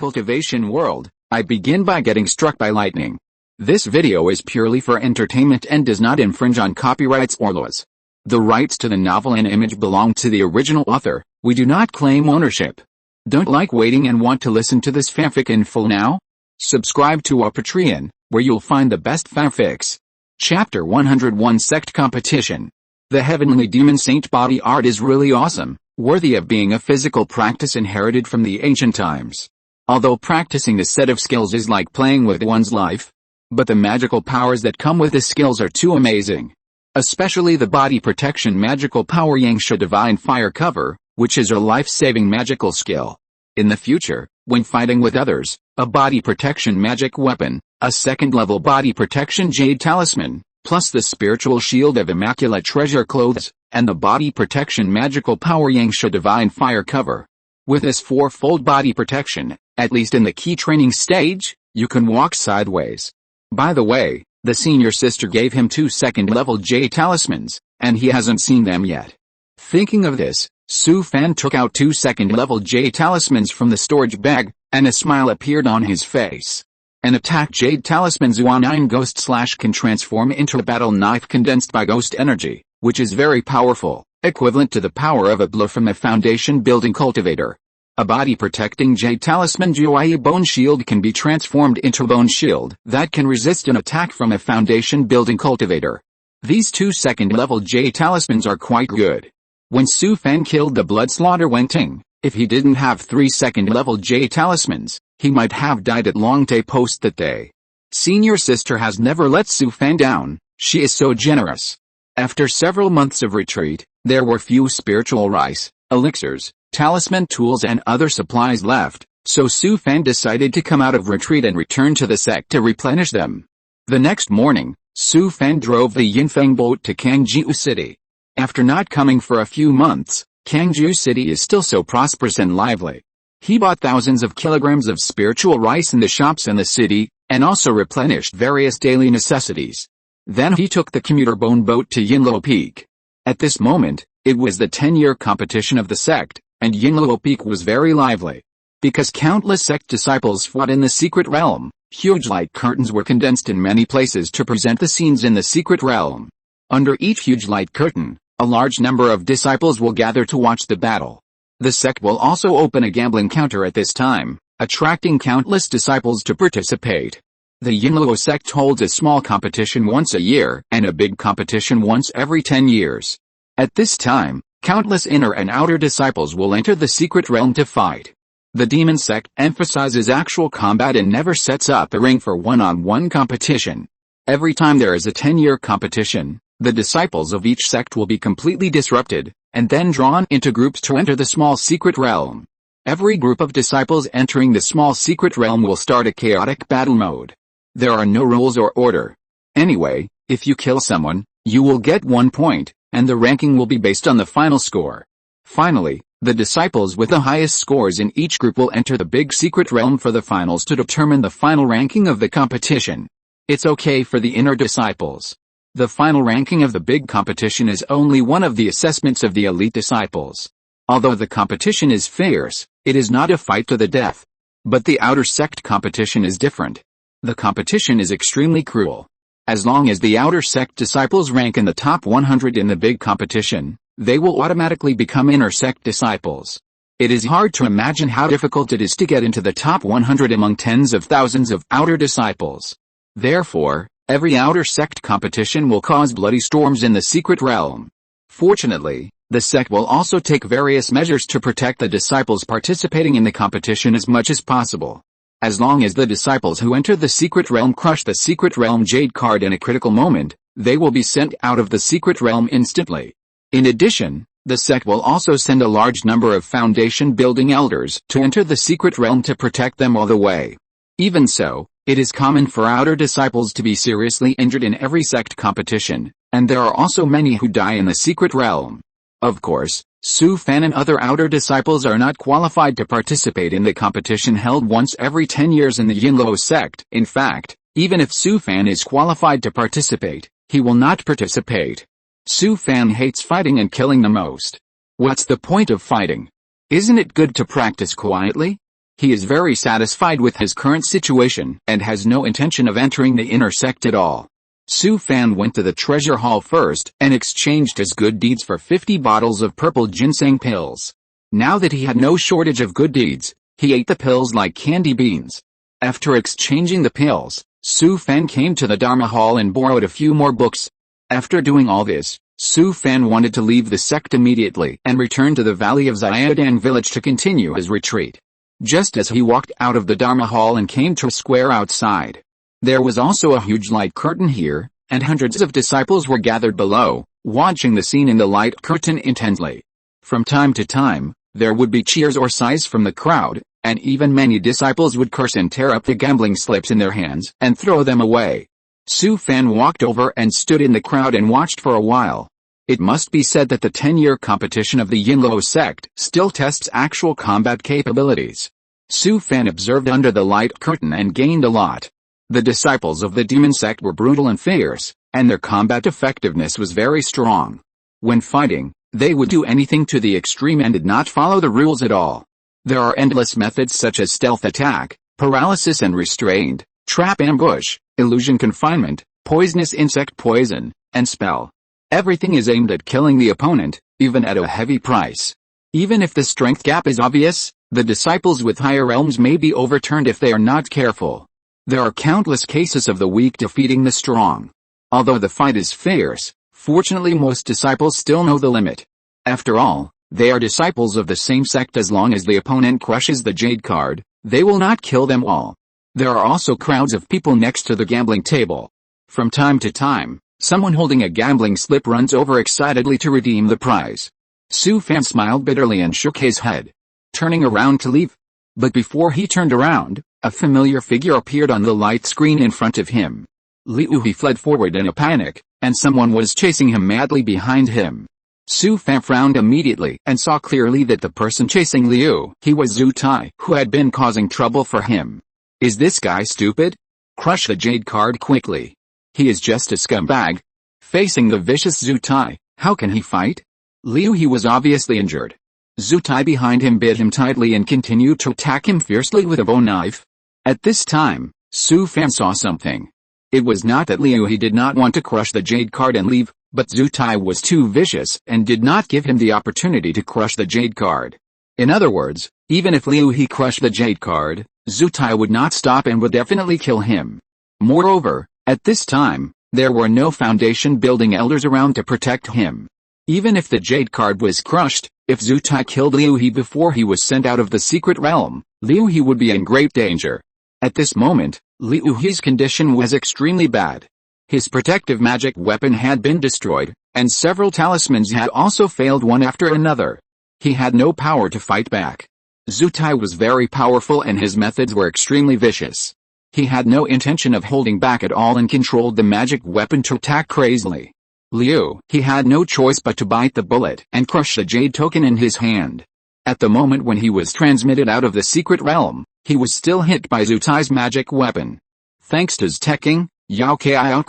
cultivation world, I begin by getting struck by lightning. This video is purely for entertainment and does not infringe on copyrights or laws. The rights to the novel and image belong to the original author. We do not claim ownership. Don't like waiting and want to listen to this fanfic in full now? Subscribe to our Patreon, where you'll find the best fanfics. Chapter 101 Sect Competition. The heavenly demon saint body art is really awesome, worthy of being a physical practice inherited from the ancient times. Although practicing this set of skills is like playing with one's life, but the magical powers that come with the skills are too amazing. Especially the body protection magical power Yangsha Divine Fire Cover, which is a life-saving magical skill. In the future, when fighting with others, a body protection magic weapon, a second-level body protection jade talisman, plus the spiritual shield of immaculate treasure clothes, and the body protection magical power Yangsha Divine Fire Cover. With this fourfold body protection, at least in the key training stage, you can walk sideways. By the way, the senior sister gave him 2 second-level jade talismans, and he hasn't seen them yet. Thinking of this, Su Fan took out 2 second-level jade talismans from the storage bag, and a smile appeared on his face. An attack jade talisman Zuan Ghost Slash can transform into a battle knife condensed by ghost energy, which is very powerful, equivalent to the power of a blow from a foundation building cultivator. A body protecting jade talisman Juai Bone Shield can be transformed into a bone shield that can resist an attack from a foundation building cultivator. These 2 second-level jade talismans are quite good. When Su Fan killed the blood slaughter Wenting, if he didn't have 3 second-level jade talismans, he might have died at Long Tay Post that day. Senior sister has never let Su Fan down, she is so generous. After several months of retreat, there were few spiritual rice, elixirs, talisman tools and other supplies left, so Su Fan decided to come out of retreat and return to the sect to replenish them. The next morning, Su Fan drove the Yinfeng boat to Kangjiu City. After not coming for a few months, Kangjiu City is still so prosperous and lively. He bought thousands of kilograms of spiritual rice in the shops in the city, and also replenished various daily necessities. Then he took the commuter bone boat to Yinluo Peak. At this moment, it was the 10-year competition of the sect, and Yinluo Peak was very lively. Because countless sect disciples fought in the secret realm, huge light curtains were condensed in many places to present the scenes in the secret realm. Under each huge light curtain, a large number of disciples will gather to watch the battle. The sect will also open a gambling counter at this time, attracting countless disciples to participate. The Yinluo sect holds a small competition once a year and a big competition once every 10 years. At this time, countless inner and outer disciples will enter the secret realm to fight. The demon sect emphasizes actual combat and never sets up a ring for one-on-one competition. Every time there is a 10-year competition, the disciples of each sect will be completely disrupted, and then drawn into groups to enter the small secret realm. Every group of disciples entering the small secret realm will start a chaotic battle mode. There are no rules or order. Anyway, if you kill someone, you will get 1 point, and the ranking will be based on the final score. Finally, the disciples with the highest scores in each group will enter the big secret realm for the finals to determine the final ranking of the competition. It's okay for the inner disciples. The final ranking of the big competition is only one of the assessments of the elite disciples. Although the competition is fierce, it is not a fight to the death. But the outer sect competition is different. The competition is extremely cruel. As long as the outer sect disciples rank in the top 100 in the big competition, they will automatically become inner sect disciples. It is hard to imagine how difficult it is to get into the top 100 among tens of thousands of outer disciples. Therefore, every outer sect competition will cause bloody storms in the secret realm. Fortunately, the sect will also take various measures to protect the disciples participating in the competition as much as possible. As long as the disciples who enter the secret realm crush the secret realm jade card in a critical moment, they will be sent out of the secret realm instantly. In addition, the sect will also send a large number of foundation building elders to enter the secret realm to protect them all the way. Even so, it is common for outer disciples to be seriously injured in every sect competition, and there are also many who die in the secret realm. Of course, Su Fan and other outer disciples are not qualified to participate in the competition held once every 10 years in the Yinluo sect. In fact, even if Su Fan is qualified to participate, he will not participate. Su Fan hates fighting and killing the most. What's the point of fighting? Isn't it good to practice quietly? He is very satisfied with his current situation and has no intention of entering the inner sect at all. Su Fan went to the treasure hall first and exchanged his good deeds for 50 bottles of purple ginseng pills. Now that he had no shortage of good deeds, he ate the pills like candy beans. After exchanging the pills, Su Fan came to the Dharma Hall and borrowed a few more books. After doing all this, Su Fan wanted to leave the sect immediately and return to the valley of Xiaodang village to continue his retreat. Just as he walked out of the Dharma Hall and came to a square outside, there was also a huge light curtain here, and hundreds of disciples were gathered below, watching the scene in the light curtain intently. From time to time, there would be cheers or sighs from the crowd, and even many disciples would curse and tear up the gambling slips in their hands and throw them away. Su Fan walked over and stood in the crowd and watched for a while. It must be said that the 10-year competition of the Yinluo sect still tests actual combat capabilities. Su Fan observed under the light curtain and gained a lot. The disciples of the demon sect were brutal and fierce, and their combat effectiveness was very strong. When fighting, they would do anything to the extreme and did not follow the rules at all. There are endless methods such as stealth attack, paralysis and restrained, trap ambush, illusion confinement, poisonous insect poison, and spell. Everything is aimed at killing the opponent, even at a heavy price. Even if the strength gap is obvious, the disciples with higher realms may be overturned if they are not careful. There are countless cases of the weak defeating the strong. Although the fight is fierce, fortunately most disciples still know the limit. After all, they are disciples of the same sect. As long as the opponent crushes the jade card, they will not kill them all. There are also crowds of people next to the gambling table. From time to time, someone holding a gambling slip runs over excitedly to redeem the prize. Su Fan smiled bitterly and shook his head, turning around to leave. But before he turned around, a familiar figure appeared on the light screen in front of him. Liu He fled forward in a panic, and someone was chasing him madly behind him. Su Fan frowned immediately and saw clearly that the person chasing Liu He was Zhu Tai, who had been causing trouble for him. Is this guy stupid? Crush the jade card quickly. He is just a scumbag. Facing the vicious Zhu Tai, how can he fight? Liu He was obviously injured. Zhu Tai behind him bit him tightly and continued to attack him fiercely with a bow knife. At this time, Su Fan saw something. It was not that Liu He did not want to crush the jade card and leave, but Zhu Tai was too vicious and did not give him the opportunity to crush the jade card. In other words, even if Liu He crushed the jade card, Zhu Tai would not stop and would definitely kill him. Moreover, at this time, there were no foundation building elders around to protect him. Even if the jade card was crushed, if Zhu Tai killed Liu He before he was sent out of the secret realm, Liu He would be in great danger. At this moment, Liu He's condition was extremely bad. His protective magic weapon had been destroyed, and several talismans had also failed one after another. He had no power to fight back. Zhu Tai was very powerful and his methods were extremely vicious. He had no intention of holding back at all and controlled the magic weapon to attack crazily. Liu He had no choice but to bite the bullet and crush the jade token in his hand. At the moment when he was transmitted out of the secret realm, he was still hit by Zhu Tai's magic weapon. Thanks to Zteking, Yao Kai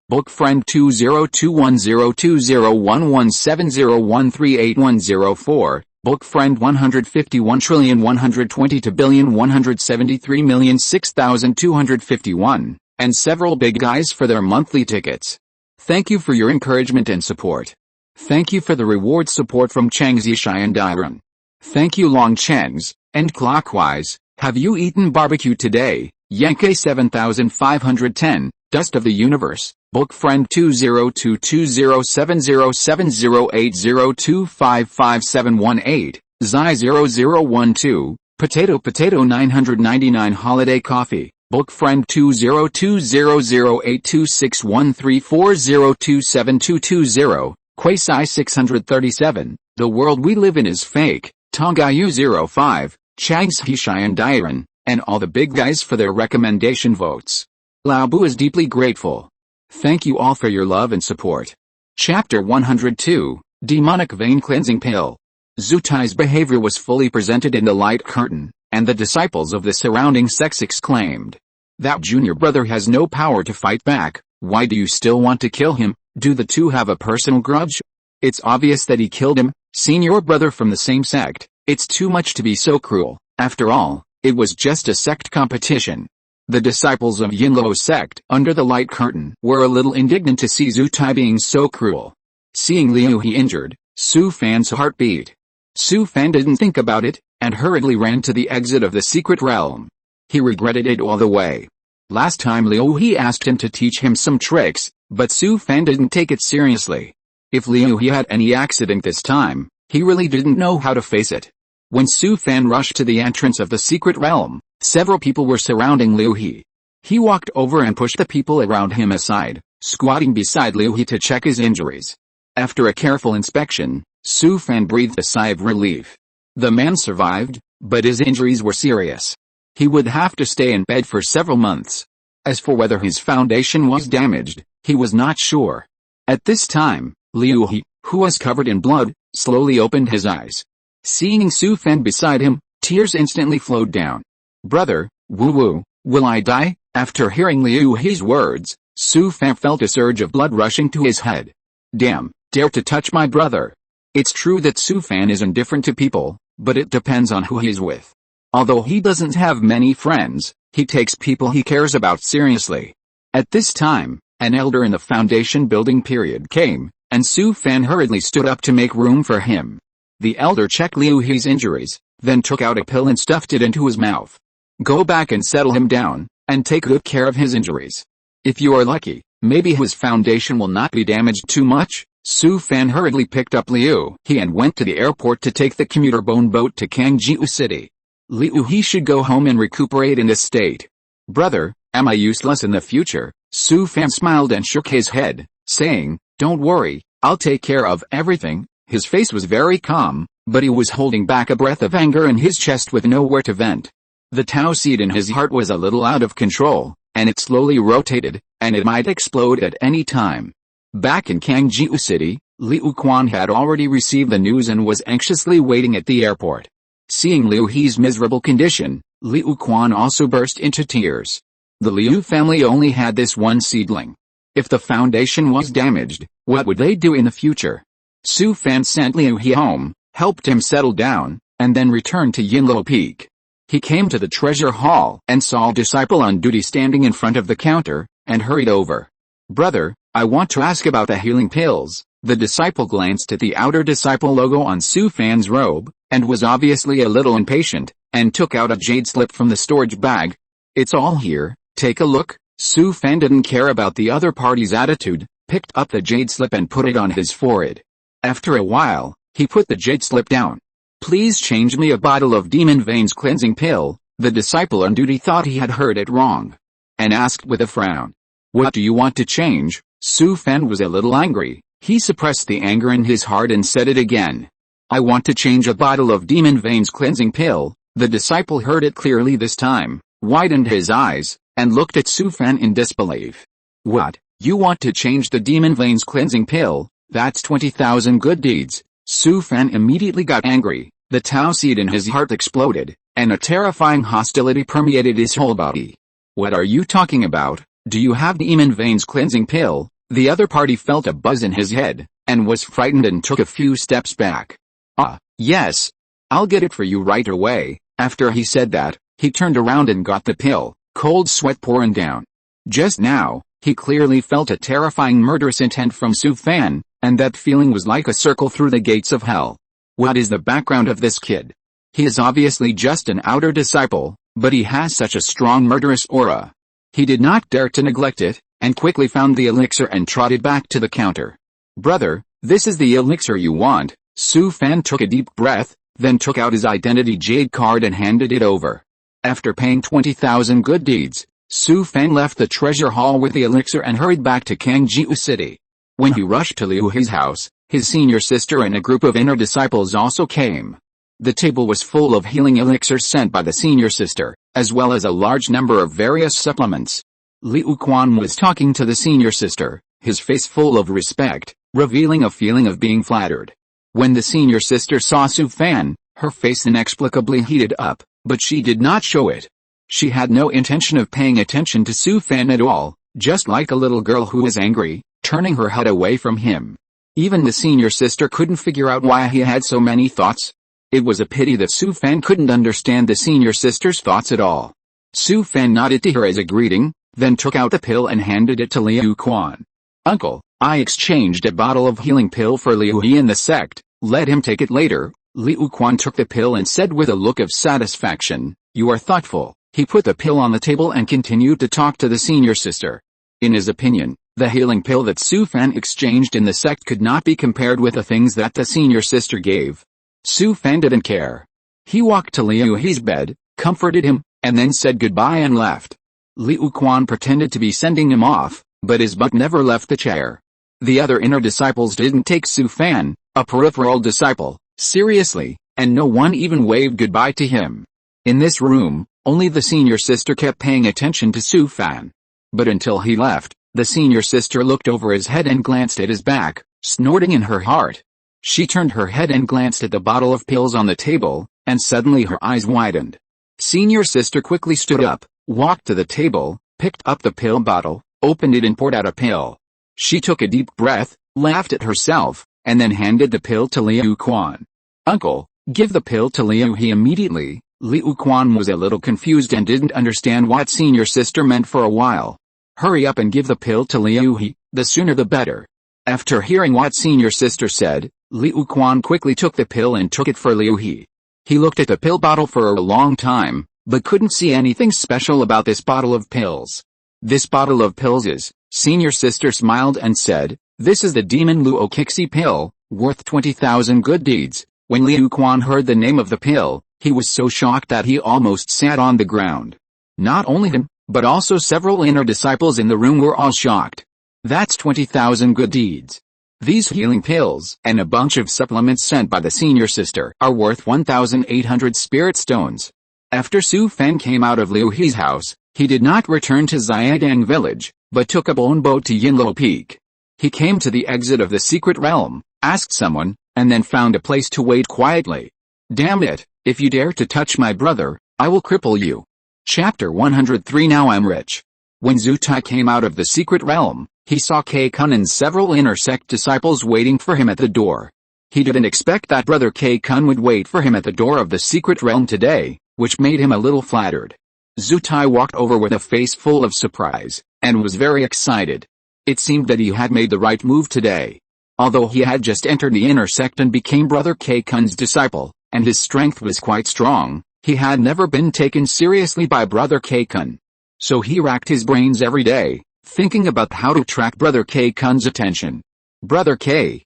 Book Friend 20210201170138104, Book Friend 151,122,173,006,251, and several big guys for their monthly tickets. Thank you for your encouragement and support. Thank you for the reward support from Chang Zishai and Iron. Thank you Long Changs, and Clockwise. Have you eaten barbecue today? Yankee 7510, Dust of the Universe, Book Friend 20220707080255718, Zai0012, Potato 999 Holiday Coffee, Book Friend 20208261340272220, Quasi 637, The World We Live In Is Fake, Tongayu 05, Chags Hishai and Dairon, and all the big guys for their recommendation votes. Lao Bu is deeply grateful. Thank you all for your love and support. Chapter 102, Demonic Vein Cleansing Pill. Zhu Tai's behavior was fully presented in the light curtain, and the disciples of the surrounding sects exclaimed, "That junior brother has no power to fight back. Why do you still want to kill him? Do the two have a personal grudge? It's obvious that he killed him, senior brother from the same sect. It's too much to be so cruel. After all, It was just a sect competition. The disciples of Yinluo's sect, under the light curtain, were a little indignant to see Zhu Tai being so cruel. Seeing Liu He injured, Su Fan's heart beat. Su Fan didn't think about it, and hurriedly ran to the exit of the secret realm. He regretted it all the way. Last time Liu He asked him to teach him some tricks, but Su Fan didn't take it seriously. If Liu He had any accident this time, he really didn't know how to face it. When Su Fan rushed to the entrance of the secret realm, several people were surrounding Liu He. He walked over and pushed the people around him aside, squatting beside Liu He to check his injuries. After a careful inspection, Su Fan breathed a sigh of relief. The man survived, but his injuries were serious. He would have to stay in bed for several months. As for whether his foundation was damaged, he was not sure. At this time, Liu He, who was covered in blood, slowly opened his eyes. Seeing Su Fan beside him, tears instantly flowed down. "Brother, Wu, will I die?" After hearing Liu He's words, Su Fan felt a surge of blood rushing to his head. "Damn, dare to touch my brother." It's true that Su Fan is indifferent to people, but it depends on who he's with. Although he doesn't have many friends, he takes people he cares about seriously. At this time, an elder in the foundation building period came, and Su Fan hurriedly stood up to make room for him. The elder checked Liu He's injuries, then took out a pill and stuffed it into his mouth. "Go back and settle him down, and take good care of his injuries. If you are lucky, maybe his foundation will not be damaged too much." Su Fan hurriedly picked up Liu He and went to the airport to take the commuter bone boat to Kangjiu City. Liu He should go home and recuperate in this state. "Brother, am I useless in the future?" Su Fan smiled and shook his head, saying, "Don't worry, I'll take care of everything." His face was very calm, but he was holding back a breath of anger in his chest with nowhere to vent. The Tao seed in his heart was a little out of control, and it slowly rotated, and it might explode at any time. Back in Kangjiu City, Liu Quan had already received the news and was anxiously waiting at the airport. Seeing Liu He's miserable condition, Liu Quan also burst into tears. The Liu family only had this one seedling. If the foundation was damaged, what would they do in the future? Su Fan sent Liu He home, helped him settle down, and then returned to Yinluo Peak. He came to the treasure hall and saw a disciple on duty standing in front of the counter, and hurried over. "Brother, I want to ask about the healing pills." The disciple glanced at the outer disciple logo on Su Fan's robe, and was obviously a little impatient, and took out a jade slip from the storage bag. "It's all here, take a look." Su Fan didn't care about the other party's attitude, picked up the jade slip and put it on his forehead. After a while, he put the jade slip down. "Please change me a bottle of demon veins cleansing pill." The disciple on duty thought he had heard it wrong, and asked with a frown, "What do you want to change?" Su Fan was a little angry. He suppressed the anger in his heart and said it again. "I want to change a bottle of demon veins cleansing pill." The disciple heard it clearly this time, widened his eyes, and looked at Su Fan in disbelief. "What, you want to change the demon veins cleansing pill? That's 20,000 good deeds." Su Fan immediately got angry. The Tao seed in his heart exploded, and a terrifying hostility permeated his whole body. "What are you talking about? Do you have demon veins cleansing pill?" The other party felt a buzz in his head, and was frightened and took a few steps back. "Ah, yes. I'll get it for you right away." After he said that, he turned around and got the pill, cold sweat pouring down. Just now, he clearly felt a terrifying murderous intent from Su Fan, and that feeling was like a circle through the gates of hell. What is the background of this kid? He is obviously just an outer disciple, but he has such a strong murderous aura. He did not dare to neglect it, and quickly found the elixir and trotted back to the counter. "Brother, this is the elixir you want." Su Fan took a deep breath, then took out his identity jade card and handed it over. After paying 20,000 good deeds, Su Fan left the treasure hall with the elixir and hurried back to Kangjiu City. When he rushed to Liu He's house, his senior sister and a group of inner disciples also came. The table was full of healing elixirs sent by the senior sister, as well as a large number of various supplements. Liu Quan was talking to the senior sister, his face full of respect, revealing a feeling of being flattered. When the senior sister saw Su Fan, her face inexplicably heated up, but she did not show it. She had no intention of paying attention to Su Fan at all, just like a little girl who is angry, turning her head away from him. Even the senior sister couldn't figure out why he had so many thoughts. It was a pity that Su Fan couldn't understand the senior sister's thoughts at all. Su Fan nodded to her as a greeting, then took out the pill and handed it to Liu Quan. "Uncle, I exchanged a bottle of healing pill for Liu He in the sect, let him take it later." Liu Quan took the pill and said with a look of satisfaction, "You are thoughtful." He put the pill on the table and continued to talk to the senior sister. In his opinion, the healing pill that Su Fan exchanged in the sect could not be compared with the things that the senior sister gave. Su Fan didn't care. He walked to Liu He's bed, comforted him, and then said goodbye and left. Liu Quan pretended to be sending him off, but his butt never left the chair. The other inner disciples didn't take Su Fan, a peripheral disciple, seriously, and no one even waved goodbye to him. In this room, only the senior sister kept paying attention to Su Fan. But until he left, the senior sister looked over his head and glanced at his back, snorting in her heart. She turned her head and glanced at the bottle of pills on the table, and suddenly her eyes widened. Senior sister quickly stood up, walked to the table, picked up the pill bottle, opened it and poured out a pill. She took a deep breath, laughed at herself, and then handed the pill to Liu Quan. "Uncle, give the pill to Liu He immediately." Liu Quan was a little confused and didn't understand what senior sister meant for a while. "Hurry up and give the pill to Liu He, the sooner the better." After hearing what senior sister said, Liu Quan quickly took the pill and took it for Liu He. He looked at the pill bottle for a long time, but couldn't see anything special about this bottle of pills. "This bottle of pills is," senior sister smiled and said, "this is the Demon Luo Kixi pill, worth 20,000 good deeds." When Liu Quan heard the name of the pill, he was so shocked that he almost sat on the ground. Not only him, but also several inner disciples in the room were all shocked. "That's 20,000 good deeds. These healing pills and a bunch of supplements sent by the senior sister are worth 1,800 spirit stones." After Su Fan came out of Liu He's house, he did not return to Xiaodang village, but took a bone boat to Yinluo Peak. He came to the exit of the secret realm, asked someone, and then found a place to wait quietly. "Damn it, if you dare to touch my brother, I will cripple you." Chapter 103. Now I'm rich. When Zutai came out of the secret realm, he saw K-Kun and several inner sect disciples waiting for him at the door. He didn't expect that brother K-Kun would wait for him at the door of the secret realm today, which made him a little flattered. Zutai walked over with a face full of surprise, and was very excited. It seemed that he had made the right move today. Although he had just entered the inner sect and became brother K-Kun's disciple, and his strength was quite strong, he had never been taken seriously by brother K-Kun. So he racked his brains every day, thinking about how to attract brother K-Kun's attention. "Brother K,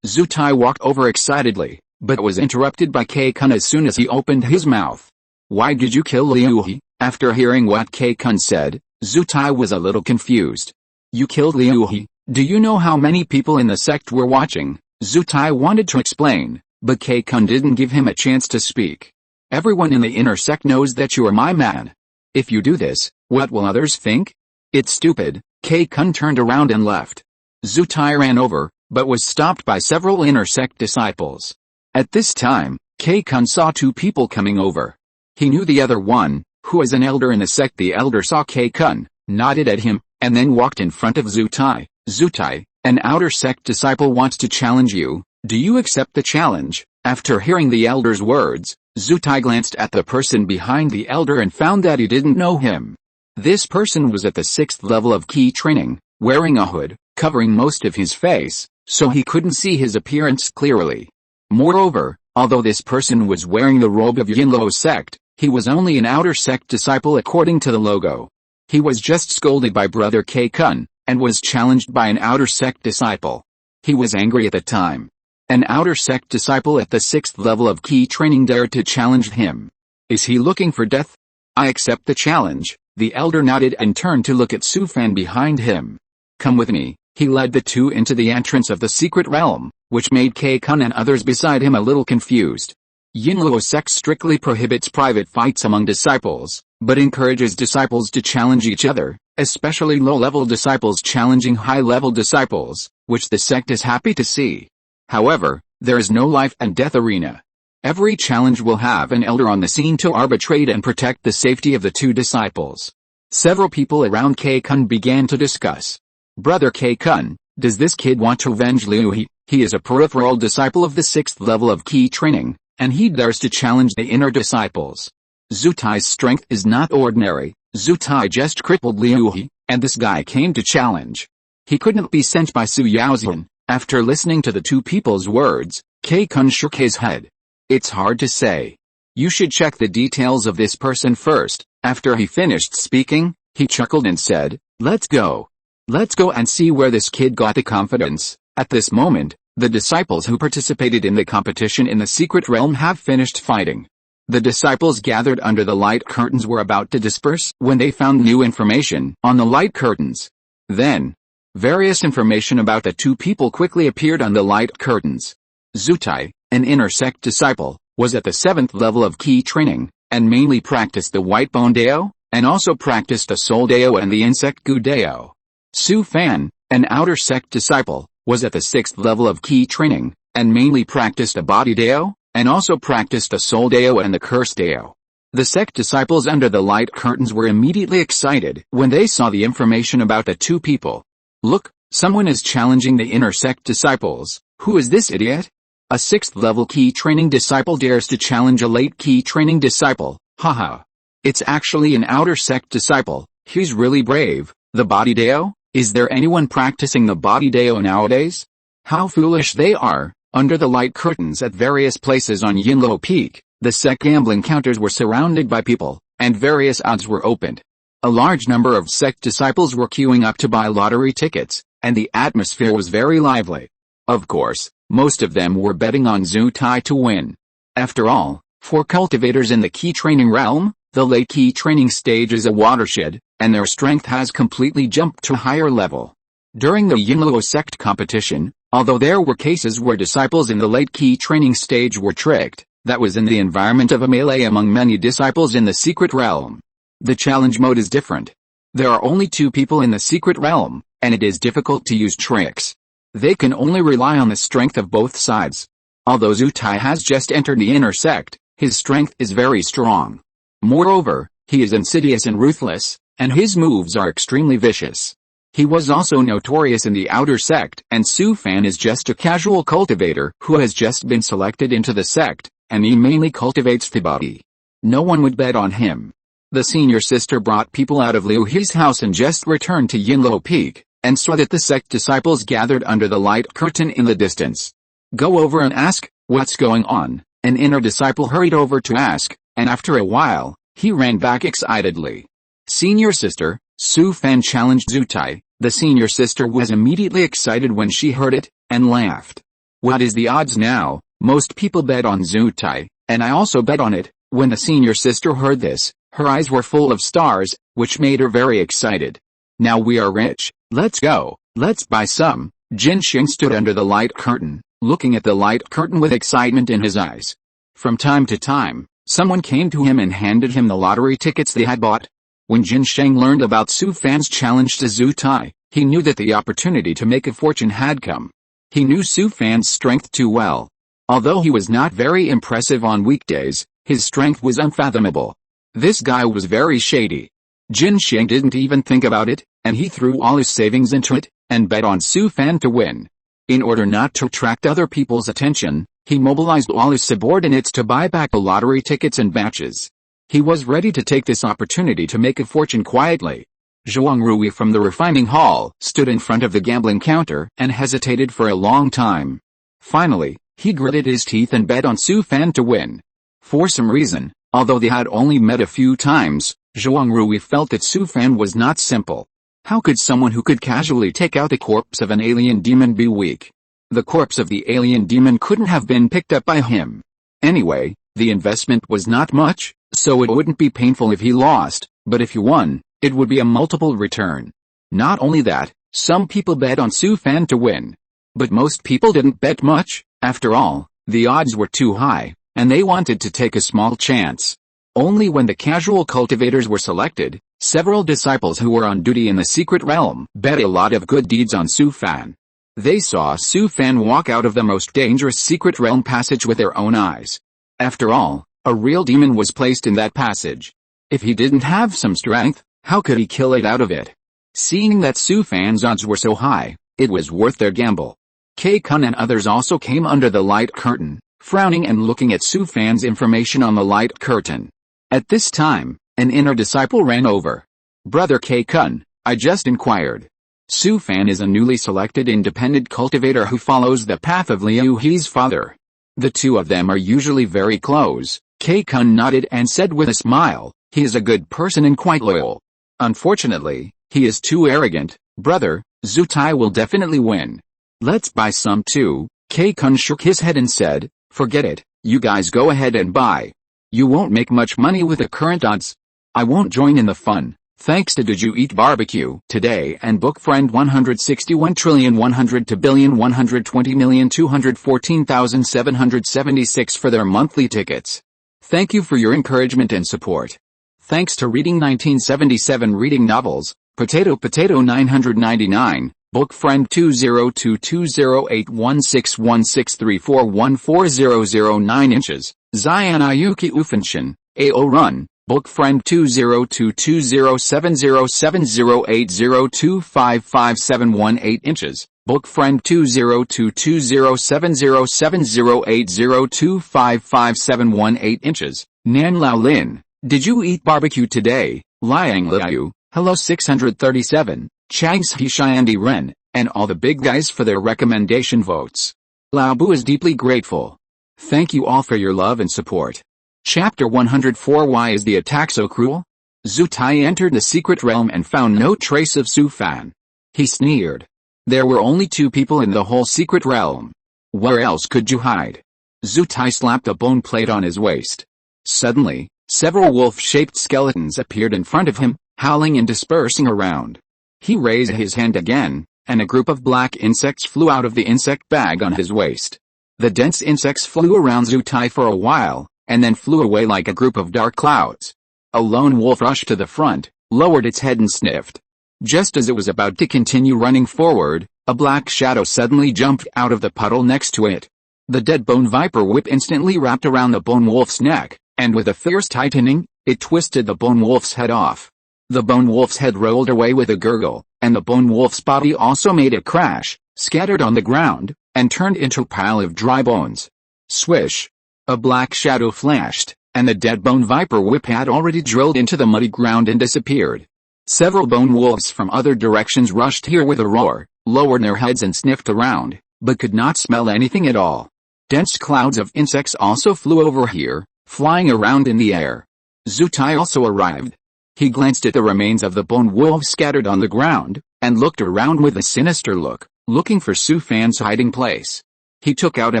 Zutai walked over excitedly, but was interrupted by K-Kun as soon as he opened his mouth. "Why did you kill Liu He?" After hearing what K-Kun said, Zutai was a little confused. "You killed Liu He? Do you know how many people in the sect were watching?" Zutai wanted to explain, but K-Kun didn't give him a chance to speak. "Everyone in the inner sect knows that you are my man. If you do this, what will others think?" "It's stupid." K-Kun turned around and left. Zutai ran over, but was stopped by several inner sect disciples. At this time, K-Kun saw two people coming over. He knew the other one, who was an elder in the sect. The elder saw K-Kun, nodded at him, and then walked in front of Zutai. "Zutai, an outer sect disciple wants to challenge you. Do you accept the challenge?" After hearing the elder's words, Zutai glanced at the person behind the elder and found that he didn't know him. This person was at the 6th level of key training, wearing a hood, covering most of his face, so he couldn't see his appearance clearly. Moreover, although this person was wearing the robe of Yinluo sect, he was only an outer sect disciple according to the logo. He was just scolded by brother K-Kun, and was challenged by an outer sect disciple. He was angry at the time. An outer sect disciple at the 6th level of key training dared to challenge him. Is he looking for death? "I accept the challenge." The elder nodded and turned to look at Su Fan behind him. "Come with me." He led the two into the entrance of the secret realm, which made K-Kun and others beside him a little confused. Yinluo sect strictly prohibits private fights among disciples, but encourages disciples to challenge each other, especially low-level disciples challenging high-level disciples, which the sect is happy to see. However, there is no life and death arena. Every challenge will have an elder on the scene to arbitrate and protect the safety of the two disciples. Several people around K-Kun began to discuss. "Brother K-Kun, does this kid want to avenge Liu He? He is a peripheral disciple of the 6th level of key training. and he dares to challenge the inner disciples. Zhu Tai's strength is not ordinary. Zhu Tai just crippled Liu He, and this guy came to challenge. He couldn't be sent by Su Yaoxian. After listening to the two people's words, Kei Kun shook his head. It's hard to say. You should check the details of this person first. After he finished speaking, he chuckled and said, let's go. Let's go and see where this kid got the confidence. At this moment, the disciples who participated in the competition in the secret realm have finished fighting. The disciples gathered under the light curtains were about to disperse when they found new information on the light curtains. Then, various information about the two people quickly appeared on the light curtains. Zhu Tai, an inner sect disciple, was at the 7th level of key training, and mainly practiced the white bone Dao, and also practiced the soul Dao and the insect Gu Dao. Su Fan, an outer sect disciple, was at the 6th level of key training, and mainly practiced a body Dao, and also practiced the soul Dao and the curse Dao. The sect disciples under the light curtains were immediately excited when they saw the information about the two people. Look, someone is challenging the inner sect disciples. Who is this idiot? A 6th level key training disciple dares to challenge a late key training disciple. Haha. It's actually an outer sect disciple. He's really brave. The body Dao? Is there anyone practicing the body Dao nowadays? How foolish they are. Under the light curtains at various places on Yinluo Peak, the sect gambling counters were surrounded by people, and various odds were opened. A large number of sect disciples were queuing up to buy lottery tickets, and the atmosphere was very lively. Of course, most of them were betting on Zhu Tai to win. After all, for cultivators in the key training realm, the late key training stage is a watershed, and their strength has completely jumped to a higher level. During the Yinluo sect competition, although there were cases where disciples in the late key training stage were tricked, that was in the environment of a melee among many disciples in the secret realm. The challenge mode is different. There are only two people in the secret realm, and it is difficult to use tricks. They can only rely on the strength of both sides. Although Zhu Tai has just entered the inner sect, his strength is very strong. Moreover, he is insidious and ruthless, and his moves are extremely vicious. He was also notorious in the outer sect, and Su Fan is just a casual cultivator who has just been selected into the sect, and he mainly cultivates the body. No one would bet on him. The senior sister brought people out of Liu He's house and just returned to Yinluo Peak, and saw that the sect disciples gathered under the light curtain in the distance. Go over and ask, what's going on? An inner disciple hurried over to ask, and after a while, he ran back excitedly. Senior sister, Su Fan challenged Zhu Tai. The senior sister was immediately excited when she heard it, and laughed. What is the odds now? Most people bet on Zhu Tai, and I also bet on it. When the senior sister heard this, her eyes were full of stars, which made her very excited. Now we are rich, let's go, let's buy some. Jin Xing stood under the light curtain, looking at the light curtain with excitement in his eyes. From time to time, someone came to him and handed him the lottery tickets they had bought. When Jin Sheng learned about Su Fan's challenge to Zhu Tai, he knew that the opportunity to make a fortune had come. He knew Su Fan's strength too well. Although he was not very impressive on weekdays, his strength was unfathomable. This guy was very shady. Jin Sheng didn't even think about it, and he threw all his savings into it, and bet on Su Fan to win. In order not to attract other people's attention, he mobilized all his subordinates to buy back the lottery tickets and batches. He was ready to take this opportunity to make a fortune quietly. Zhuang Rui from the refining hall stood in front of the gambling counter and hesitated for a long time. Finally, he gritted his teeth and bet on Su Fan to win. For some reason, although they had only met a few times, Zhuang Rui felt that Su Fan was not simple. How could someone who could casually take out the corpse of an alien demon be weak? The corpse of the alien demon couldn't have been picked up by him. Anyway, the investment was not much, so it wouldn't be painful if he lost, but if he won, it would be a multiple return. Not only that, some people bet on Su Fan to win. But most people didn't bet much. After all, the odds were too high, and they wanted to take a small chance. Only when the casual cultivators were selected, several disciples who were on duty in the secret realm bet a lot of good deeds on Su Fan. They saw Su Fan walk out of the most dangerous secret realm passage with their own eyes. After all, a real demon was placed in that passage. If he didn't have some strength, how could he kill it out of it? Seeing that Su Fan's odds were so high, it was worth their gamble. Kei Kun and others also came under the light curtain, frowning and looking at Su Fan's information on the light curtain. At this time, an inner disciple ran over. "Brother K-Kun, I just inquired. Su Fan is a newly selected independent cultivator who follows the path of Liu He's father. The two of them are usually very close." K-Kun nodded and said with a smile, "He is a good person and quite loyal. Unfortunately, he is too arrogant. Brother, Zutai will definitely win. Let's buy some too." K-Kun shook his head and said, "Forget it, you guys go ahead and buy. You won't make much money with the current odds. I won't join in the fun. Thanks to Did You Eat Barbecue Today and Book Friend 161,100,120,214,776 for their monthly tickets. Thank you for your encouragement and support. Thanks to Reading 1977 Reading Novels, Potato 999, Book Friend 20220816163414009 inches, Zion Ayuki Ufenshin, AO Run, Book Friend 20220707080255718 inches, Book Friend 20220707080255718 inches, Nan Lao Lin, Did You Eat Barbecue Today, Liang Liu, Hello 637, Chags Hishiandi Ren, and all the big guys for their recommendation votes. Lao Bu is deeply grateful. Thank you all for your love and support. Chapter 104 Why is the attack so cruel? Zutai entered the secret realm and found no trace of Su Fan. He sneered. There were only two people in the whole secret realm. Where else could you hide? Zutai slapped a bone plate on his waist. Suddenly, several wolf-shaped skeletons appeared in front of him, howling and dispersing around. He raised his hand again, and a group of black insects flew out of the insect bag on his waist. The dense insects flew around Zutai for a while, and then flew away like a group of dark clouds. A lone wolf rushed to the front, lowered its head and sniffed. Just as it was about to continue running forward, a black shadow suddenly jumped out of the puddle next to it. The dead bone viper whip instantly wrapped around the bone wolf's neck, and with a fierce tightening, it twisted the bone wolf's head off. The bone wolf's head rolled away with a gurgle, and the bone wolf's body also made a crash, scattered on the ground, and turned into a pile of dry bones. Swish! A black shadow flashed, and the dead bone viper whip had already drilled into the muddy ground and disappeared. Several bone wolves from other directions rushed here with a roar, lowered their heads and sniffed around, but could not smell anything at all. Dense clouds of insects also flew over here, flying around in the air. Zutai also arrived. He glanced at the remains of the bone wolves scattered on the ground, and looked around with a sinister look, looking for Su Fan's hiding place. He took out a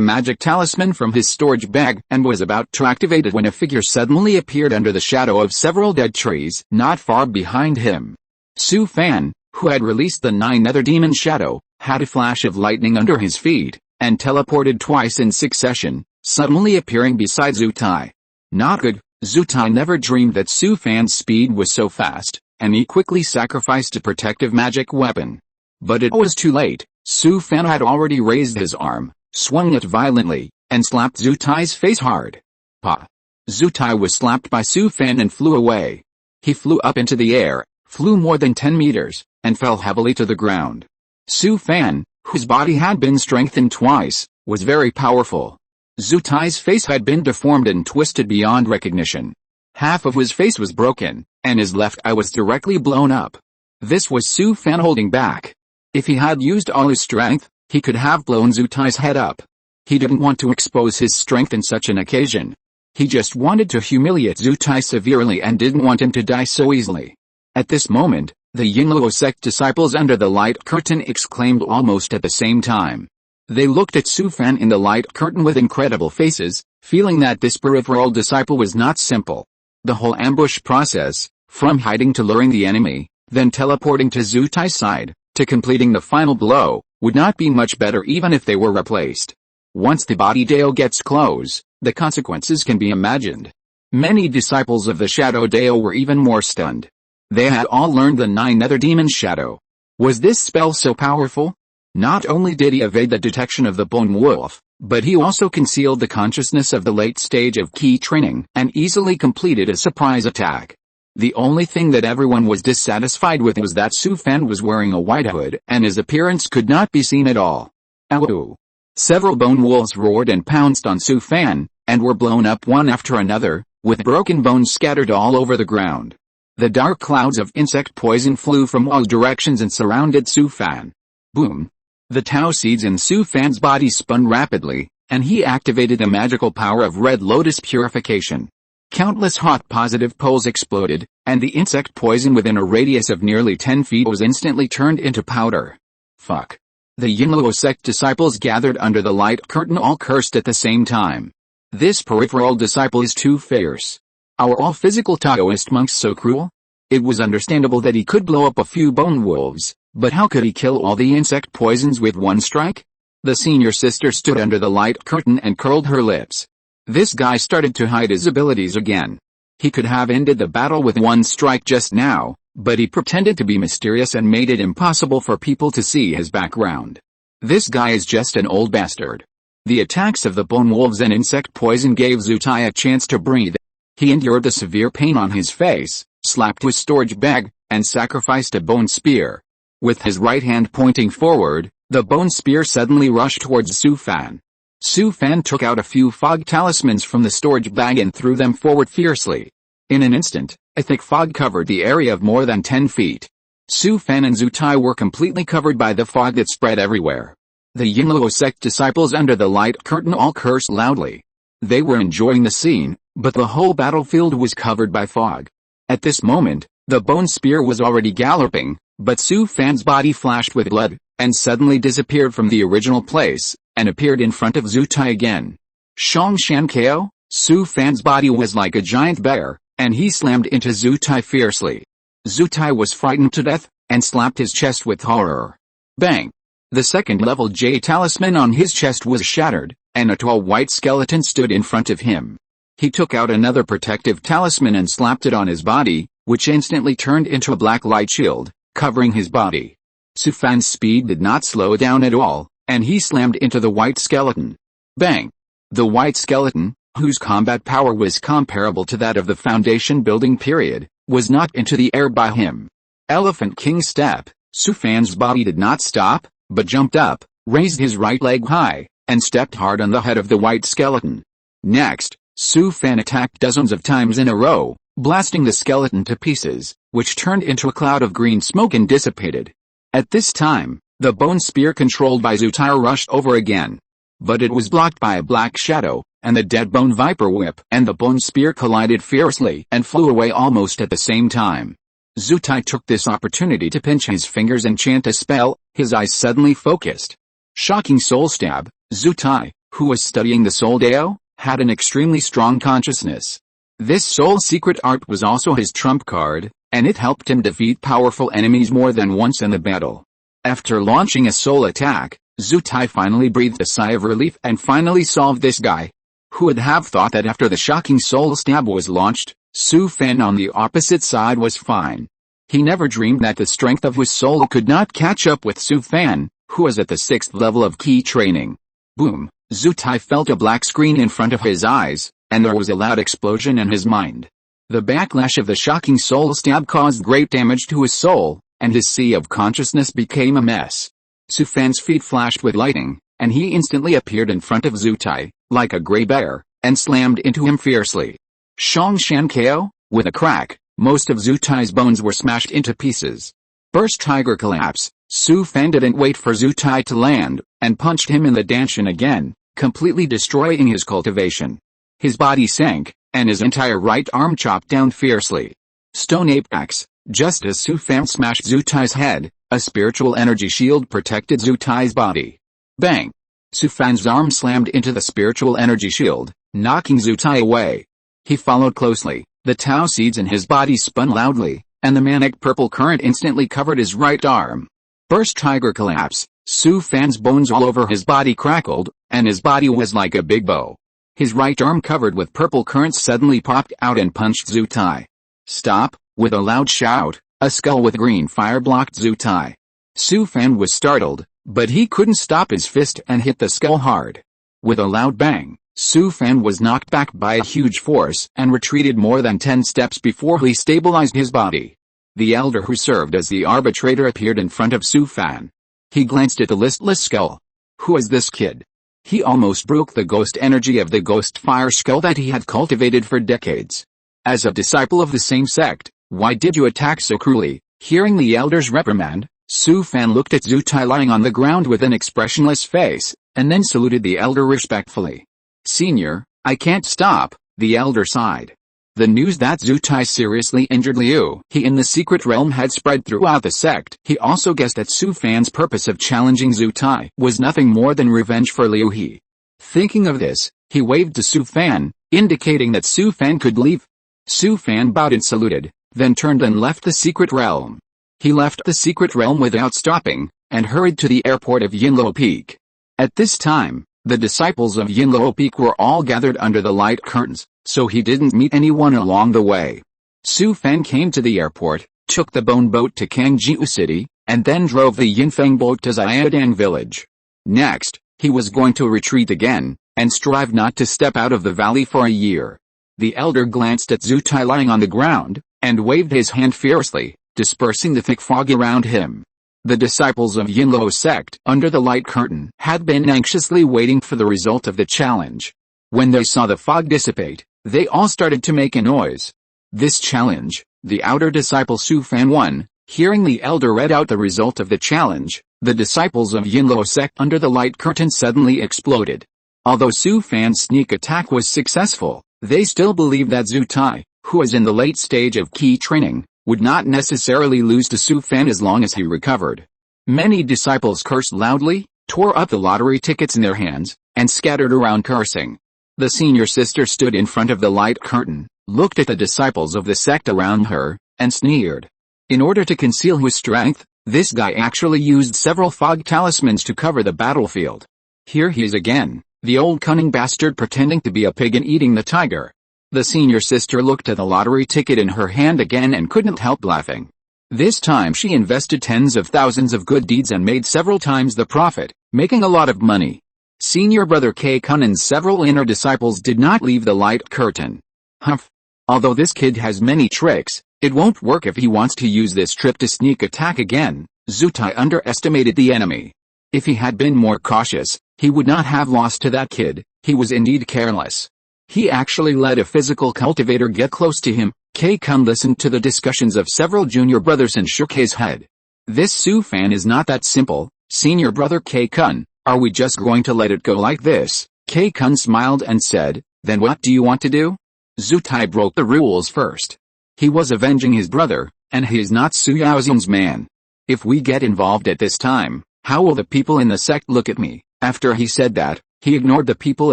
magic talisman from his storage bag and was about to activate it when a figure suddenly appeared under the shadow of several dead trees not far behind him. Su Fan, who had released the 9 nether demon shadow, had a flash of lightning under his feet, and teleported twice in succession, suddenly appearing beside Zutai. Not good. Zutai never dreamed that Su Fan's speed was so fast, and he quickly sacrificed a protective magic weapon. But it was too late. Su Fan had already raised his arm, swung it violently, and slapped Zutai's face hard. Pa! Zutai was slapped by Su Fan and flew away. He flew up into the air, flew more than 10 meters, and fell heavily to the ground. Su Fan, whose body had been strengthened twice, was very powerful. Zutai's face had been deformed and twisted beyond recognition. Half of his face was broken, and his left eye was directly blown up. This was Su Fan holding back. If he had used all his strength, he could have blown Zutai's head up. He didn't want to expose his strength in such an occasion. He just wanted to humiliate Zutai severely and didn't want him to die so easily. At this moment, the Yinluo sect disciples under the light curtain exclaimed almost at the same time. They looked at Su Fan in the light curtain with incredible faces, feeling that this peripheral disciple was not simple. The whole ambush process, from hiding to luring the enemy, then teleporting to Zutai's side, to completing the final blow, would not be much better even if they were replaced. Once the body Dao gets close, the consequences can be imagined. Many disciples of the Shadow Dao were even more stunned. They had all learned the 9 nether demon shadow. Was this spell so powerful? Not only did he evade the detection of the bone wolf, but he also concealed the consciousness of the late stage of key training and easily completed a surprise attack. The only thing that everyone was dissatisfied with was that Su Fan was wearing a white hood and his appearance could not be seen at all. Ow! Several bone wolves roared and pounced on Su Fan, and were blown up one after another, with broken bones scattered all over the ground. The dark clouds of insect poison flew from all directions and surrounded Su Fan. Boom! The Tao seeds in Su Fan's body spun rapidly, and he activated the magical power of Red Lotus Purification. Countless hot positive poles exploded, and the insect poison within a radius of nearly 10 feet was instantly turned into powder. Fuck. The Yinluo sect disciples gathered under the light curtain all cursed at the same time. This peripheral disciple is too fierce. Are all physical Taoist monks so cruel? It was understandable that he could blow up a few bone wolves, but how could he kill all the insect poisons with one strike? The senior sister stood under the light curtain and curled her lips. This guy started to hide his abilities again. He could have ended the battle with one strike just now, but he pretended to be mysterious and made it impossible for people to see his background. This guy is just an old bastard. The attacks of the bone wolves and insect poison gave Zutai a chance to breathe. He endured the severe pain on his face, slapped his storage bag, and sacrificed a bone spear. With his right hand pointing forward, the bone spear suddenly rushed towards Su Fan. Su Fan took out a few fog talismans from the storage bag and threw them forward fiercely. In an instant, a thick fog covered the area of more than 10 feet. Su Fan and Zutai were completely covered by the fog that spread everywhere. The Yinluo sect disciples under the light curtain all cursed loudly. They were enjoying the scene, but the whole battlefield was covered by fog. At this moment, the bone spear was already galloping, but Su Fan's body flashed with blood, and suddenly disappeared from the original place, and appeared in front of Zutai again. Shang Shan Ko, Su Fan's body was like a giant bear, and he slammed into Zutai fiercely. Zutai was frightened to death, and slapped his chest with horror. Bang! The second-level J talisman on his chest was shattered, and a tall white skeleton stood in front of him. He took out another protective talisman and slapped it on his body, which instantly turned into a black light shield, covering his body. Su Fan's speed did not slow down at all, and he slammed into the white skeleton. Bang! The white skeleton, whose combat power was comparable to that of the Foundation building period, was knocked into the air by him. Elephant King step. Su Fan's body did not stop, but jumped up, raised his right leg high, and stepped hard on the head of the white skeleton. Next, Su Fan attacked dozens of times in a row, blasting the skeleton to pieces, which turned into a cloud of green smoke and dissipated. At this time, the bone spear controlled by Zutai rushed over again. But it was blocked by a black shadow, and the dead bone viper whip and the bone spear collided fiercely and flew away almost at the same time. Zutai took this opportunity to pinch his fingers and chant a spell. His eyes suddenly focused. Shocking soul stab. Zutai, who was studying the Soul Dao, had an extremely strong consciousness. This soul secret art was also his trump card, and it helped him defeat powerful enemies more than once in the battle. After launching a soul attack, Zutai finally breathed a sigh of relief and finally solved this guy. Who would have thought that after the shocking soul stab was launched, Su Fan on the opposite side was fine. He never dreamed that the strength of his soul could not catch up with Su Fan, who was at the 6th level of key training. Boom! Zutai felt a black screen in front of his eyes, and there was a loud explosion in his mind. The backlash of the shocking soul stab caused great damage to his soul, and his sea of consciousness became a mess. Su Fan's feet flashed with lightning, and he instantly appeared in front of Zutai, like a gray bear, and slammed into him fiercely. Shang Shan Ko, with a crack, most of Zutai's bones were smashed into pieces. Burst Tiger Collapse. Su Fan didn't wait for Zutai to land, and punched him in the danshin again, completely destroying his cultivation. His body sank, and his entire right arm chopped down fiercely. Stone Apex. Just as Su Fan smashed Zutai's head, a spiritual energy shield protected Zutai's body. Bang! Su Fan's arm slammed into the spiritual energy shield, knocking Zutai away. He followed closely. The Tao seeds in his body spun loudly, and the manic purple current instantly covered his right arm. Burst Tiger Collapse. Su Fan's bones all over his body crackled, and his body was like a big bow. His right arm covered with purple currents suddenly popped out and punched Zutai. Stop! With a loud shout, a skull with green fire blocked Zutai. Su Fan was startled, but he couldn't stop his fist and hit the skull hard. With a loud bang, Su Fan was knocked back by a huge force and retreated more than 10 steps before he stabilized his body. The elder who served as the arbitrator appeared in front of Su Fan. He glanced at the listless skull. Who is this kid? He almost broke the ghost energy of the ghost fire skull that he had cultivated for decades. As a disciple of the same sect, why did you attack so cruelly? Hearing the elder's reprimand, Su Fan looked at Zhu Tai lying on the ground with an expressionless face, and then saluted the elder respectfully. Senior, I can't stop, the elder sighed. The news that Zhu Tai seriously injured Liu He in the secret realm had spread throughout the sect. He also guessed that Su Fan's purpose of challenging Zhu Tai was nothing more than revenge for Liu He. Thinking of this, he waved to Su Fan, indicating that Su Fan could leave. Su Fan bowed and saluted, then turned and left the secret realm. He left the secret realm without stopping, and hurried to the airport of Yinluo Peak. At this time, the disciples of Yinluo Peak were all gathered under the light curtains, so he didn't meet anyone along the way. Su Fan came to the airport, took the bone boat to Kangjiu City, and then drove the Yinfeng boat to Xiaodang village. Next, he was going to retreat again, and strive not to step out of the valley for a year. The elder glanced at Zhu Tai lying on the ground, and waved his hand fiercely, dispersing the thick fog around him. The disciples of Yinluo sect under the light curtain had been anxiously waiting for the result of the challenge. When they saw the fog dissipate, they all started to make a noise. This challenge, the outer disciple Su Fan won. Hearing the elder read out the result of the challenge, the disciples of Yinluo sect under the light curtain suddenly exploded. Although Su Fan's sneak attack was successful, they still believed that Zhu Tai, who was in the late stage of key training, would not necessarily lose to Su Fan as long as he recovered. Many disciples cursed loudly, tore up the lottery tickets in their hands, and scattered around cursing. The senior sister stood in front of the light curtain, looked at the disciples of the sect around her, and sneered. In order to conceal his strength, this guy actually used several fog talismans to cover the battlefield. Here he is again, the old cunning bastard pretending to be a pig and eating the tiger. The senior sister looked at the lottery ticket in her hand again and couldn't help laughing. This time she invested tens of thousands of good deeds and made several times the profit, making a lot of money. Senior brother K-Kun and several inner disciples did not leave the light curtain. Humph. Although this kid has many tricks, it won't work if he wants to use this trip to sneak attack again. Zhu Tai underestimated the enemy. If he had been more cautious, he would not have lost to that kid. He was indeed careless. He actually let a physical cultivator get close to him. K-Kun listened to the discussions of several junior brothers and shook his head. This Su Fan is not that simple, senior brother K-Kun. Are we just going to let it go like this? K-Kun smiled and said, then what do you want to do? Zhu Tai broke the rules first. He was avenging his brother, and he is not Su Yaoxian's man. If we get involved at this time, how will the people in the sect look at me? After he said that, he ignored the people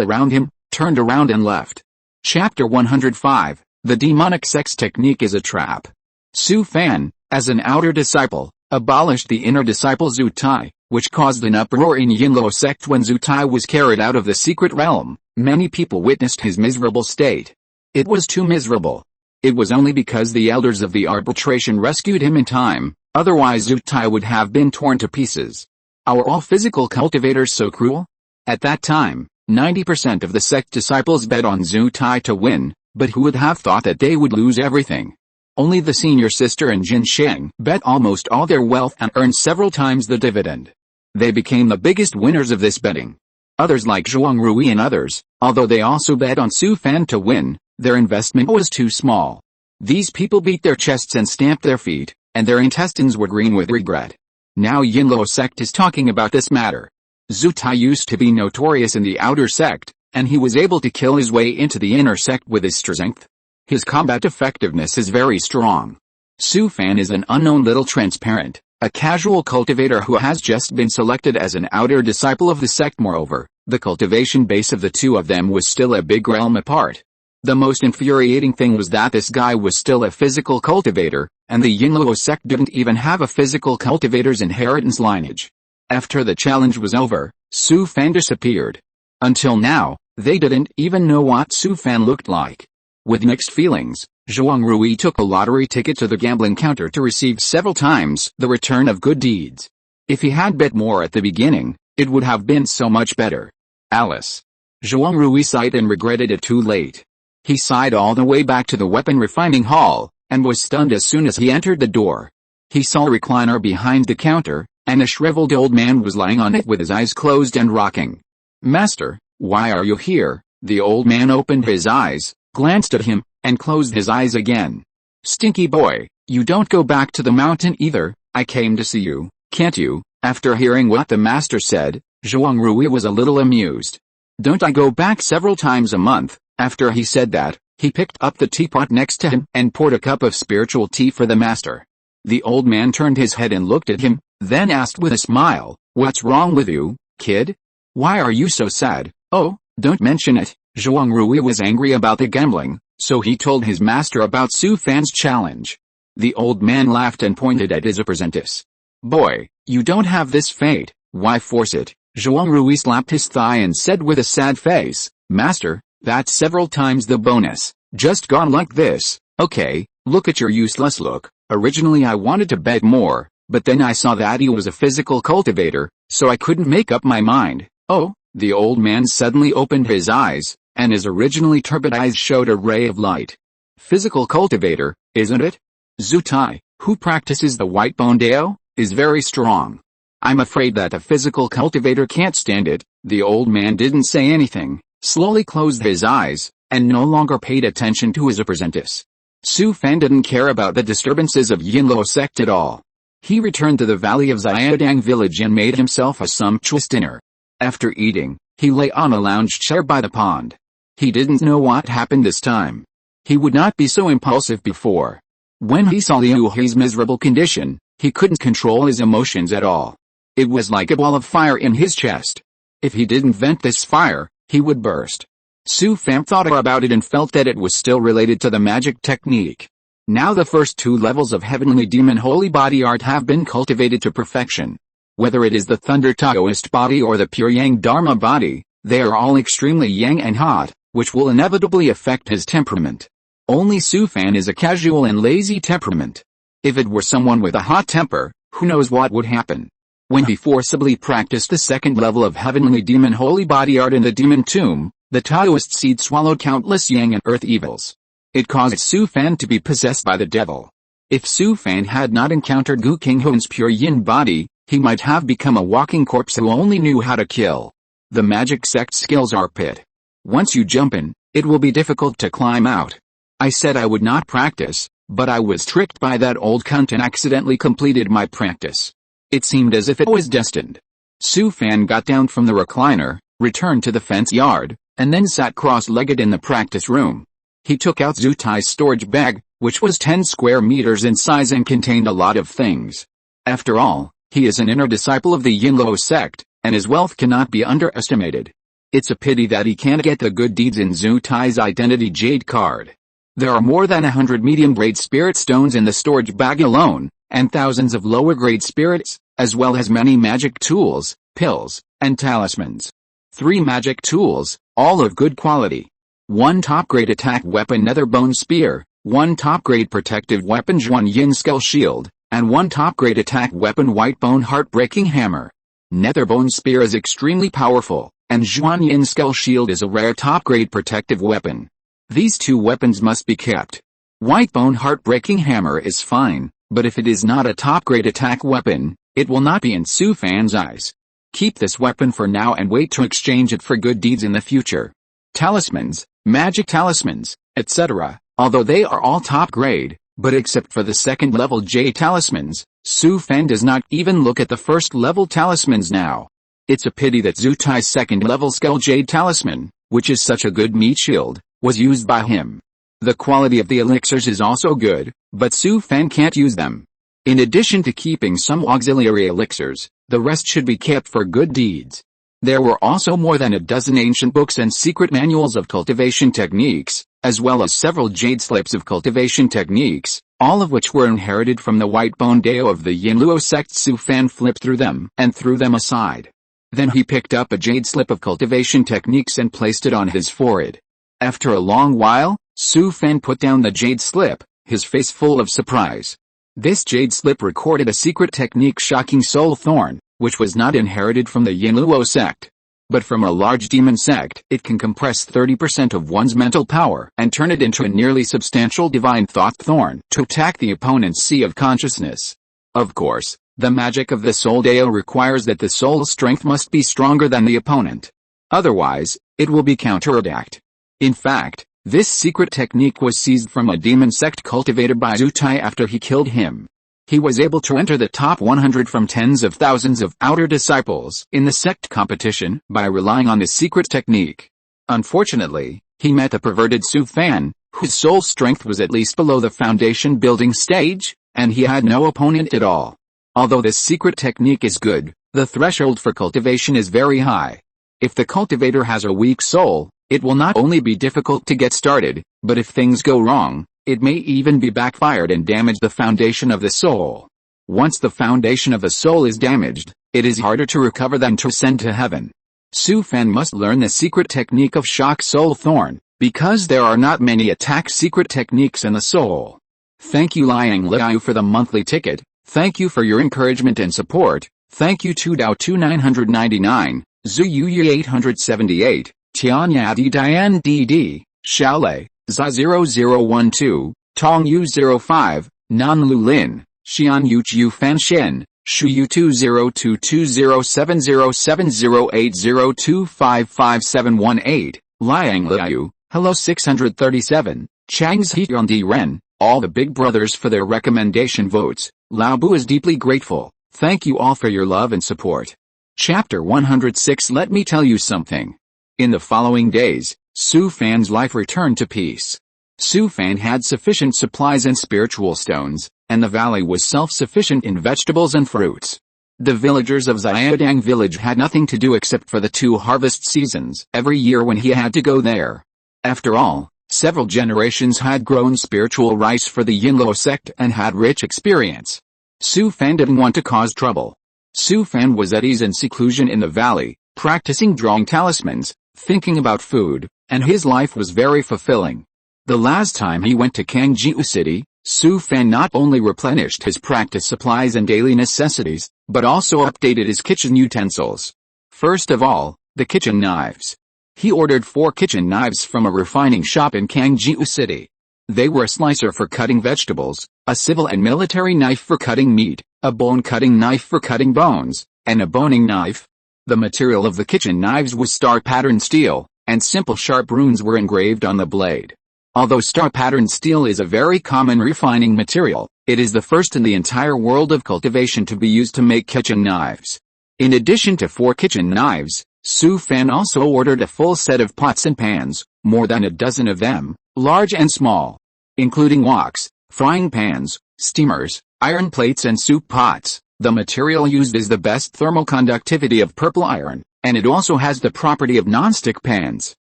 around him, turned around and left. Chapter 105, The Demonic Sex Technique is a Trap. Su Fan, as an outer disciple, abolished the inner disciple Zhu Tai, which caused an uproar in Yinluo sect when Zhu Tai was carried out of the secret realm. Many people witnessed his miserable state. It was too miserable. It was only because the elders of the arbitration rescued him in time, otherwise Zhu Tai would have been torn to pieces. Are all physical cultivators so cruel? At that time, 90% of the sect disciples bet on Zhu Tai to win, but who would have thought that they would lose everything? Only the senior sister and Jin Sheng bet almost all their wealth and earned several times the dividend. They became the biggest winners of this betting. Others like Zhuang Rui and others, although they also bet on Su Fan to win, their investment was too small. These people beat their chests and stamped their feet, and their intestines were green with regret. Now Yinluo sect is talking about this matter. Zhu Tai used to be notorious in the outer sect, and he was able to kill his way into the inner sect with his strength. His combat effectiveness is very strong. Su Fan is an unknown little transparent, a casual cultivator who has just been selected as an outer disciple of the sect. Moreover, the cultivation base of the two of them was still a big realm apart. The most infuriating thing was that this guy was still a physical cultivator, and the Yinluo sect didn't even have a physical cultivator's inheritance lineage. After the challenge was over, Su Fan disappeared. Until now, they didn't even know what Su Fan looked like. With mixed feelings, Zhuang Rui took a lottery ticket to the gambling counter to receive several times the return of good deeds. If he had bet more at the beginning, it would have been so much better. Alice. Zhuang Rui sighed and regretted it too late. He sighed all the way back to the weapon refining hall, and was stunned as soon as he entered the door. He saw a recliner behind the counter, and a shriveled old man was lying on it with his eyes closed and rocking. "Master, why are you here?" The old man opened his eyes, glanced at him, and closed his eyes again. "Stinky boy, you don't go back to the mountain either. I came to see you, can't you?" After hearing what the master said, Zhuang Rui was a little amused. "Don't I go back several times a month?" After he said that, he picked up the teapot next to him and poured a cup of spiritual tea for the master. The old man turned his head and looked at him, then asked with a smile, "What's wrong with you, kid? Why are you so sad?" "Oh, don't mention it." Zhuang Rui was angry about the gambling, so he told his master about Su Fan's challenge. The old man laughed and pointed at his apprentice. "Boy, you don't have this fate, why force it?" Zhuang Rui slapped his thigh and said with a sad face, "Master, that's several times the bonus, just gone like this." "Okay, look at your useless look. Originally I wanted to bet more, but then I saw that he was a physical cultivator, so I couldn't make up my mind." "Oh," the old man suddenly opened his eyes, and his originally turbid eyes showed a ray of light. "Physical cultivator, isn't it? Zutai, who practices the white bone Dao, is very strong. I'm afraid that a physical cultivator can't stand it." The old man didn't say anything, slowly closed his eyes, and no longer paid attention to his apprentice. Su Fan didn't care about the disturbances of Yinluo sect at all. He returned to the valley of Xiaodang village and made himself a sumptuous dinner. After eating, he lay on a lounge chair by the pond. He didn't know what happened this time. He would not be so impulsive before. When he saw Liu Hei's miserable condition, he couldn't control his emotions at all. It was like a ball of fire in his chest. If he didn't vent this fire, he would burst. Su Fan thought about it and felt that it was still related to the magic technique. Now the first two levels of Heavenly Demon Holy Body Art have been cultivated to perfection. Whether it is the Thunder Taoist body or the pure Yang Dharma body, they are all extremely yang and hot, which will inevitably affect his temperament. Only Su Fan is a casual and lazy temperament. If it were someone with a hot temper, who knows what would happen. When he forcibly practiced the second level of Heavenly Demon Holy Body Art in the Demon Tomb, the Taoist seed swallowed countless yang and earth evils. It caused Su Fan to be possessed by the devil. If Su Fan had not encountered Gu Qinghun's pure yin body, he might have become a walking corpse who only knew how to kill. The magic sect skills are pit. Once you jump in, it will be difficult to climb out. I said I would not practice, but I was tricked by that old cunt and accidentally completed my practice. It seemed as if it was destined. Su Fan got down from the recliner, returned to the fence yard, and then sat cross-legged in the practice room. He took out Zutai's storage bag, which was 10 square meters in size and contained a lot of things. After all, he is an inner disciple of the Yinluo sect, and his wealth cannot be underestimated. It's a pity that he can't get the good deeds in Zutai's identity jade card. There are more than 100 medium-grade spirit stones in the storage bag alone, and thousands of lower-grade spirits, as well as many magic tools, pills, and talismans. 3 magic tools, all of good quality. 1 top-grade attack weapon Nether Bone Spear, 1 top-grade protective weapon Zhuan Yin Skull Shield, and 1 top-grade attack weapon White Bone Heartbreaking Hammer. Nether Bone Spear is extremely powerful, and Zhuan Yin Skull Shield is a rare top-grade protective weapon. These 2 weapons must be kept. White Bone Heartbreaking Hammer is fine, but if it is not a top-grade attack weapon, it will not be in Su Fan's eyes. Keep this weapon for now and wait to exchange it for good deeds in the future. Talismans, magic talismans, etc., although they are all top-grade, but except for the second-level J talismans, Su Fan does not even look at the first-level talismans now. It's a pity that Zutai's second-level Skull Jade talisman, which is such a good meat shield, was used by him. The quality of the elixirs is also good, but Su Fan can't use them. In addition to keeping some auxiliary elixirs, the rest should be kept for good deeds. There were also more than a dozen ancient books and secret manuals of cultivation techniques, as well as several jade slips of cultivation techniques, all of which were inherited from the White Bone Dao of the Yinluo sect. Su Fan flipped through them and threw them aside. Then he picked up a jade slip of cultivation techniques and placed it on his forehead. After a long while, Su Fan put down the jade slip, his face full of surprise. This jade slip recorded a secret technique Shocking Soul Thorn, which was not inherited from the Yinluo sect, but from a large demon sect. It can compress 30% of one's mental power and turn it into a nearly substantial divine thought thorn to attack the opponent's sea of consciousness. Of course, the magic of the Soul Dao requires that the soul's strength must be stronger than the opponent. Otherwise, it will be counterattacked. In fact, this secret technique was seized from a demon sect cultivator by Zutai after he killed him. He was able to enter the top 100 from tens of thousands of outer disciples in the sect competition by relying on this secret technique. Unfortunately, he met the perverted Su Fan, whose soul strength was at least below the foundation building stage, and he had no opponent at all. Although this secret technique is good, the threshold for cultivation is very high. If the cultivator has a weak soul, it will not only be difficult to get started, but if things go wrong, it may even be backfired and damage the foundation of the soul. Once the foundation of a soul is damaged, it is harder to recover than to ascend to heaven. Su Fan must learn the secret technique of Shock Soul Thorn, because there are not many attack secret techniques in the soul. Thank you Liang Liu for the monthly ticket. Thank you for your encouragement and support. Thank you to Dao 2999, Zhu Yu 878, Tianyadi Diane DD, Xiaolei, Za 0012, Tong Yu 05, Nan Lu Lin, Xian Yu Yu Fan Shen, Shu Yu 2022070780255718, Liang Liu, Hello 637, Chang's Hyundi Ren, all the big brothers for their recommendation votes. Lao Bu is deeply grateful. Thank you all for your love and support. Chapter 106. Let me tell you something. In the following days, Su Fan's life returned to peace. Su Fan had sufficient supplies and spiritual stones, and the valley was self-sufficient in vegetables and fruits. The villagers of Xiaodang village had nothing to do except for the 2 harvest seasons every year when he had to go there. After all, several generations had grown spiritual rice for the Yinluo sect and had rich experience. Su Fan didn't want to cause trouble. Su Fan was at ease in seclusion in the valley, practicing drawing talismans, thinking about food, and his life was very fulfilling. The last time he went to Kangjiu City, Su Fan not only replenished his practice supplies and daily necessities, but also updated his kitchen utensils. First of all, the kitchen knives. He ordered 4 kitchen knives from a refining shop in Kangjiu City. They were a slicer for cutting vegetables, a civil and military knife for cutting meat, a bone-cutting knife for cutting bones, and a boning knife. The material of the kitchen knives was star-patterned steel, and simple sharp runes were engraved on the blade. Although star-patterned steel is a very common refining material, it is the first in the entire world of cultivation to be used to make kitchen knives. In addition to 4 kitchen knives, Su Fan also ordered a full set of pots and pans, more than a dozen of them, large and small, including woks, frying pans, steamers, iron plates and soup pots. The material used is the best thermal conductivity of purple iron, and it also has the property of non-stick pans.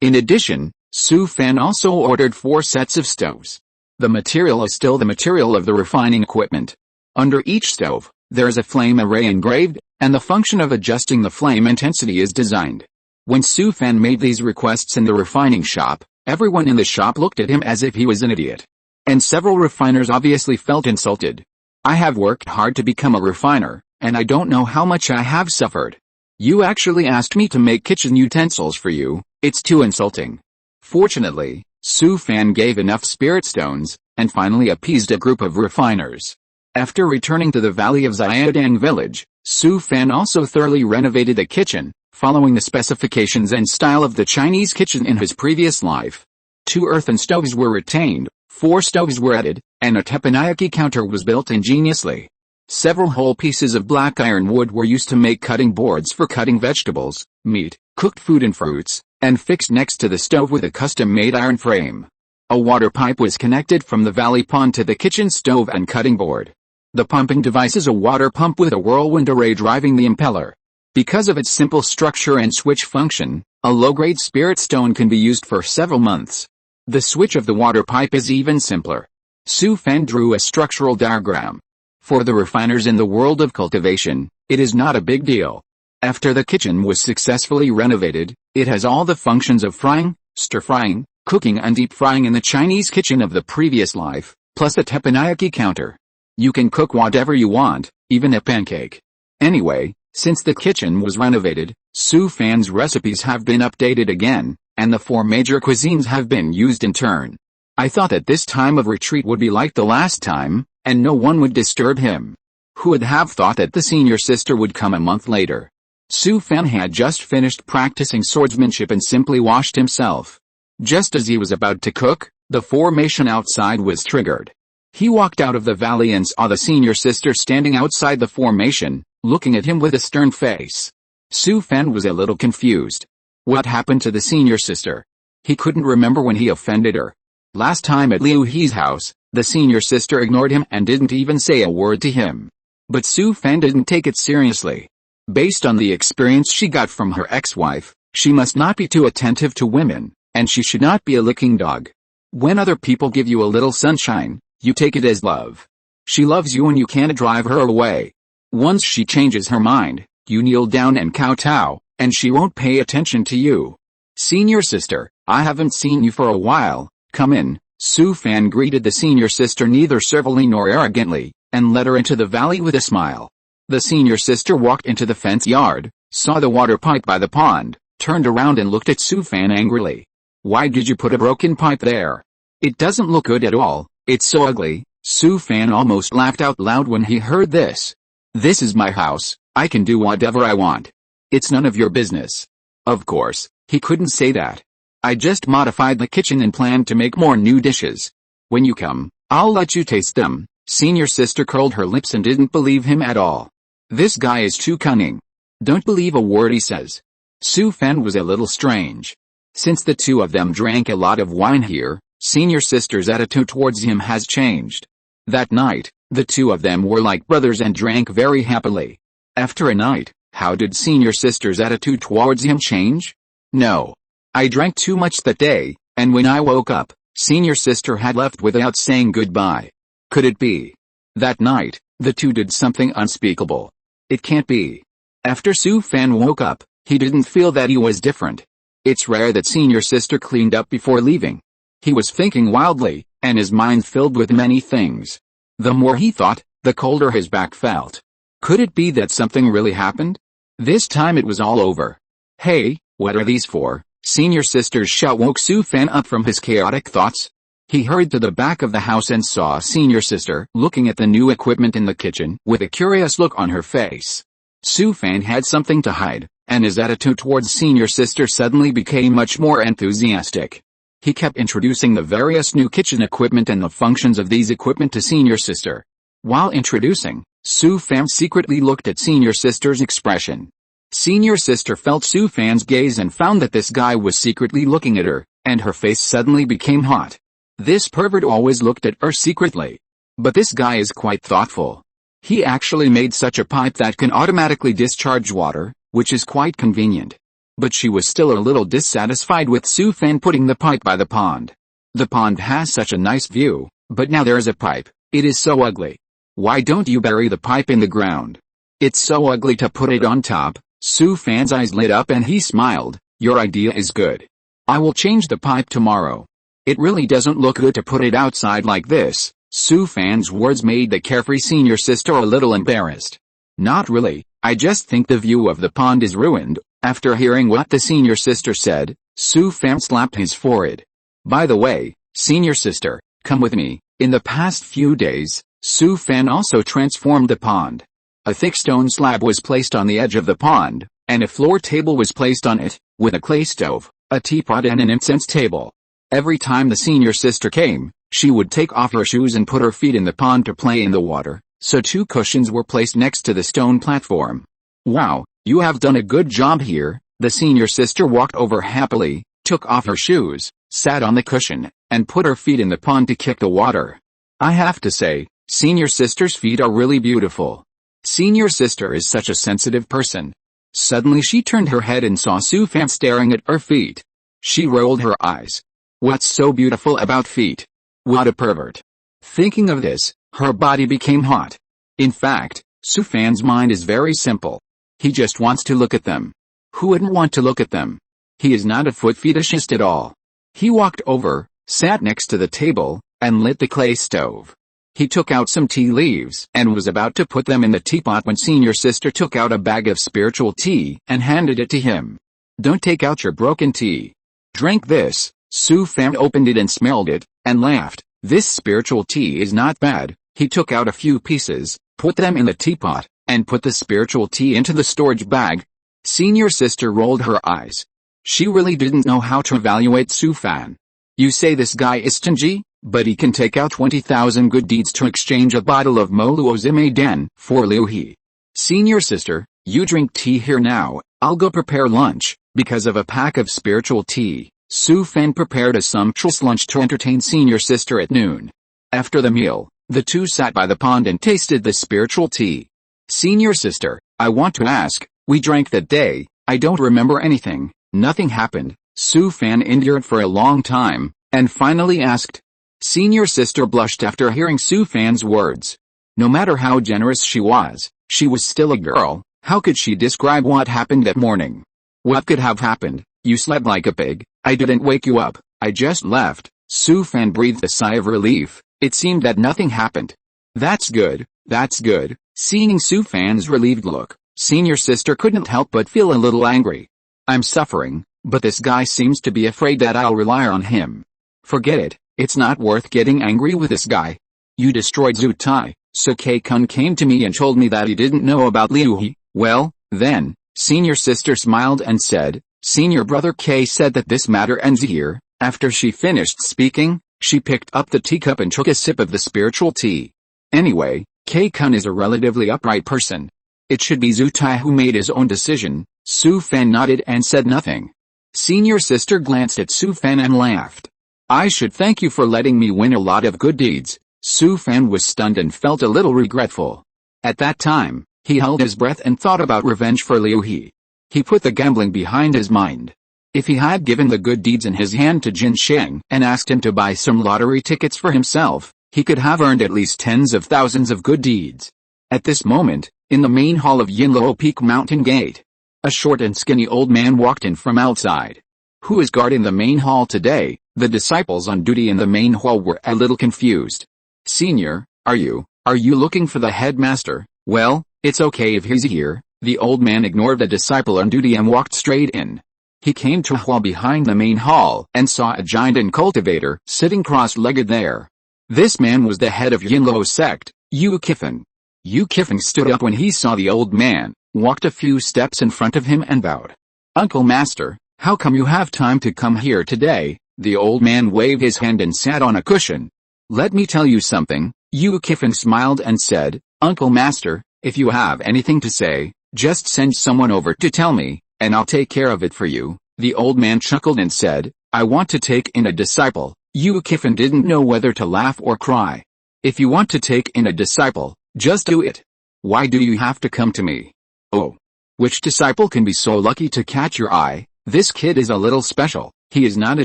In addition, Su Fan also ordered 4 sets of stoves. The material is still the material of the refining equipment. Under each stove, there is a flame array engraved, and the function of adjusting the flame intensity is designed. When Su Fan made these requests in the refining shop, everyone in the shop looked at him as if he was an idiot. And several refiners obviously felt insulted. I have worked hard to become a refiner, and I don't know how much I have suffered. You actually asked me to make kitchen utensils for you, it's too insulting. Fortunately, Su Fan gave enough spirit stones, and finally appeased a group of refiners. After returning to the valley of Xiaodang village, Su Fan also thoroughly renovated the kitchen, following the specifications and style of the Chinese kitchen in his previous life. 2 earthen stoves were retained, 4 stoves were added, and a teppanyaki counter was built ingeniously. Several whole pieces of black iron wood were used to make cutting boards for cutting vegetables, meat, cooked food and fruits, and fixed next to the stove with a custom-made iron frame. A water pipe was connected from the valley pond to the kitchen stove and cutting board. The pumping device is a water pump with a whirlwind array driving the impeller. Because of its simple structure and switch function, a low-grade spirit stone can be used for several months. The switch of the water pipe is even simpler. Su Fan drew a structural diagram. For the refiners in the world of cultivation, it is not a big deal. After the kitchen was successfully renovated, it has all the functions of frying, stir-frying, cooking and deep frying in the Chinese kitchen of the previous life, plus a teppanyaki counter. You can cook whatever you want, even a pancake. Anyway, since the kitchen was renovated, Su Fan's recipes have been updated again, and the 4 major cuisines have been used in turn. I thought that this time of retreat would be like the last time, and no one would disturb him. Who would have thought that the senior sister would come a month later? Su Fan had just finished practicing swordsmanship and simply washed himself. Just as he was about to cook, the formation outside was triggered. He walked out of the valley and saw the senior sister standing outside the formation, looking at him with a stern face. Su Fan was a little confused. What happened to the senior sister? He couldn't remember when he offended her. Last time at Liu He's house, the senior sister ignored him and didn't even say a word to him. But Su Fan didn't take it seriously. Based on the experience she got from her ex-wife, she must not be too attentive to women, and she should not be a licking dog. When other people give you a little sunshine, you take it as love. She loves you and you can't drive her away. Once she changes her mind, you kneel down and kowtow, and she won't pay attention to you. Senior sister, I haven't seen you for a while, come in. Su Fan greeted the senior sister neither servilely nor arrogantly, and led her into the valley with a smile. The senior sister walked into the fence yard, saw the water pipe by the pond, turned around and looked at Su Fan angrily. Why did you put a broken pipe there? It doesn't look good at all, it's so ugly. Su Fan almost laughed out loud when he heard this. This is my house, I can do whatever I want. It's none of your business. Of course, he couldn't say that. I just modified the kitchen and planned to make more new dishes. When you come, I'll let you taste them. Senior sister curled her lips and didn't believe him at all. This guy is too cunning. Don't believe a word he says. Su Fan was a little strange. Since the two of them drank a lot of wine here, senior sister's attitude towards him has changed. That night, the two of them were like brothers and drank very happily. After a night, how did senior sister's attitude towards him change? No. I drank too much that day, and when I woke up, senior sister had left without saying goodbye. Could it be? That night, the two did something unspeakable. It can't be. After Su Fan woke up, he didn't feel that he was different. It's rare that senior sister cleaned up before leaving. He was thinking wildly, and his mind filled with many things. The more he thought, the colder his back felt. Could it be that something really happened? This time it was all over. Hey, what are these for? Senior sister's shout woke Su Fan up from his chaotic thoughts. He hurried to the back of the house and saw senior sister looking at the new equipment in the kitchen with a curious look on her face. Su Fan had something to hide, and his attitude towards senior sister suddenly became much more enthusiastic. He kept introducing the various new kitchen equipment and the functions of these equipment to senior sister. While introducing, Su Fan secretly looked at senior sister's expression. Senior sister felt Su Fan's gaze and found that this guy was secretly looking at her, and her face suddenly became hot. This pervert always looked at her secretly. But this guy is quite thoughtful. He actually made such a pipe that can automatically discharge water, which is quite convenient. But she was still a little dissatisfied with Su Fan putting the pipe by the pond. The pond has such a nice view, but now there's a pipe. It is so ugly. Why don't you bury the pipe in the ground? It's so ugly to put it on top. Su Fan's eyes lit up and he smiled. Your idea is good. I will change the pipe tomorrow. It really doesn't look good to put it outside like this. Su Fan's words made the carefree senior sister a little embarrassed. Not really, I just think the view of the pond is ruined. After hearing what the senior sister said, Su Fan slapped his forehead. By the way, senior sister, come with me. In the past few days, Su Fan also transformed the pond. A thick stone slab was placed on the edge of the pond, and a floor table was placed on it, with a clay stove, a teapot and an incense table. Every time the senior sister came, she would take off her shoes and put her feet in the pond to play in the water, so two cushions were placed next to the stone platform. Wow, you have done a good job here. The senior sister walked over happily, took off her shoes, sat on the cushion, and put her feet in the pond to kick the water. I have to say, senior sister's feet are really beautiful. Senior sister is such a sensitive person. Suddenly she turned her head and saw Su Fan staring at her feet. She rolled her eyes. What's so beautiful about feet? What a pervert. Thinking of this, her body became hot. In fact, Su Fan's mind is very simple. He just wants to look at them. Who wouldn't want to look at them? He is not a foot fetishist at all. He walked over, sat next to the table, and lit the clay stove. He took out some tea leaves and was about to put them in the teapot when senior sister took out a bag of spiritual tea and handed it to him. Don't take out your broken tea. Drink this. Su Fan opened it and smelled it, and laughed. This spiritual tea is not bad. He took out a few pieces, put them in the teapot, and put the spiritual tea into the storage bag. Senior sister rolled her eyes. She really didn't know how to evaluate Su Fan. You say this guy is stingy, but he can take out 20,000 good deeds to exchange a bottle of Moluozime Den for Liu He. Senior sister, you drink tea here now, I'll go prepare lunch. Because of a pack of spiritual tea, Su Fan prepared a sumptuous lunch to entertain senior sister at noon. After the meal, the two sat by the pond and tasted the spiritual tea. Senior sister, I want to ask, we drank that day, I don't remember anything, nothing happened. Su Fan endured for a long time, and finally asked. Senior sister blushed after hearing Su Fan's words. No matter how generous she was still a girl. How could she describe what happened that morning? What could have happened? You slept like a pig. I didn't wake you up, I just left. Su Fan breathed a sigh of relief. It seemed that nothing happened. That's good, that's good. Seeing Su Fan's relieved look, senior sister couldn't help but feel a little angry. I'm suffering, but this guy seems to be afraid that I'll rely on him. Forget it, it's not worth getting angry with this guy. You destroyed Zhu Tai, so K-kun came to me and told me that he didn't know about Liu He. Well, then, senior sister smiled and said, senior brother K said that this matter ends here. After she finished speaking, she picked up the teacup and took a sip of the spiritual tea. Anyway, K-kun is a relatively upright person. It should be Zhu Tai who made his own decision. Su Fan nodded and said nothing. Senior sister glanced at Su Fan and laughed. I should thank you for letting me win a lot of good deeds. Su Fan was stunned and felt a little regretful. At that time, he held his breath and thought about revenge for Liu He. He put the gambling behind his mind. If he had given the good deeds in his hand to Jin Sheng and asked him to buy some lottery tickets for himself, he could have earned at least tens of thousands of good deeds. At this moment, in the main hall of Yinluo Peak Mountain Gate, a short and skinny old man walked in from outside. Who is guarding the main hall today? The disciples on duty in the main hall were a little confused. Senior, are you looking for the headmaster? Well, it's okay if he's here. The old man ignored the disciple on duty and walked straight in. He came to a hall behind the main hall and saw a giant and cultivator sitting cross-legged there. This man was the head of Yinluo sect, Yu Kifan. Yu Kifan stood up when he saw the old man, walked a few steps in front of him and bowed. Uncle Master, how come you have time to come here today? The old man waved his hand and sat on a cushion. Let me tell you something. Yu Kifan smiled and said, Uncle Master, if you have anything to say, just send someone over to tell me, and I'll take care of it for you. The old man chuckled and said, I want to take in a disciple. Yu Kifan didn't know whether to laugh or cry. If you want to take in a disciple, just do it. Why do you have to come to me? Oh. Which disciple can be so lucky to catch your eye? This kid is a little special. He is not a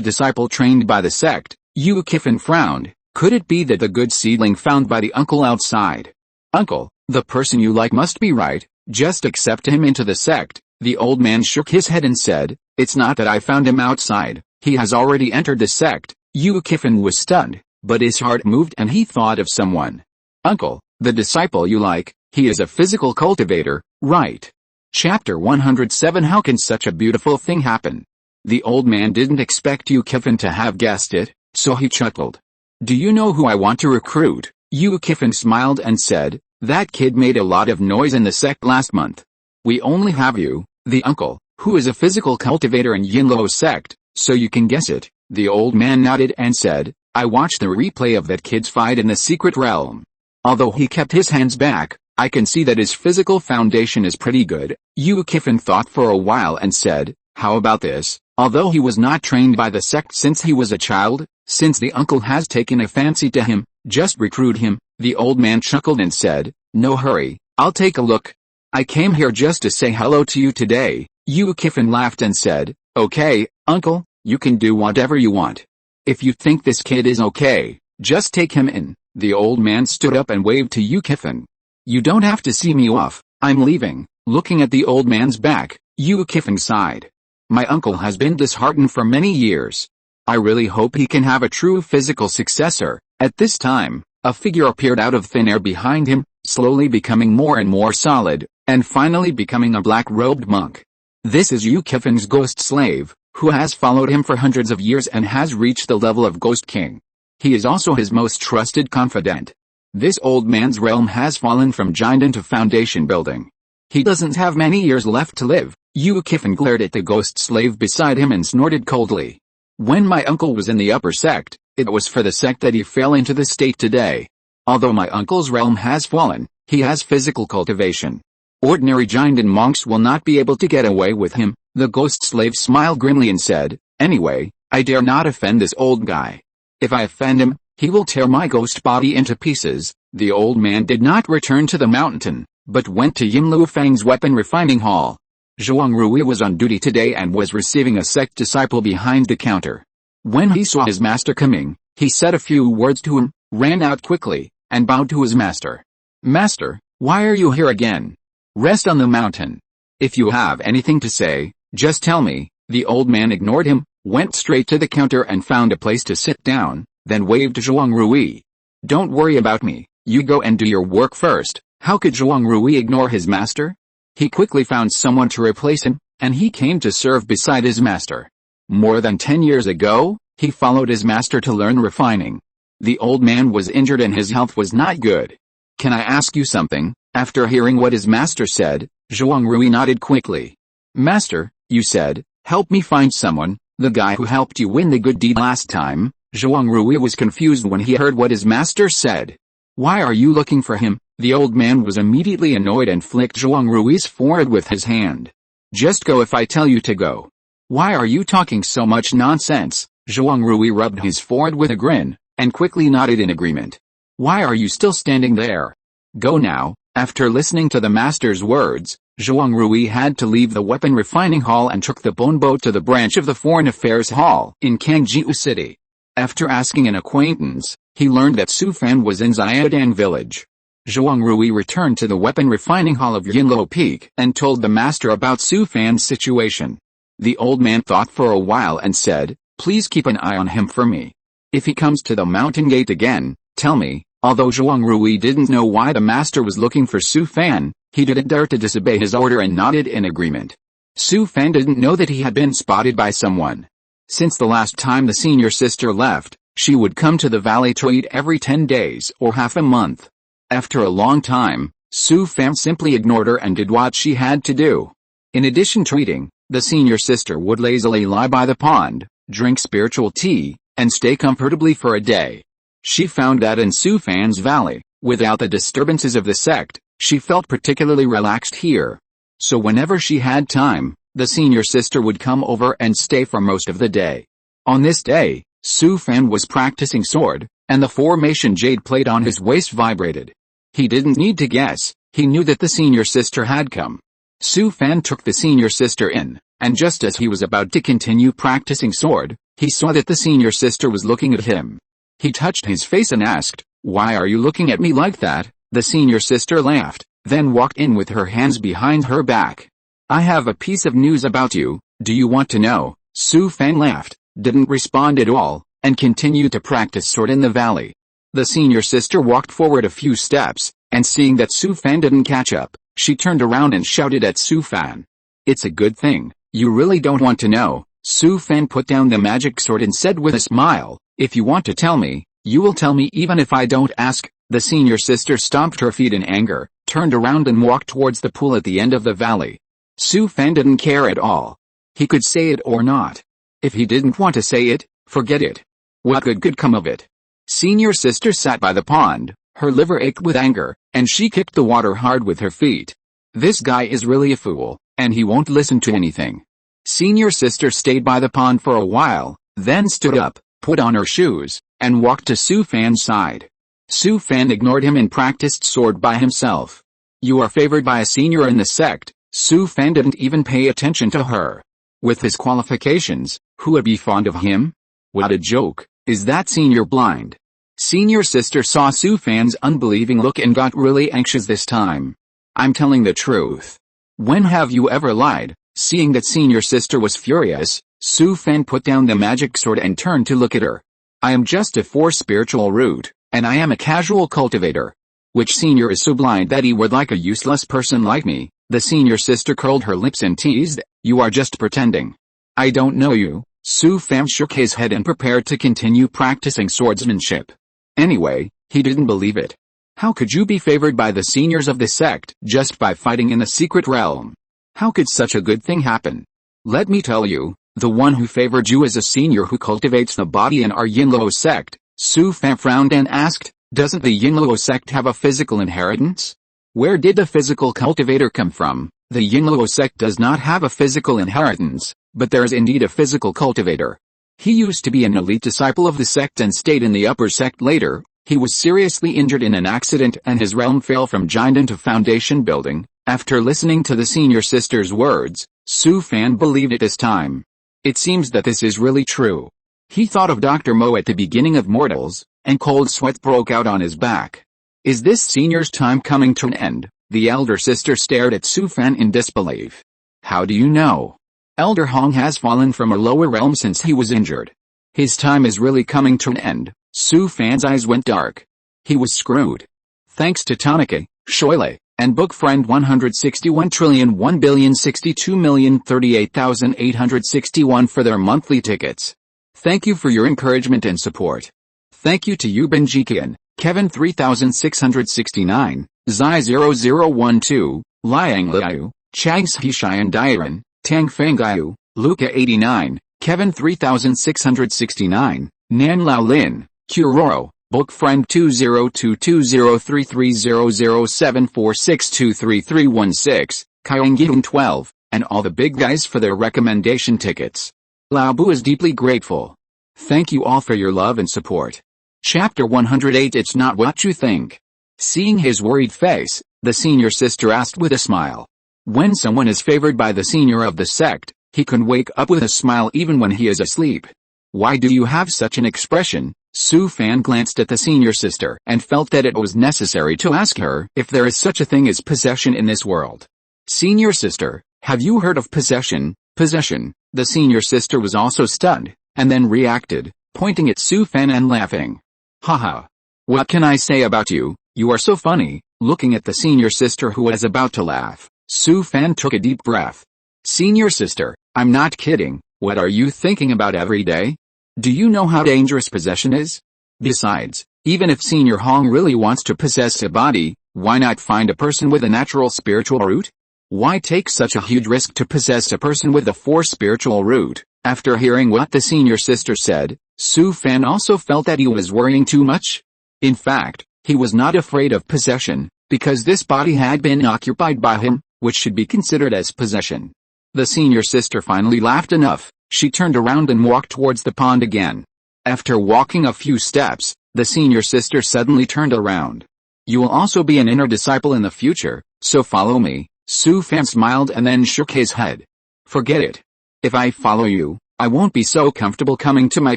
disciple trained by the sect. Yu Kifan frowned. Could it be that the good seedling found by the uncle outside? Uncle, the person you like must be right. Just accept him into the sect. The old man shook his head and said, it's not that I found him outside. He has already entered the sect. Yu Kifan was stunned, but his heart moved and he thought of someone. Uncle, the disciple you like, he is a physical cultivator, right? Chapter 107 How can such a beautiful thing happen? The old man didn't expect Yu Kifan to have guessed it, so he chuckled. Do you know who I want to recruit? Yu Kifan smiled and said, that kid made a lot of noise in the sect last month. We only have you, the uncle, who is a physical cultivator in Yinluo sect, so you can guess it. The old man nodded and said, I watched the replay of that kid's fight in the secret realm. Although he kept his hands back, I can see that his physical foundation is pretty good. Yu Kifan thought for a while and said, how about this? Although he was not trained by the sect since he was a child, since the uncle has taken a fancy to him, just recruit him. The old man chuckled and said, no hurry, I'll take a look. I came here just to say hello to you today. Yu Kifan laughed and said, okay, uncle, you can do whatever you want. If you think this kid is okay, just take him in. The old man stood up and waved to Yu Kifan. You don't have to see me off, I'm leaving. Looking at the old man's back, Yu Kifan sighed. My uncle has been disheartened for many years. I really hope he can have a true physical successor. At this time, a figure appeared out of thin air behind him, slowly becoming more and more solid, and finally becoming a black-robed monk. This is Yu Kifan's ghost slave, who has followed him for hundreds of years and has reached the level of Ghost King. He is also his most trusted confidant. This old man's realm has fallen from giant into foundation building. He doesn't have many years left to live, Yu Kifan glared at the ghost slave beside him and snorted coldly. When my uncle was in the upper sect, it was for the sect that he fell into the state today. Although my uncle's realm has fallen, he has physical cultivation. Ordinary giant and monks will not be able to get away with him. The ghost slave smiled grimly and said, anyway, I dare not offend this old guy. If I offend him, he will tear my ghost body into pieces. The old man did not return to the mountain, but went to Yinlu Fang's weapon refining hall. Zhuang Rui was on duty today and was receiving a sect disciple behind the counter. When he saw his master coming, he said a few words to him, ran out quickly, and bowed to his master. Master, why are you here again? Rest on the mountain. If you have anything to say, just tell me. The old man ignored him, went straight to the counter and found a place to sit down, then waved to Zhuang Rui. Don't worry about me, you go and do your work first. How could Zhuang Rui ignore his master? He quickly found someone to replace him, and he came to serve beside his master. More than 10 years ago, he followed his master to learn refining. The old man was injured and his health was not good. Can I ask you something? After hearing what his master said, Zhuang Rui nodded quickly. Master, you said, help me find someone, the guy who helped you win the good deed last time. Zhuang Rui was confused when he heard what his master said. Why are you looking for him? The old man was immediately annoyed and flicked Zhuang Rui's forehead with his hand. Just go if I tell you to go. Why are you talking so much nonsense? Zhuang Rui rubbed his forehead with a grin, and quickly nodded in agreement. Why are you still standing there? Go now. After listening to the master's words, Zhuang Rui had to leave the weapon refining hall and took the bone boat to the branch of the Foreign Affairs Hall in Kangjiu City. After asking an acquaintance, he learned that Su Fan was in Xiaodang village. Zhuang Rui returned to the weapon refining hall of Yinluo Peak and told the master about Su Fan's situation. The old man thought for a while and said, please keep an eye on him for me. If he comes to the mountain gate again, tell me. Although Zhuang Rui didn't know why the master was looking for Su Fan, he didn't dare to disobey his order and nodded in agreement. Su Fan didn't know that he had been spotted by someone. Since the last time the senior sister left, she would come to the valley to eat every 10 days or half a month. After a long time, Su Fan simply ignored her and did what she had to do. In addition to eating, the senior sister would lazily lie by the pond, drink spiritual tea, and stay comfortably for a day. She found that in Su Fan's valley, without the disturbances of the sect, she felt particularly relaxed here. So whenever she had time, the senior sister would come over and stay for most of the day. On this day, Su Fan was practicing sword, and the formation jade plate on his waist vibrated. He didn't need to guess, he knew that the senior sister had come. Su Fan took the senior sister in, and just as he was about to continue practicing sword, he saw that the senior sister was looking at him. He touched his face and asked, why are you looking at me like that? The senior sister laughed, then walked in with her hands behind her back. I have a piece of news about you, do you want to know? Su Fan laughed, didn't respond at all, and continued to practice sword in the valley. The senior sister walked forward a few steps, and seeing that Su Fan didn't catch up, she turned around and shouted at Su Fan. It's a good thing, you really don't want to know. Su Fan put down the magic sword and said with a smile, if you want to tell me, you will tell me even if I don't ask. The senior sister stomped her feet in anger, turned around and walked towards the pool at the end of the valley. Su Fan didn't care at all. He could say it or not. If he didn't want to say it, forget it. What good could come of it? Senior sister sat by the pond, her liver ached with anger, and she kicked the water hard with her feet. This guy is really a fool, and he won't listen to anything. Senior sister stayed by the pond for a while, then stood up, put on her shoes, and walked to Su Fan's side. Su Fan ignored him and practiced sword by himself. You are favored by a senior in the sect. Su Fan didn't even pay attention to her. With his qualifications, who would be fond of him? What a joke, is that senior blind? Senior sister saw Su Fan's unbelieving look and got really anxious this time. I'm telling the truth. When have you ever lied? Seeing that senior sister was furious, Su Fan put down the magic sword and turned to look at her. I am just a 4 spiritual root, and I am a casual cultivator. Which senior is so blind that he would like a useless person like me? The senior sister curled her lips and teased, you are just pretending. I don't know you. Su Fan shook his head and prepared to continue practicing swordsmanship. Anyway, he didn't believe it. How could you be favored by the seniors of the sect just by fighting in the secret realm? How could such a good thing happen? Let me tell you, the one who favored you is a senior who cultivates the body in our Yinluo sect. Su Fan frowned and asked, doesn't the Yinluo sect have a physical inheritance? Where did the physical cultivator come from? The Yinluo sect does not have a physical inheritance, but there is indeed a physical cultivator. He used to be an elite disciple of the sect and stayed in the upper sect later. He was seriously injured in an accident and his realm fell from giant into foundation building. After listening to the senior sister's words, Su Fan believed it this time. It seems that this is really true. He thought of Dr. Mo at the beginning of Mortals, and cold sweat broke out on his back. Is this senior's time coming to an end? The elder sister stared at Su Fan in disbelief. How do you know? Elder Hong has fallen from a lower realm since he was injured. His time is really coming to an end. Su Fan's eyes went dark. He was screwed. Thanks to Tanaka, Shoile, and book friend 161,162,038,861 for their monthly tickets. Thank you for your encouragement and support. Thank you to Yubin Jikian, Kevin 3669, Zai0012, Liang Liu, Chags Hishian Dairan, Tang Fengayu, Luca 89, Kevin 3669, Nan Lao Lin, Kuroro, book friend 20203300746233316, Kyunggyun 12, and all the big guys for their recommendation tickets. Lao Bu is deeply grateful. Thank you all for your love and support. Chapter 108 It's not what you think. Seeing his worried face, the senior sister asked with a smile. When someone is favored by the senior of the sect, he can wake up with a smile even when he is asleep. Why do you have such an expression? Su Fan glanced at the senior sister and felt that it was necessary to ask her if there is such a thing as possession in this world. Senior sister, have you heard of possession? Possession. The senior sister was also stunned, and then reacted, pointing at Su Fan and laughing. Haha. What can I say about you? You are so funny. Looking at the senior sister who was about to laugh, Su Fan took a deep breath. Senior sister, I'm not kidding. What are you thinking about every day? Do you know how dangerous possession is? Besides, even if Senior Hong really wants to possess a body, why not find a person with a natural spiritual root? Why take such a huge risk to possess a person with a 4 spiritual root? After hearing what the senior sister said, Su Fan also felt that he was worrying too much. In fact, he was not afraid of possession, because this body had been occupied by him, which should be considered as possession. The senior sister finally laughed enough. She turned around and walked towards the pond again. After walking a few steps, the senior sister suddenly turned around. You will also be an inner disciple in the future, so follow me. Su Fan smiled and then shook his head. Forget it. If I follow you, I won't be so comfortable coming to my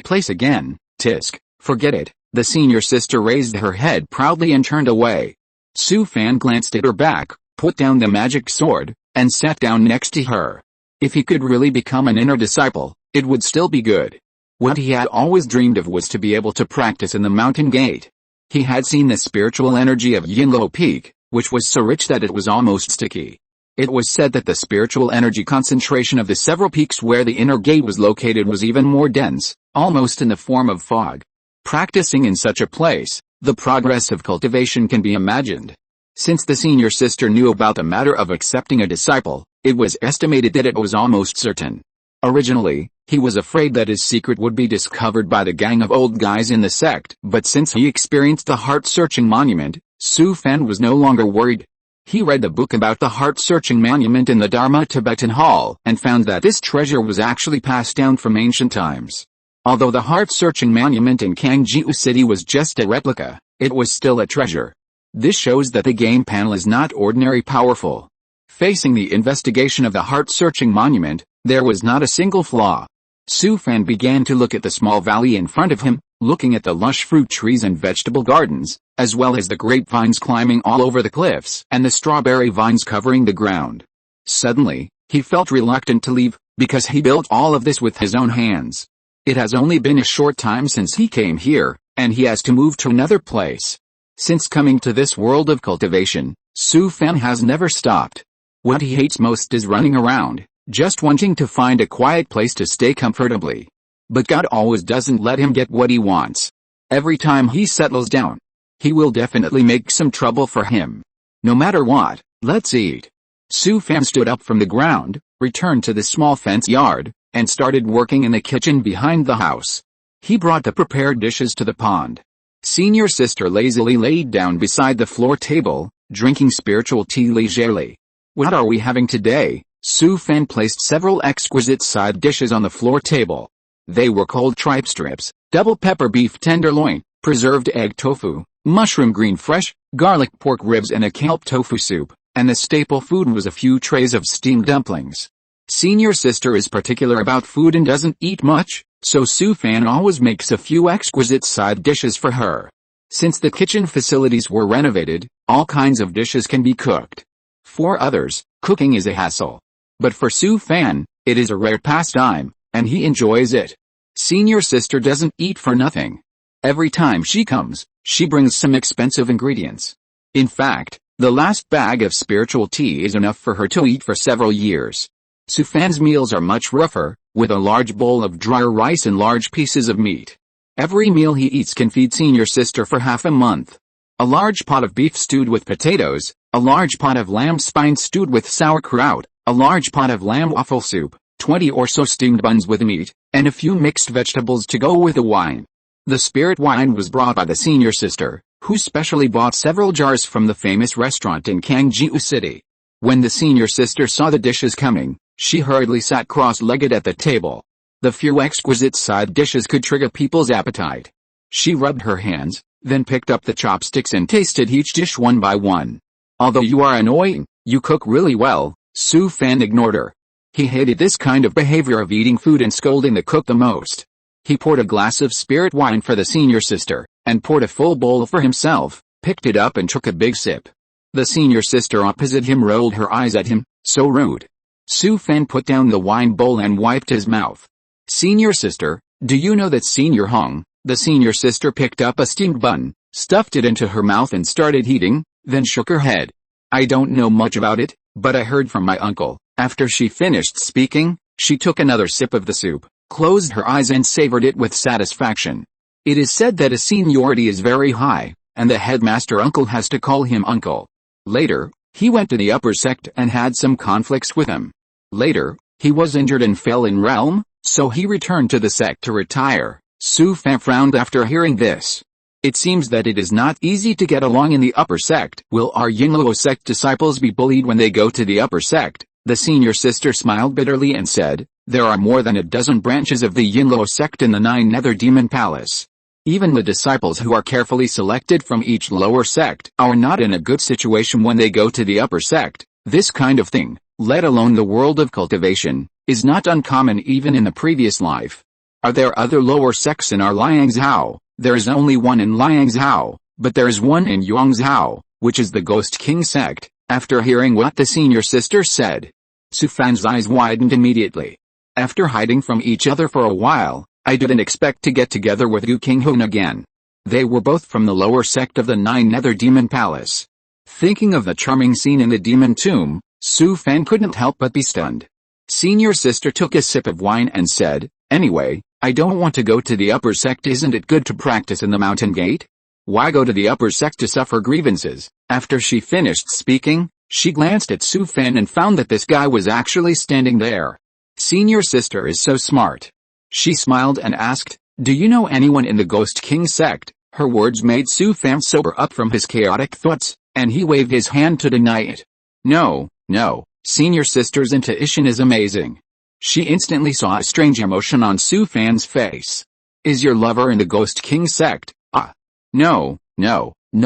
place again. Tisk, forget it. The senior sister raised her head proudly and turned away. Su Fan glanced at her back, put down the magic sword, and sat down next to her. If he could really become an inner disciple, it would still be good. What he had always dreamed of was to be able to practice in the mountain gate. He had seen the spiritual energy of Yinluo Peak, which was so rich that it was almost sticky. It was said that the spiritual energy concentration of the several peaks where the inner gate was located was even more dense, almost in the form of fog. Practicing in such a place, the progress of cultivation can be imagined. Since the senior sister knew about the matter of accepting a disciple, it was estimated that it was almost certain. Originally, he was afraid that his secret would be discovered by the gang of old guys in the sect, but since he experienced the heart-searching monument, Su Fan was no longer worried. He read the book about the heart-searching monument in the Dharma Tibetan Hall and found that this treasure was actually passed down from ancient times. Although the heart-searching monument in Kangjiu City was just a replica, it was still a treasure. This shows that the game panel is not ordinary powerful. Facing the investigation of the heart-searching monument, there was not a single flaw. Su Fan began to look at the small valley in front of him, looking at the lush fruit trees and vegetable gardens, as well as the grapevines climbing all over the cliffs and the strawberry vines covering the ground. Suddenly, he felt reluctant to leave, because he built all of this with his own hands. It has only been a short time since he came here, and he has to move to another place. Since coming to this world of cultivation, Su Fan has never stopped. What he hates most is running around, just wanting to find a quiet place to stay comfortably. But God always doesn't let him get what he wants. Every time he settles down, he will definitely make some trouble for him. No matter what, let's eat. Su Fan stood up from the ground, returned to the small fence yard, and started working in the kitchen behind the house. He brought the prepared dishes to the pond. Senior sister lazily laid down beside the floor table, drinking spiritual tea leisurely. What are we having today? Su Fan placed several exquisite side dishes on the floor table. They were cold tripe strips, double pepper beef tenderloin, preserved egg tofu, mushroom green fresh, garlic pork ribs and a kelp tofu soup, and the staple food was a few trays of steamed dumplings. Senior sister is particular about food and doesn't eat much, so Su Fan always makes a few exquisite side dishes for her. Since the kitchen facilities were renovated, all kinds of dishes can be cooked. For others, cooking is a hassle. But for Su Fan, it is a rare pastime, and he enjoys it. Senior sister doesn't eat for nothing. Every time she comes, she brings some expensive ingredients. In fact, the last bag of spiritual tea is enough for her to eat for several years. Su Fan's meals are much rougher, with a large bowl of drier rice and large pieces of meat. Every meal he eats can feed senior sister for half a month. A large pot of beef stewed with potatoes, a large pot of lamb spine stewed with sauerkraut, a large pot of lamb waffle soup, 20 or so steamed buns with meat, and a few mixed vegetables to go with the wine. The spirit wine was brought by the senior sister, who specially bought several jars from the famous restaurant in Gwangju City. When the senior sister saw the dishes coming, she hurriedly sat cross-legged at the table. The few exquisite side dishes could trigger people's appetite. She rubbed her hands, then picked up the chopsticks and tasted each dish one by one. Although you are annoying, you cook really well, Su Fan ignored her. He hated this kind of behavior of eating food and scolding the cook the most. He poured a glass of spirit wine for the senior sister, and poured a full bowl for himself, picked it up and took a big sip. The senior sister opposite him rolled her eyes at him, so rude. Su Fan put down the wine bowl and wiped his mouth. Senior sister, do you know that Senior Hong? The senior sister picked up a steamed bun, stuffed it into her mouth and started eating, then shook her head. I don't know much about it, but I heard from my uncle. After she finished speaking, she took another sip of the soup, closed her eyes and savored it with satisfaction. It is said that his seniority is very high, and the headmaster uncle has to call him uncle. Later, he went to the upper sect and had some conflicts with him. Later, he was injured and fell in realm, so he returned to the sect to retire. Su Fan frowned after hearing this. It seems that it is not easy to get along in the upper sect. Will our Yingluo sect disciples be bullied when they go to the upper sect? The senior sister smiled bitterly and said, there are more than a dozen branches of the Yingluo sect in the 9 Nether Demon Palace. Even the disciples who are carefully selected from each lower sect are not in a good situation when they go to the upper sect. This kind of thing, let alone the world of cultivation, is not uncommon even in the previous life. Are there other lower sects in our Liangzhou? There is only one in Liangzhou, but there is one in Yongzhou, which is the Ghost King sect. After hearing what the senior sister said, Su Fan's eyes widened immediately. After hiding from each other for a while, I didn't expect to get together with Yu Qinghun again. They were both from the lower sect of the 9 Nether Demon Palace. Thinking of the charming scene in the demon tomb, Su Fan couldn't help but be stunned. Senior sister took a sip of wine and said, anyway, I don't want to go to the upper sect. Isn't it good to practice in the mountain gate? Why go to the upper sect to suffer grievances? After she finished speaking, she glanced at Su Fan and found that this guy was actually standing there. Senior sister is so smart. She smiled and asked, do you know anyone in the Ghost King sect? Her words made Su Fan sober up from his chaotic thoughts, and he waved his hand to deny it. No, senior sister's intuition is amazing. She instantly saw a strange emotion on Su Fan's face. Is your lover in the Ghost King sect? No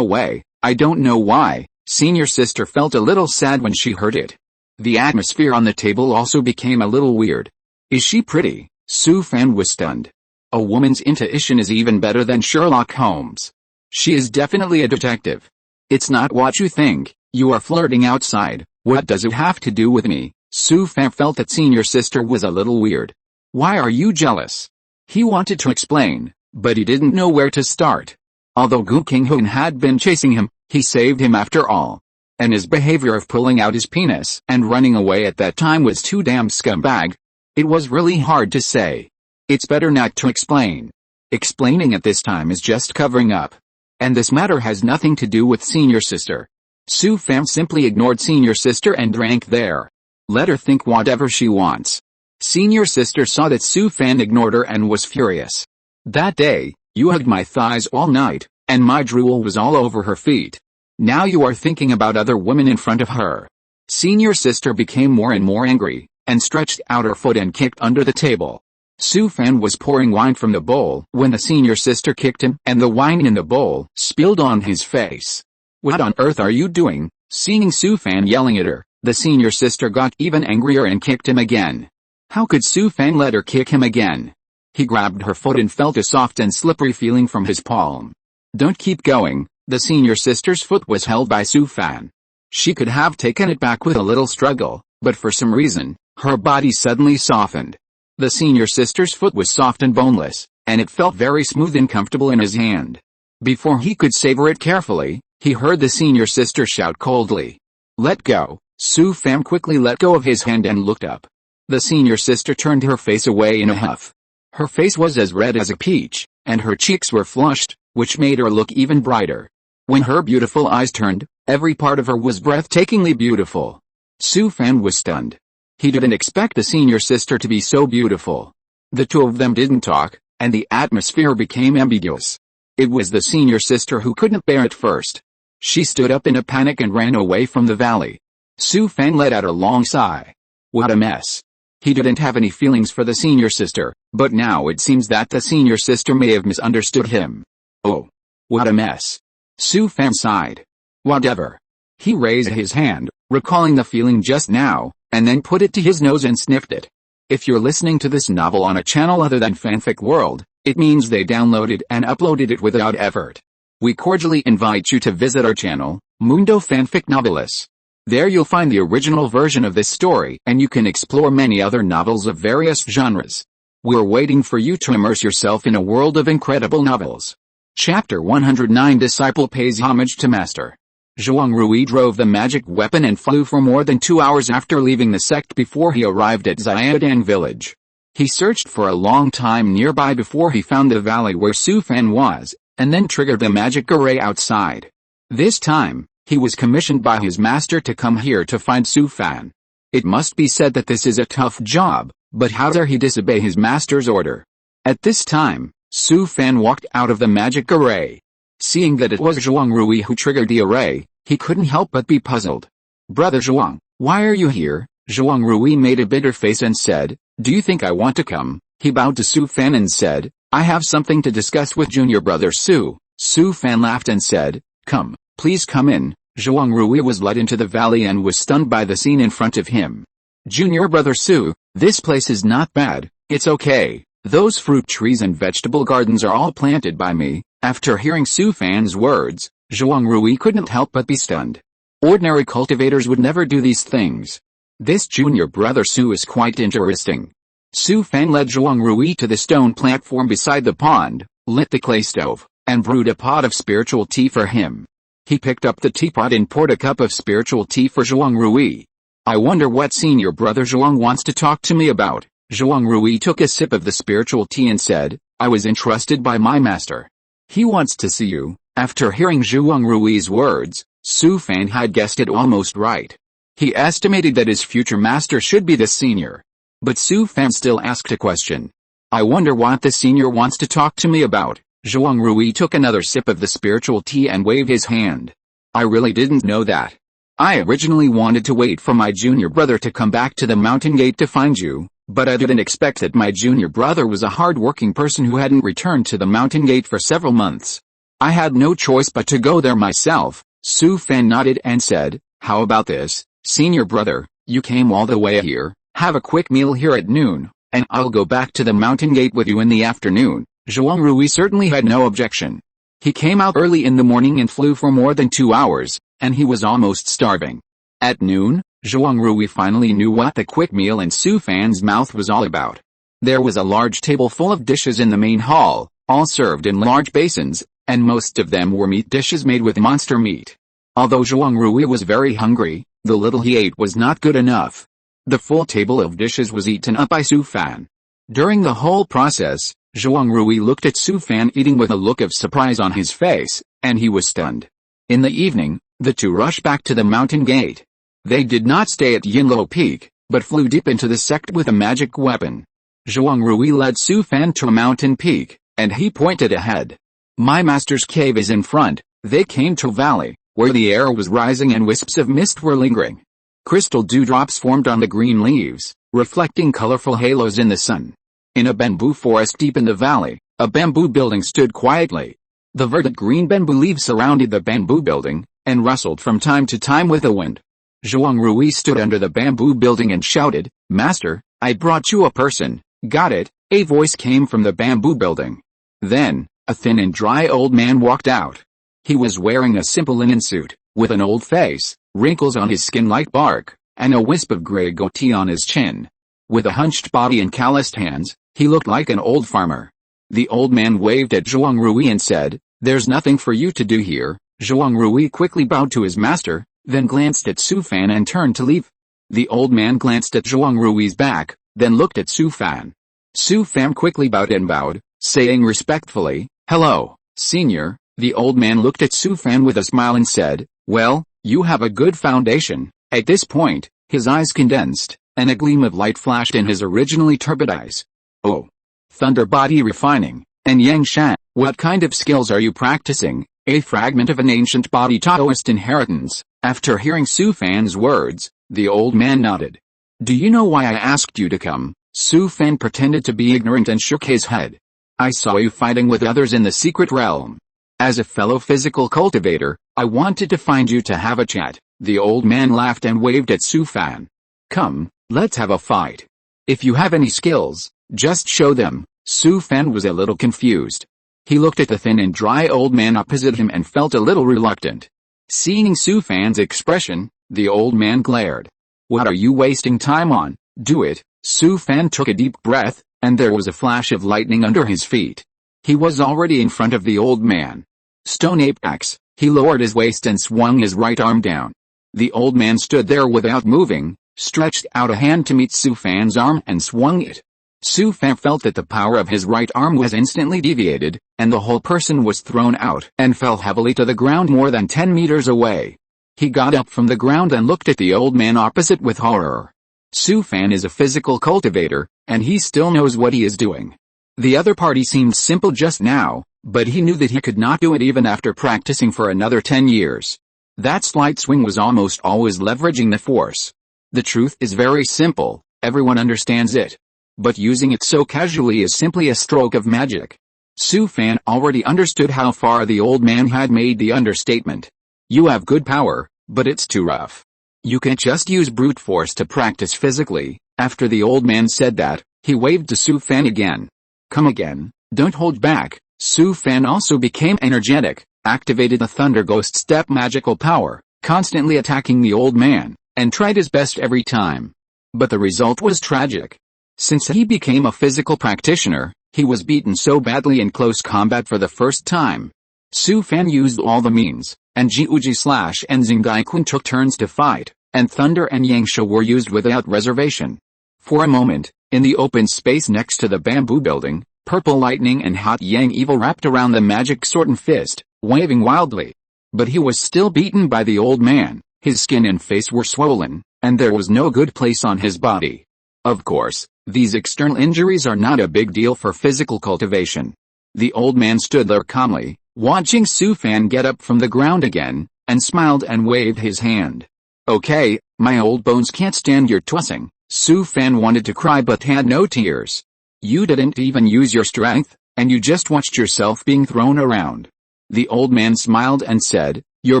way, I don't know why. Senior sister felt a little sad when she heard it. The atmosphere on the table also became a little weird. Is she pretty? Su Fan was stunned. A woman's intuition is even better than Sherlock Holmes. She is definitely a detective. It's not what you think. You are flirting outside. What does it have to do with me? Su Fan felt that senior sister was a little weird. Why are you jealous? He wanted to explain, but he didn't know where to start. Although Gu Qinghun had been chasing him, he saved him after all. And his behavior of pulling out his penis and running away at that time was too damn scumbag. It was really hard to say. It's better not to explain. Explaining at this time is just covering up. And this matter has nothing to do with senior sister. Su Fan simply ignored senior sister and drank there. Let her think whatever she wants. Senior sister saw that Su Fan ignored her and was furious. That day, you hugged my thighs all night, and my drool was all over her feet. Now you are thinking about other women in front of her. Senior sister became more and more angry, and stretched out her foot and kicked under the table. Su Fan was pouring wine from the bowl when the senior sister kicked him, and the wine in the bowl spilled on his face. What on earth are you doing? Seeing Su Fan yelling at her, the senior sister got even angrier and kicked him again. How could Su Fan let her kick him again? He grabbed her foot and felt a soft and slippery feeling from his palm. Don't keep going. The senior sister's foot was held by Su Fan. She could have taken it back with a little struggle, but for some reason, her body suddenly softened. The senior sister's foot was soft and boneless, and it felt very smooth and comfortable in his hand. Before he could savor it carefully, he heard the senior sister shout coldly. Let go. Su Fan quickly let go of his hand and looked up. The senior sister turned her face away in a huff. Her face was as red as a peach, and her cheeks were flushed, which made her look even brighter. When her beautiful eyes turned, every part of her was breathtakingly beautiful. Su Fan was stunned. He didn't expect the senior sister to be so beautiful. The two of them didn't talk, and the atmosphere became ambiguous. It was the senior sister who couldn't bear it first. She stood up in a panic and ran away from the valley. Su Fan let out a long sigh. What a mess. He didn't have any feelings for the senior sister, but now it seems that the senior sister may have misunderstood him. Oh. What a mess. Su Fan sighed. Whatever. He raised his hand, recalling the feeling just now, and then put it to his nose and sniffed it. If you're listening to this novel on a channel other than Fanfic World, it means they downloaded and uploaded it without effort. We cordially invite you to visit our channel, Mundo Fanfic Novelis. There you'll find the original version of this story, and you can explore many other novels of various genres. We're waiting for you to immerse yourself in a world of incredible novels. Chapter 109 Disciple Pays Homage to Master. Zhuang Rui drove the magic weapon and flew for more than 2 hours after leaving the sect before he arrived at Xiaodang village. He searched for a long time nearby before he found the valley where Su Fan was, and then triggered the magic array outside. This time, he was commissioned by his master to come here to find Su Fan. It must be said that this is a tough job, but how dare he disobey his master's order? At this time, Su Fan walked out of the magic array. Seeing that it was Zhuang Rui who triggered the array, he couldn't help but be puzzled. Brother Zhuang, why are you here? Zhuang Rui made a bitter face and said, do you think I want to come? He bowed to Su Fan and said, I have something to discuss with junior brother Su. Su Fan laughed and said, come, please come in. Zhuang Rui was led into the valley and was stunned by the scene in front of him. Junior brother Su, this place is not bad, it's okay. Those fruit trees and vegetable gardens are all planted by me. After hearing Su Fan's words, Zhuang Rui couldn't help but be stunned. Ordinary cultivators would never do these things. This junior brother Su is quite interesting. Su Fan led Zhuang Rui to the stone platform beside the pond, lit the clay stove, and brewed a pot of spiritual tea for him. He picked up the teapot and poured a cup of spiritual tea for Zhuang Rui. I wonder what senior brother Zhuang wants to talk to me about. Zhuang Rui took a sip of the spiritual tea and said, I was entrusted by my master. He wants to see you. After hearing Zhuang Rui's words, Su Fan had guessed it almost right. He estimated that his future master should be the senior. But Su Fan still asked a question. I wonder what the senior wants to talk to me about. Zhuang Rui took another sip of the spiritual tea and waved his hand. I really didn't know that. I originally wanted to wait for my junior brother to come back to the mountain gate to find you, but I didn't expect that my junior brother was a hard-working person who hadn't returned to the mountain gate for several months. I had no choice but to go there myself. Su Fan nodded and said, how about this, senior brother, you came all the way here, have a quick meal here at noon, and I'll go back to the mountain gate with you in the afternoon. Zhuang Rui certainly had no objection. He came out early in the morning and flew for more than 2 hours, and he was almost starving. At noon, Zhuang Rui finally knew what the quick meal in Su Fan's mouth was all about. There was a large table full of dishes in the main hall, all served in large basins, and most of them were meat dishes made with monster meat. Although Zhuang Rui was very hungry, the little he ate was not good enough. The full table of dishes was eaten up by Su Fan. During the whole process, Zhuang Rui looked at Su Fan eating with a look of surprise on his face, and he was stunned. In the evening, The two rushed back to the mountain gate. They did not stay at Yinluo Peak, but flew deep into the sect with a magic weapon. Zhuang Rui led Su Fan to a mountain peak, and he pointed ahead. My master's cave is in front. They came to a valley, where the air was rising and wisps of mist were lingering. Crystal dewdrops formed on the green leaves, reflecting colorful halos in the sun. In a bamboo forest deep in the valley, a bamboo building stood quietly. The verdant green bamboo leaves surrounded the bamboo building, and rustled from time to time with the wind. Zhuang Rui stood under the bamboo building and shouted, "Master, I brought you a person." "Got it," a voice came from the bamboo building. Then, a thin and dry old man walked out. He was wearing a simple linen suit, with an old face, wrinkles on his skin like bark, and a wisp of gray goatee on his chin. With a hunched body and calloused hands, he looked like an old farmer. The old man waved at Zhuang Rui and said, "There's nothing for you to do here." Zhuang Rui quickly bowed to his master, then glanced at Su Fan and turned to leave. The old man glanced at Zhuang Rui's back, then looked at Su Fan. Su Fan quickly bowed, saying respectfully, "Hello, senior." The old man looked at Su Fan with a smile and said, "Well, you have a good foundation." At this point, his eyes condensed, and a gleam of light flashed in his originally turbid eyes. "Oh. Thunder body refining, and Yang Shan, what kind of skills are you practicing?" A fragment of an ancient body Taoist inheritance. After hearing Su Fan's words, the old man nodded. "Do you know why I asked you to come?" Su Fan pretended to be ignorant and shook his head. "I saw you fighting with others in the secret realm. As a fellow physical cultivator, I wanted to find you to have a chat." The old man laughed and waved at Su Fan. "Come, let's have a fight. If you have any skills, just show them." Su Fan was a little confused. He looked at the thin and dry old man opposite him and felt a little reluctant. Seeing Su Fan's expression, the old man glared. "What are you wasting time on? Do it." Su Fan took a deep breath, and there was a flash of lightning under his feet. He was already in front of the old man. Stone apex, he lowered his waist and swung his right arm down. The old man stood there without moving, stretched out a hand to meet Su Fan's arm and swung it. Su Fan felt that the power of his right arm was instantly deviated, and the whole person was thrown out and fell heavily to the ground more than 10 meters away. He got up from the ground and looked at the old man opposite with horror. Su Fan is a physical cultivator, and he still knows what he is doing. The other party seemed simple just now, but he knew that he could not do it even after practicing for another 10 years. That slight swing was almost always leveraging the force. The truth is very simple, everyone understands it. But using it so casually is simply a stroke of magic. Su Fan already understood how far the old man had made the understatement. "You have good power, but it's too rough. You can't just use brute force to practice physically." After the old man said that, he waved to Su Fan again. "Come again, don't hold back." Su Fan also became energetic, activated the Thunder Ghost Step magical power, constantly attacking the old man, and tried his best every time. But the result was tragic. Since he became a physical practitioner, he was beaten so badly in close combat for the first time. Su Fan used all the means, and Jiuji and Xingdai-kun took turns to fight, and Thunder and Yangsha were used without reservation. For a moment, in the open space next to the bamboo building, purple lightning and hot yang evil wrapped around the magic sword and fist, waving wildly. But he was still beaten by the old man, his skin and face were swollen, and there was no good place on his body. Of course, these external injuries are not a big deal for physical cultivation. The old man stood there calmly, watching Su Fan get up from the ground again, and smiled and waved his hand. "Okay, my old bones can't stand your tossing." Su Fan wanted to cry but had no tears. "You didn't even use your strength, and you just watched yourself being thrown around." The old man smiled and said, "Your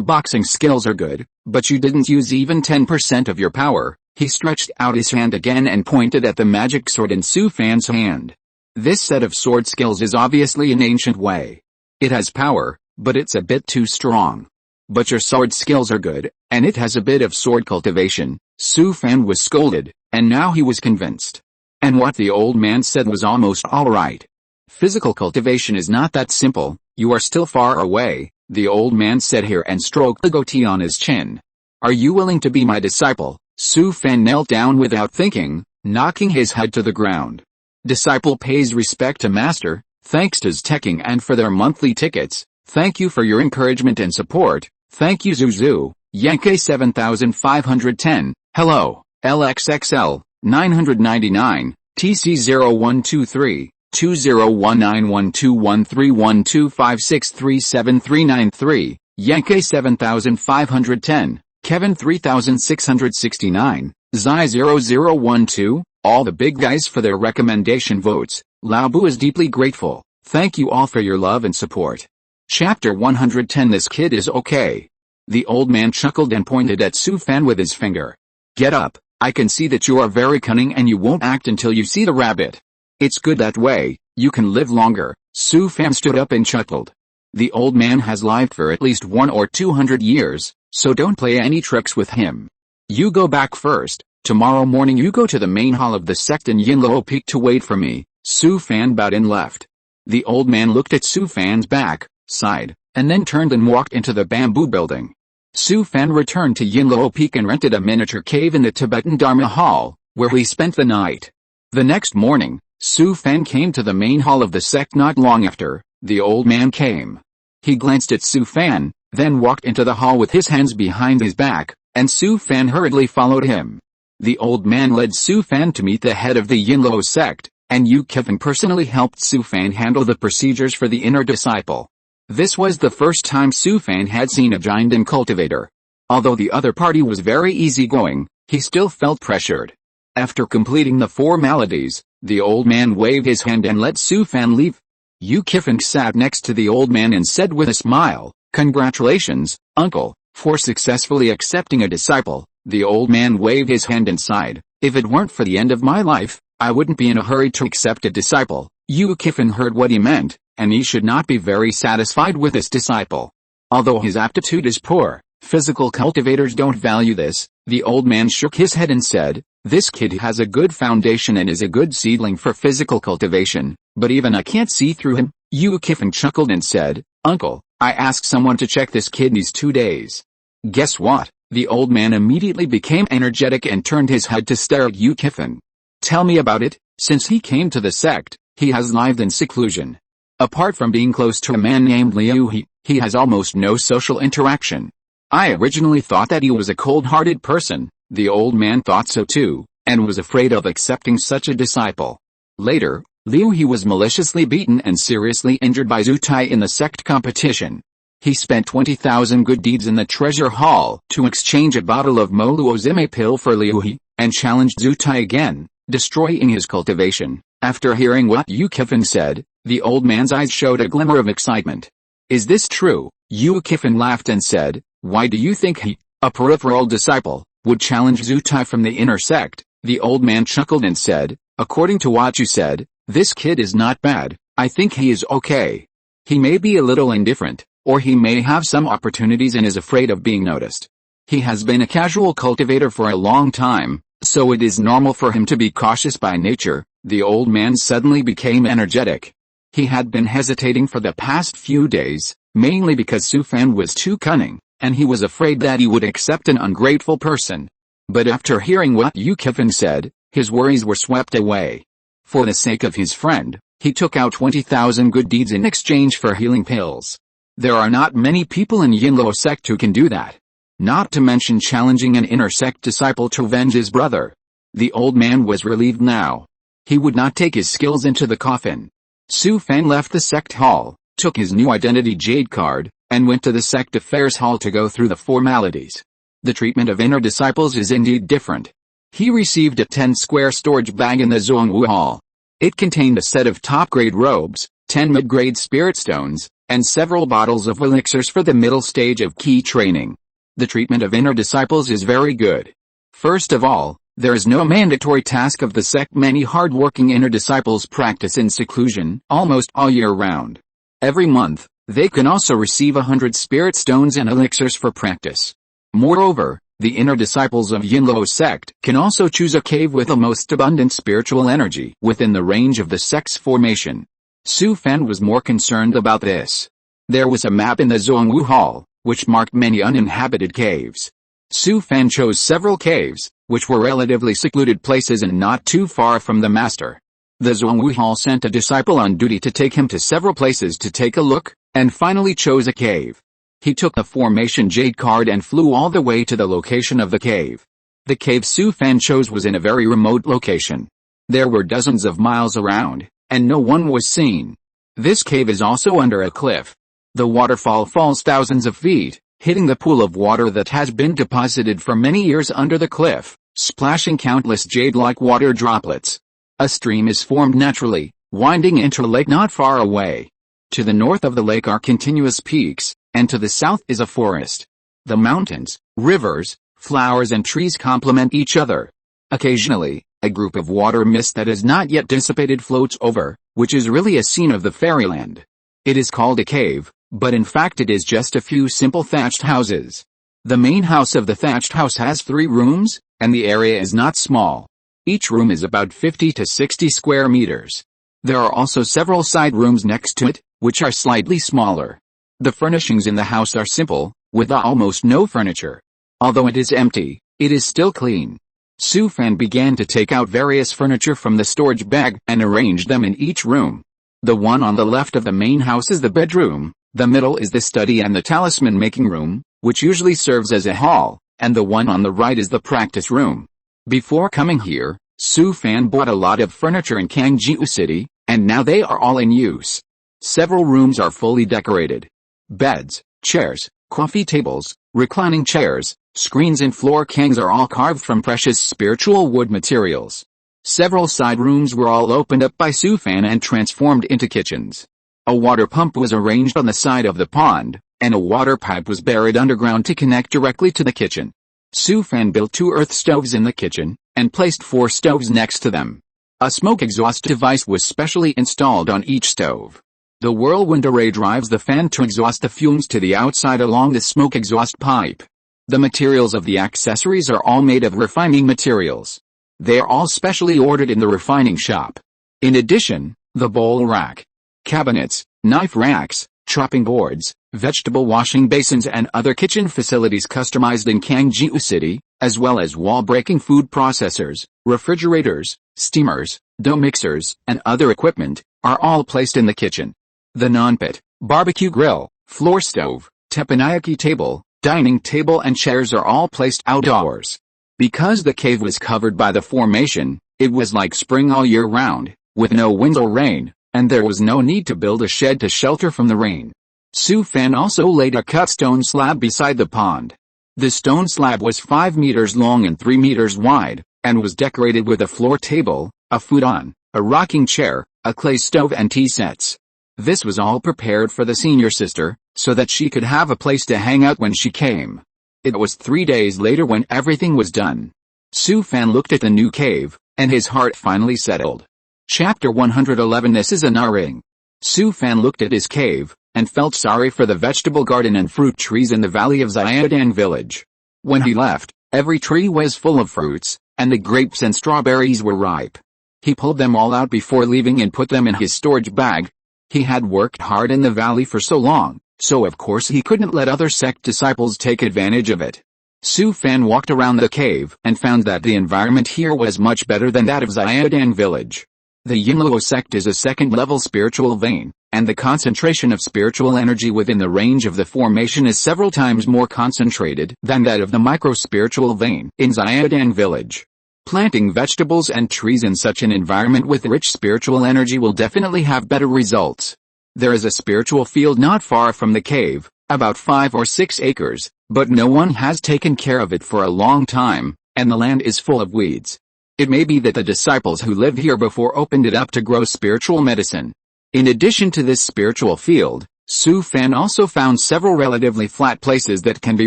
boxing skills are good, but you didn't use even 10% of your power." He stretched out his hand again and pointed at the magic sword in Su Fan's hand. "This set of sword skills is obviously an ancient way. It has power, but it's a bit too strong. But your sword skills are good, and it has a bit of sword cultivation." Su Fan was scolded, and now he was convinced. And what the old man said was almost alright. Physical cultivation is not that simple. "You are still far away," the old man said here and stroked the goatee on his chin. "Are you willing to be my disciple?" Su Fan knelt down without thinking, knocking his head to the ground. "Disciple pays respect to master. Thanks to Zteking and for their monthly tickets. Thank you for your encouragement and support." Thank you Zuzu, Yankee 7510, hello, LXXL, 999, TC0123, 201912131256373993, Yankee 7510, Kevin 3669, Zai0012, all the big guys for their recommendation votes. Laobu is deeply grateful. Thank you all for your love and support. Chapter 110 This kid is okay. The old man chuckled and pointed at Su Fan with his finger. Get up, I can see that you are very cunning and you won't act until you see the rabbit. It's good that way, you can live longer. Su Fan stood up and chuckled. The old man has lived for at least 100 or 200 years, so don't play any tricks with him. You go back first. Tomorrow morning you go to the main hall of the sect in Yinluo Peak to wait for me. Su Fan bowed and left. The old man looked at Su Fan's back, sighed, and then turned and walked into the bamboo building. Su Fan returned to Yinluo Peak and rented a miniature cave in the Tibetan Dharma Hall, where he spent the night. The next morning, Su Fan came to the main hall of the sect. Not long after, the old man came. He glanced at Su Fan, then walked into the hall with his hands behind his back, and Su Fan hurriedly followed him. The old man led Su Fan to meet the head of the Yinluo sect, and Yu Kifan personally helped Su Fan handle the procedures for the inner disciple. This was the first time Su Fan had seen a giant and cultivator. Although the other party was very easygoing, he still felt pressured. After completing the formalities, the old man waved his hand and let Su Fan leave. Yu Kifan sat next to the old man and said with a smile, "Congratulations, uncle, for successfully accepting a disciple." The old man waved his hand and sighed, "If it weren't for the end of my life, I wouldn't be in a hurry to accept a disciple." Yu Kifan heard what he meant, and he should not be very satisfied with this disciple. Although his aptitude is poor, physical cultivators don't value this. The old man shook his head and said, "This kid has a good foundation and is a good seedling for physical cultivation, but even I can't see through him." Yu Kifan chuckled and said, "Uncle, I asked someone to check this kid these 2 days. Guess what?" The old man immediately became energetic and turned his head to stare at Yu Kifan. "Tell me about it." Since he came to the sect, he has lived in seclusion. Apart from being close to a man named Liu he has almost no social interaction. I originally thought that he was a cold-hearted person. The old man thought so too, and was afraid of accepting such a disciple. Later, Liu was maliciously beaten and seriously injured by Zutai in the sect competition. He spent 20,000 good deeds in the treasure hall to exchange a bottle of Moluozime pill for Liu and challenged Zutai again, destroying his cultivation. After hearing what Yu Kifan said, the old man's eyes showed a glimmer of excitement. "Is this true?" Yu Kifan laughed and said, "Why do you think he, a peripheral disciple, would challenge Zutai from the inner sect?" The old man chuckled and said, "According to what you said, this kid is not bad. I think he is okay. He may be a little indifferent, or he may have some opportunities and is afraid of being noticed. He has been a casual cultivator for a long time, so it is normal for him to be cautious by nature." The old man suddenly became energetic. He had been hesitating for the past few days, mainly because Su Fan was too cunning, and he was afraid that he would accept an ungrateful person. But after hearing what Yu Kifan said, his worries were swept away. For the sake of his friend, he took out 20,000 good deeds in exchange for healing pills. There are not many people in Yinluo sect who can do that. Not to mention challenging an inner sect disciple to avenge his brother. The old man was relieved now. He would not take his skills into the coffin. Su Fan left the sect hall, took his new identity jade card, and went to the sect affairs hall to go through the formalities. The treatment of inner disciples is indeed different. He received a 10-square storage bag in the Zhongwu hall. It contained a set of top-grade robes, 10 mid-grade spirit stones, and several bottles of elixirs for the middle stage of key training. The treatment of inner disciples is very good. First of all, there is no mandatory task of the sect. Many hard-working inner disciples practice in seclusion almost all year round. Every month, they can also receive 100 spirit stones and elixirs for practice. Moreover, the inner disciples of Yinluo sect can also choose a cave with the most abundant spiritual energy within the range of the sect's formation. Su Fan was more concerned about this. There was a map in the Zhongwu hall, which marked many uninhabited caves. Su Fan chose several caves, which were relatively secluded places and not too far from the master. The Zhongwu hall sent a disciple on duty to take him to several places to take a look, and finally chose a cave. He took the formation jade card and flew all the way to the location of the cave. The cave Su Fan chose was in a very remote location. There were dozens of miles around, and no one was seen. This cave is also under a cliff. The waterfall falls thousands of feet, hitting the pool of water that has been deposited for many years under the cliff, splashing countless jade-like water droplets. A stream is formed naturally, winding into a lake not far away. To the north of the lake are continuous peaks, and to the south is a forest. The mountains, rivers, flowers and trees complement each other. Occasionally, a group of water mist that has not yet dissipated floats over, which is really a scene of the fairyland. It is called a cave, but in fact it is just a few simple thatched houses. The main house of the thatched house has 3 rooms, and the area is not small. Each room is about 50 to 60 square meters. There are also several side rooms next to it, which are slightly smaller. The furnishings in the house are simple, with almost no furniture. Although it is empty, it is still clean. Su Fan began to take out various furniture from the storage bag and arrange them in each room. The one on the left of the main house is the bedroom, the middle is the study and the talisman making room, which usually serves as a hall, and the one on the right is the practice room. Before coming here, Su Fan bought a lot of furniture in Kangjiu City, and now they are all in use. Several rooms are fully decorated. Beds, chairs, coffee tables, reclining chairs, screens and floor kangs are all carved from precious spiritual wood materials. Several side rooms were all opened up by Su Fan and transformed into kitchens. A water pump was arranged on the side of the pond, and a water pipe was buried underground to connect directly to the kitchen. Su Fan built 2 earth stoves in the kitchen, and placed 4 stoves next to them. A smoke exhaust device was specially installed on each stove. The whirlwind array drives the fan to exhaust the fumes to the outside along the smoke exhaust pipe. The materials of the accessories are all made of refining materials. They are all specially ordered in the refining shop. In addition, the bowl rack, cabinets, knife racks, chopping boards, vegetable washing basins and other kitchen facilities customized in Kangjiu City, as well as wall-breaking food processors, refrigerators, steamers, dough mixers, and other equipment, are all placed in the kitchen. The non-pit, barbecue grill, floor stove, teppanyaki table, dining table and chairs are all placed outdoors. Because the cave was covered by the formation, it was like spring all year round, with no wind or rain, and there was no need to build a shed to shelter from the rain. Su Fan also laid a cut stone slab beside the pond. The stone slab was 5 meters long and 3 meters wide, and was decorated with a floor table, a futon, a rocking chair, a clay stove and tea sets. This was all prepared for the senior sister, so that she could have a place to hang out when she came. It was 3 days later when everything was done. Su Fan looked at the new cave, and his heart finally settled. Chapter 111 This is a Naring. Su Fan looked at his cave, and felt sorry for the vegetable garden and fruit trees in the valley of Xiaodang village. When he left, every tree was full of fruits, and the grapes and strawberries were ripe. He pulled them all out before leaving and put them in his storage bag. He had worked hard in the valley for so long, so of course he couldn't let other sect disciples take advantage of it. Su Fan walked around the cave and found that the environment here was much better than that of Xiaodang village. The Yunluo sect is a second-level spiritual vein, and the concentration of spiritual energy within the range of the formation is several times more concentrated than that of the micro-spiritual vein in Xiaodang village. Planting vegetables and trees in such an environment with rich spiritual energy will definitely have better results. There is a spiritual field not far from the cave, about 5 or 6 acres, but no one has taken care of it for a long time, and the land is full of weeds. It may be that the disciples who lived here before opened it up to grow spiritual medicine. In addition to this spiritual field, Su Fan also found several relatively flat places that can be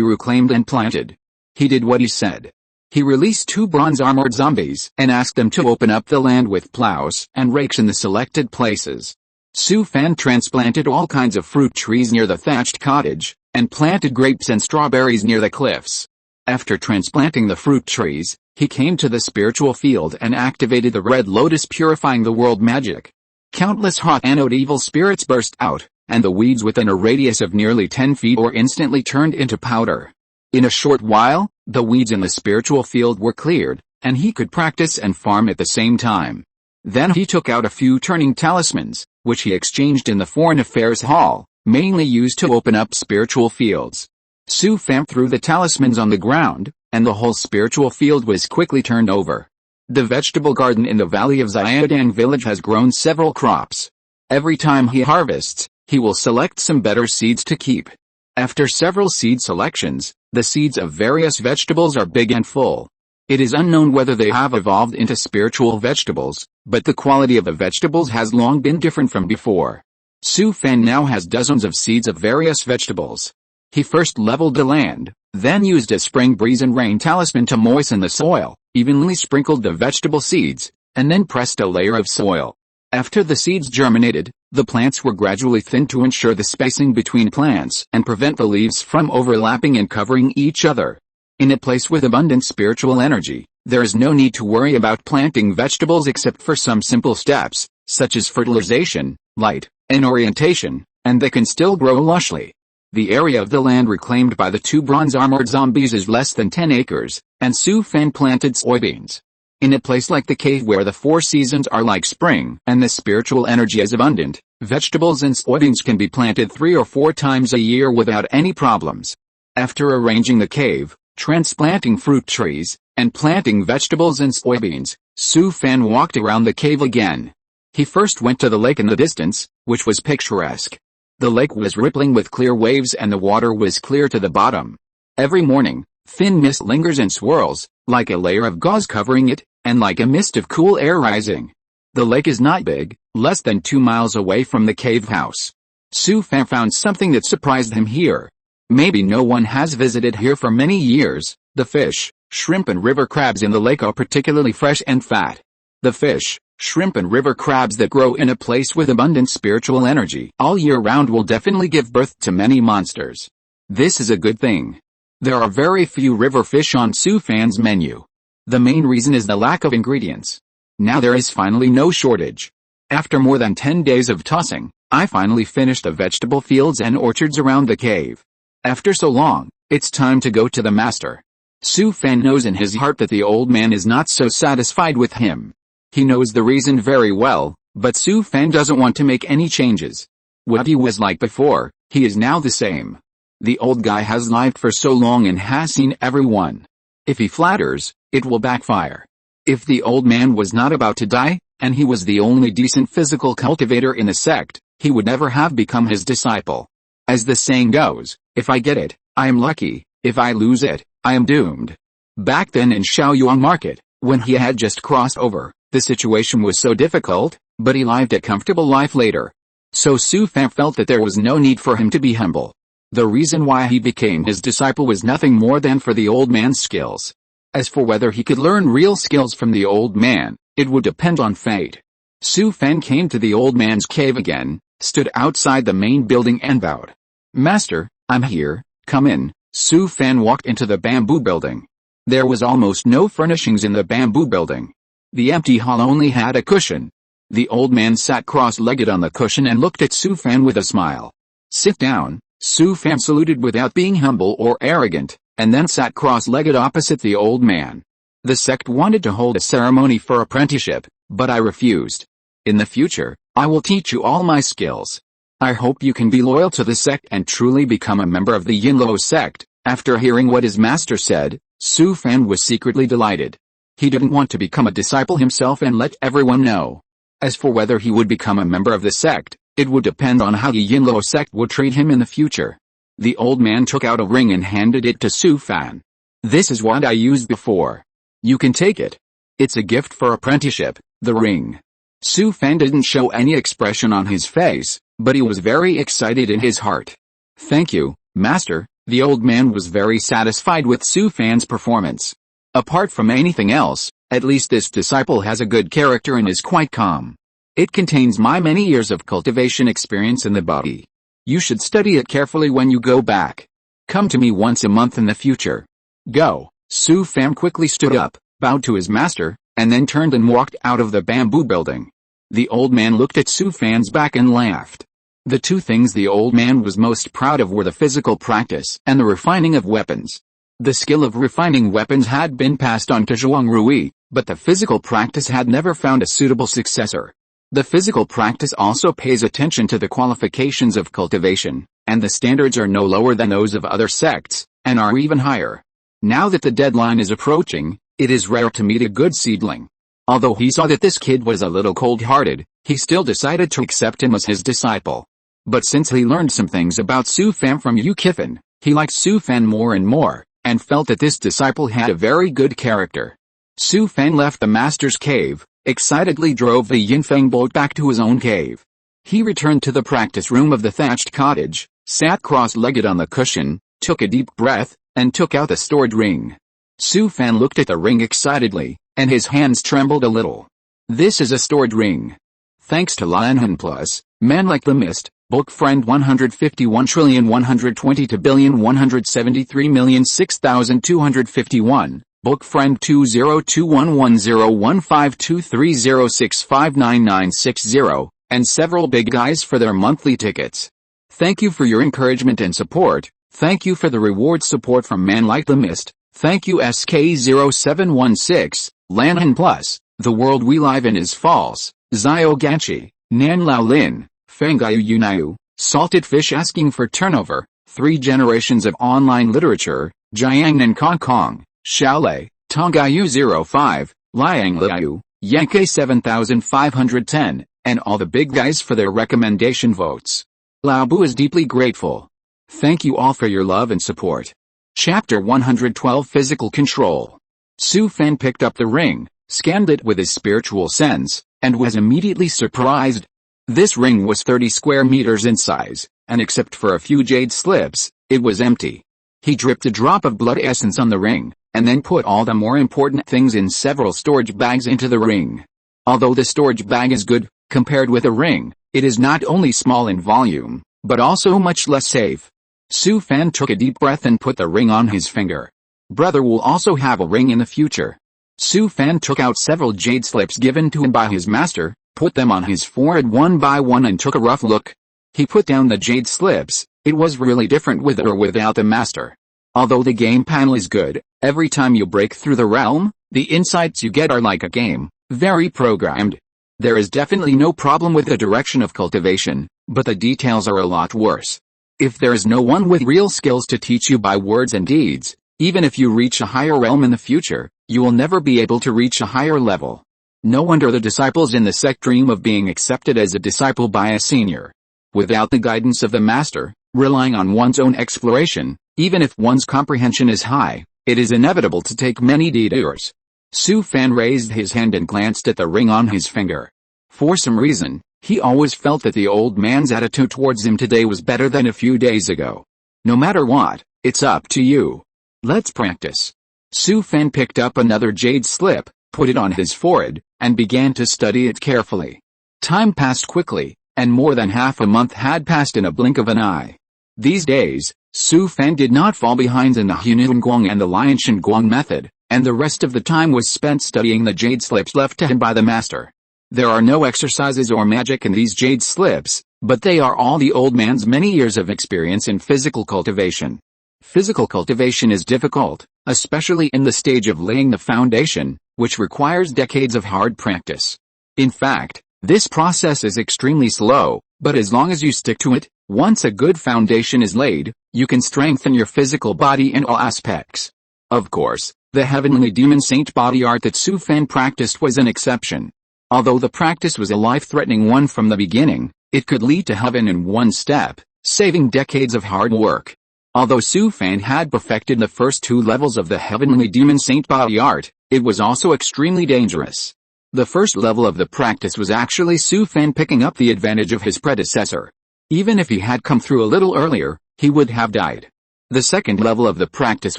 reclaimed and planted. He did what he said. He released 2 bronze-armored zombies and asked them to open up the land with plows and rakes in the selected places. Su Fan transplanted all kinds of fruit trees near the thatched cottage, and planted grapes and strawberries near the cliffs. After transplanting the fruit trees, he came to the spiritual field and activated the red lotus purifying the world magic. Countless hot anode evil spirits burst out, and the weeds within a radius of nearly 10 feet were instantly turned into powder. In a short while, the weeds in the spiritual field were cleared, and he could practice and farm at the same time. Then he took out a few turning talismans, which he exchanged in the Foreign Affairs Hall, mainly used to open up spiritual fields. Su Fan threw the talismans on the ground, and the whole spiritual field was quickly turned over. The vegetable garden in the valley of Xiaodang village has grown several crops. Every time he harvests, he will select some better seeds to keep. After several seed selections, the seeds of various vegetables are big and full. It is unknown whether they have evolved into spiritual vegetables, but the quality of the vegetables has long been different from before. Su Fan now has dozens of seeds of various vegetables. He first leveled the land, then used a spring breeze and rain talisman to moisten the soil, evenly sprinkled the vegetable seeds, and then pressed a layer of soil. After the seeds germinated, the plants were gradually thinned to ensure the spacing between plants and prevent the leaves from overlapping and covering each other. In a place with abundant spiritual energy, there is no need to worry about planting vegetables except for some simple steps, such as fertilization, light, and orientation, and they can still grow lushly. The area of the land reclaimed by the two bronze-armored zombies is less than 10 acres, and Su Fan planted soybeans. In a place like the cave where the 4 seasons are like spring and the spiritual energy is abundant, vegetables and soybeans can be planted 3 or 4 times a year without any problems. After arranging the cave, transplanting fruit trees, and planting vegetables and soybeans, Su Fan walked around the cave again. He first went to the lake in the distance, which was picturesque. The lake was rippling with clear waves and the water was clear to the bottom. Every morning, thin mist lingers and swirls, like a layer of gauze covering it, and like a mist of cool air rising. The lake is not big, less than 2 miles away from the cave house. Su Fan found something that surprised him here. Maybe no one has visited here for many years. The fish, shrimp and river crabs in the lake are particularly fresh and fat. The fish, shrimp and river crabs that grow in a place with abundant spiritual energy all year round will definitely give birth to many monsters. This is a good thing. There are very few river fish on Su Fan's menu. The main reason is the lack of ingredients. Now there is finally no shortage. After more than 10 days of tossing, I finally finished the vegetable fields and orchards around the cave. After so long, it's time to go to the master. Su Fan knows in his heart that the old man is not so satisfied with him. He knows the reason very well, but Su Fan doesn't want to make any changes. What he was like before, he is now the same. The old guy has lived for so long and has seen everyone. If he flatters, it will backfire. If the old man was not about to die, and he was the only decent physical cultivator in the sect, he would never have become his disciple. As the saying goes, if I get it, I am lucky, if I lose it, I am doomed. Back then in Shaoyang Market, when he had just crossed over, the situation was so difficult, but he lived a comfortable life later. So Su Fan felt that there was no need for him to be humble. The reason why he became his disciple was nothing more than for the old man's skills. As for whether he could learn real skills from the old man, it would depend on fate. Su Fan came to the old man's cave again, stood outside the main building and bowed. Master, I'm here, come in. Su Fan walked into the bamboo building. There was almost no furnishings in the bamboo building. The empty hall only had a cushion. The old man sat cross-legged on the cushion and looked at Su Fan with a smile. Sit down. Su Fan saluted without being humble or arrogant, and then sat cross-legged opposite the old man. The sect wanted to hold a ceremony for apprenticeship, but I refused. In the future, I will teach you all my skills. I hope you can be loyal to the sect and truly become a member of the Yinluo sect. After hearing what his master said, Su Fan was secretly delighted. He didn't want to become a disciple himself and let everyone know. As for whether he would become a member of the sect, it would depend on how the Yinluo sect would treat him in the future. The old man took out a ring and handed it to Su Fan. This is what I used before. You can take it. It's a gift for apprenticeship, the ring. Su Fan didn't show any expression on his face, but he was very excited in his heart. Thank you, master. The old man was very satisfied with Su Fan's performance. Apart from anything else, at least this disciple has a good character and is quite calm. It contains my many years of cultivation experience in the body. You should study it carefully when you go back. Come to me once a month in the future. Go. Su Fan quickly stood up, bowed to his master, and then turned and walked out of the bamboo building. The old man looked at Su Fan's back and laughed. The two things the old man was most proud of were the physical practice and the refining of weapons. The skill of refining weapons had been passed on to Zhuang Rui, but the physical practice had never found a suitable successor. The physical practice also pays attention to the qualifications of cultivation, and the standards are no lower than those of other sects, and are even higher. Now that the deadline is approaching, it is rare to meet a good seedling. Although he saw that this kid was a little cold-hearted, he still decided to accept him as his disciple. But since he learned some things about Su Fan from Yu Kifan, he liked Su Fan more and more, and felt that this disciple had a very good character. Su Fan left the master's cave, excitedly drove the Yinfeng boat back to his own cave. He returned to the practice room of the thatched cottage, sat cross-legged on the cushion, took a deep breath, and took out the stored ring. Su Fan looked at the ring excitedly, and his hands trembled a little. This is a stored ring. Thanks to Lianhan Plus, Man Like the Mist, Book Friend 151,120,173,006,251, Book Friend 20211015230659960, and several big guys for their monthly tickets. Thank you for your encouragement and support. Thank you for the reward support from Man Like the Mist. Thank you SK0716, Lanhan Plus, The World We Live In Is False, Zio Ganchi, Nan Lao Lin, Fengayu Yunayu, Salted Fish Asking for Turnover, 3 Generations of Online Literature, Jiangnan Kong Kong, Xiaolei, Tonggayu 05, Liang Liu, Yankei 7510, and all the big guys for their recommendation votes. Lao Bu is deeply grateful. Thank you all for your love and support. Chapter 112 Physical Control. Su Fan picked up the ring, scanned it with his spiritual sense, and was immediately surprised. This ring was 30 square meters in size, and except for a few jade slips, it was empty. He dripped a drop of blood essence on the ring, and then put all the more important things in several storage bags into the ring. Although the storage bag is good, compared with a ring, it is not only small in volume, but also much less safe. Su Fan took a deep breath and put the ring on his finger. Brother will also have a ring in the future. Su Fan took out several jade slips given to him by his master, put them on his forehead one by one and took a rough look. He put down the jade slips. It was really different with or without the master. Although the game panel is good, every time you break through the realm, the insights you get are like a game, very programmed. There is definitely no problem with the direction of cultivation, but the details are a lot worse. If there is no one with real skills to teach you by words and deeds, even if you reach a higher realm in the future, you will never be able to reach a higher level. No wonder the disciples in the sect dream of being accepted as a disciple by a senior. Without the guidance of the master, relying on one's own exploration, even if one's comprehension is high, it is inevitable to take many detours. Su Fan raised his hand and glanced at the ring on his finger. For some reason, he always felt that the old man's attitude towards him today was better than a few days ago. No matter what, it's up to you. Let's practice. Su Fan picked up another jade slip, put it on his forehead, and began to study it carefully. Time passed quickly, and more than half a month had passed in a blink of an eye. These days, Su Fan did not fall behind in the Hunun Guang and the Lianshan Guang method, and the rest of the time was spent studying the jade slips left to him by the master. There are no exercises or magic in these jade slips, but they are all the old man's many years of experience in physical cultivation. Physical cultivation is difficult, especially in the stage of laying the foundation, which requires decades of hard practice. In fact, this process is extremely slow, but as long as you stick to it, once a good foundation is laid, you can strengthen your physical body in all aspects. Of course, the heavenly demon saint body art that Su Fan practiced was an exception. Although the practice was a life-threatening one from the beginning, it could lead to heaven in one step, saving decades of hard work. Although Su Fan had perfected the first 2 levels of the heavenly demon saint body art, it was also extremely dangerous. The first level of the practice was actually Su Fan picking up the advantage of his predecessor. Even if he had come through a little earlier, he would have died. The second level of the practice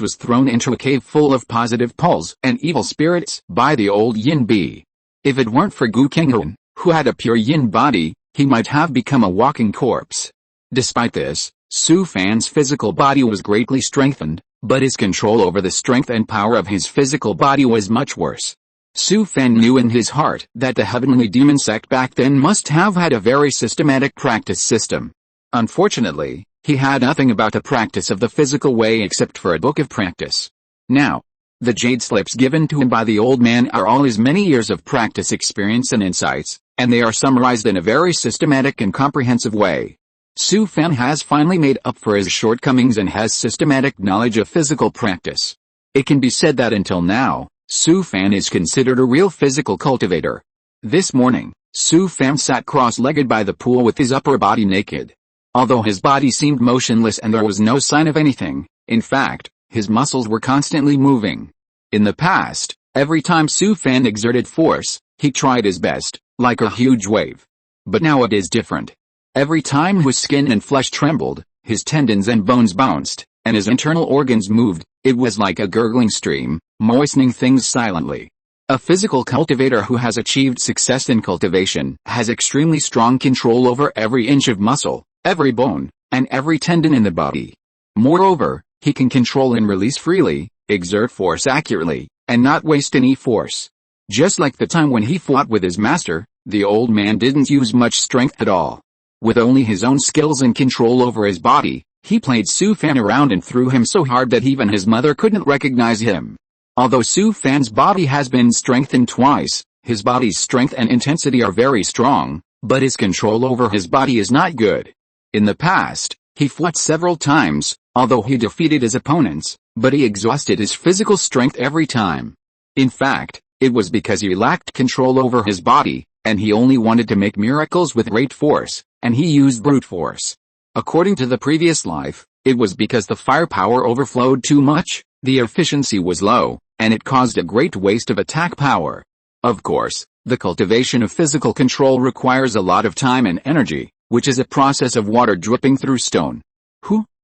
was thrown into a cave full of positive pulls and evil spirits by the old Yin Bee. If it weren't for Gu Kenghuan, who had a pure yin body, he might have become a walking corpse. Despite this, Su Fan's physical body was greatly strengthened, but his control over the strength and power of his physical body was much worse. Su Fan knew in his heart that the heavenly demon sect back then must have had a very systematic practice system. Unfortunately, he had nothing about the practice of the physical way except for a book of practice. Now, the jade slips given to him by the old man are all his many years of practice experience and insights, and they are summarized in a very systematic and comprehensive way. Su Fan has finally made up for his shortcomings and has systematic knowledge of physical practice. It can be said that until now, Su Fan is considered a real physical cultivator. This morning, Su Fan sat cross-legged by the pool with his upper body naked. Although his body seemed motionless and there was no sign of anything, in fact, his muscles were constantly moving. In the past, every time Su Fan exerted force, he tried his best, like a huge wave. But now it is different. Every time his skin and flesh trembled, his tendons and bones bounced, and his internal organs moved, it was like a gurgling stream, moistening things silently. A physical cultivator who has achieved success in cultivation has extremely strong control over every inch of muscle, every bone, and every tendon in the body. Moreover, he can control and release freely, exert force accurately, and not waste any force. Just like the time when he fought with his master, the old man didn't use much strength at all. With only his own skills and control over his body, he played Su Fan around and threw him so hard that even his mother couldn't recognize him. Although Su Fan's body has been strengthened twice, his body's strength and intensity are very strong, but his control over his body is not good. In the past, he fought several times, although he defeated his opponents, but he exhausted his physical strength every time. In fact, it was because he lacked control over his body, and he only wanted to make miracles with great force, and he used brute force. According to the previous life, it was because the firepower overflowed too much, the efficiency was low, and it caused a great waste of attack power. Of course, the cultivation of physical control requires a lot of time and energy, which is a process of water dripping through stone.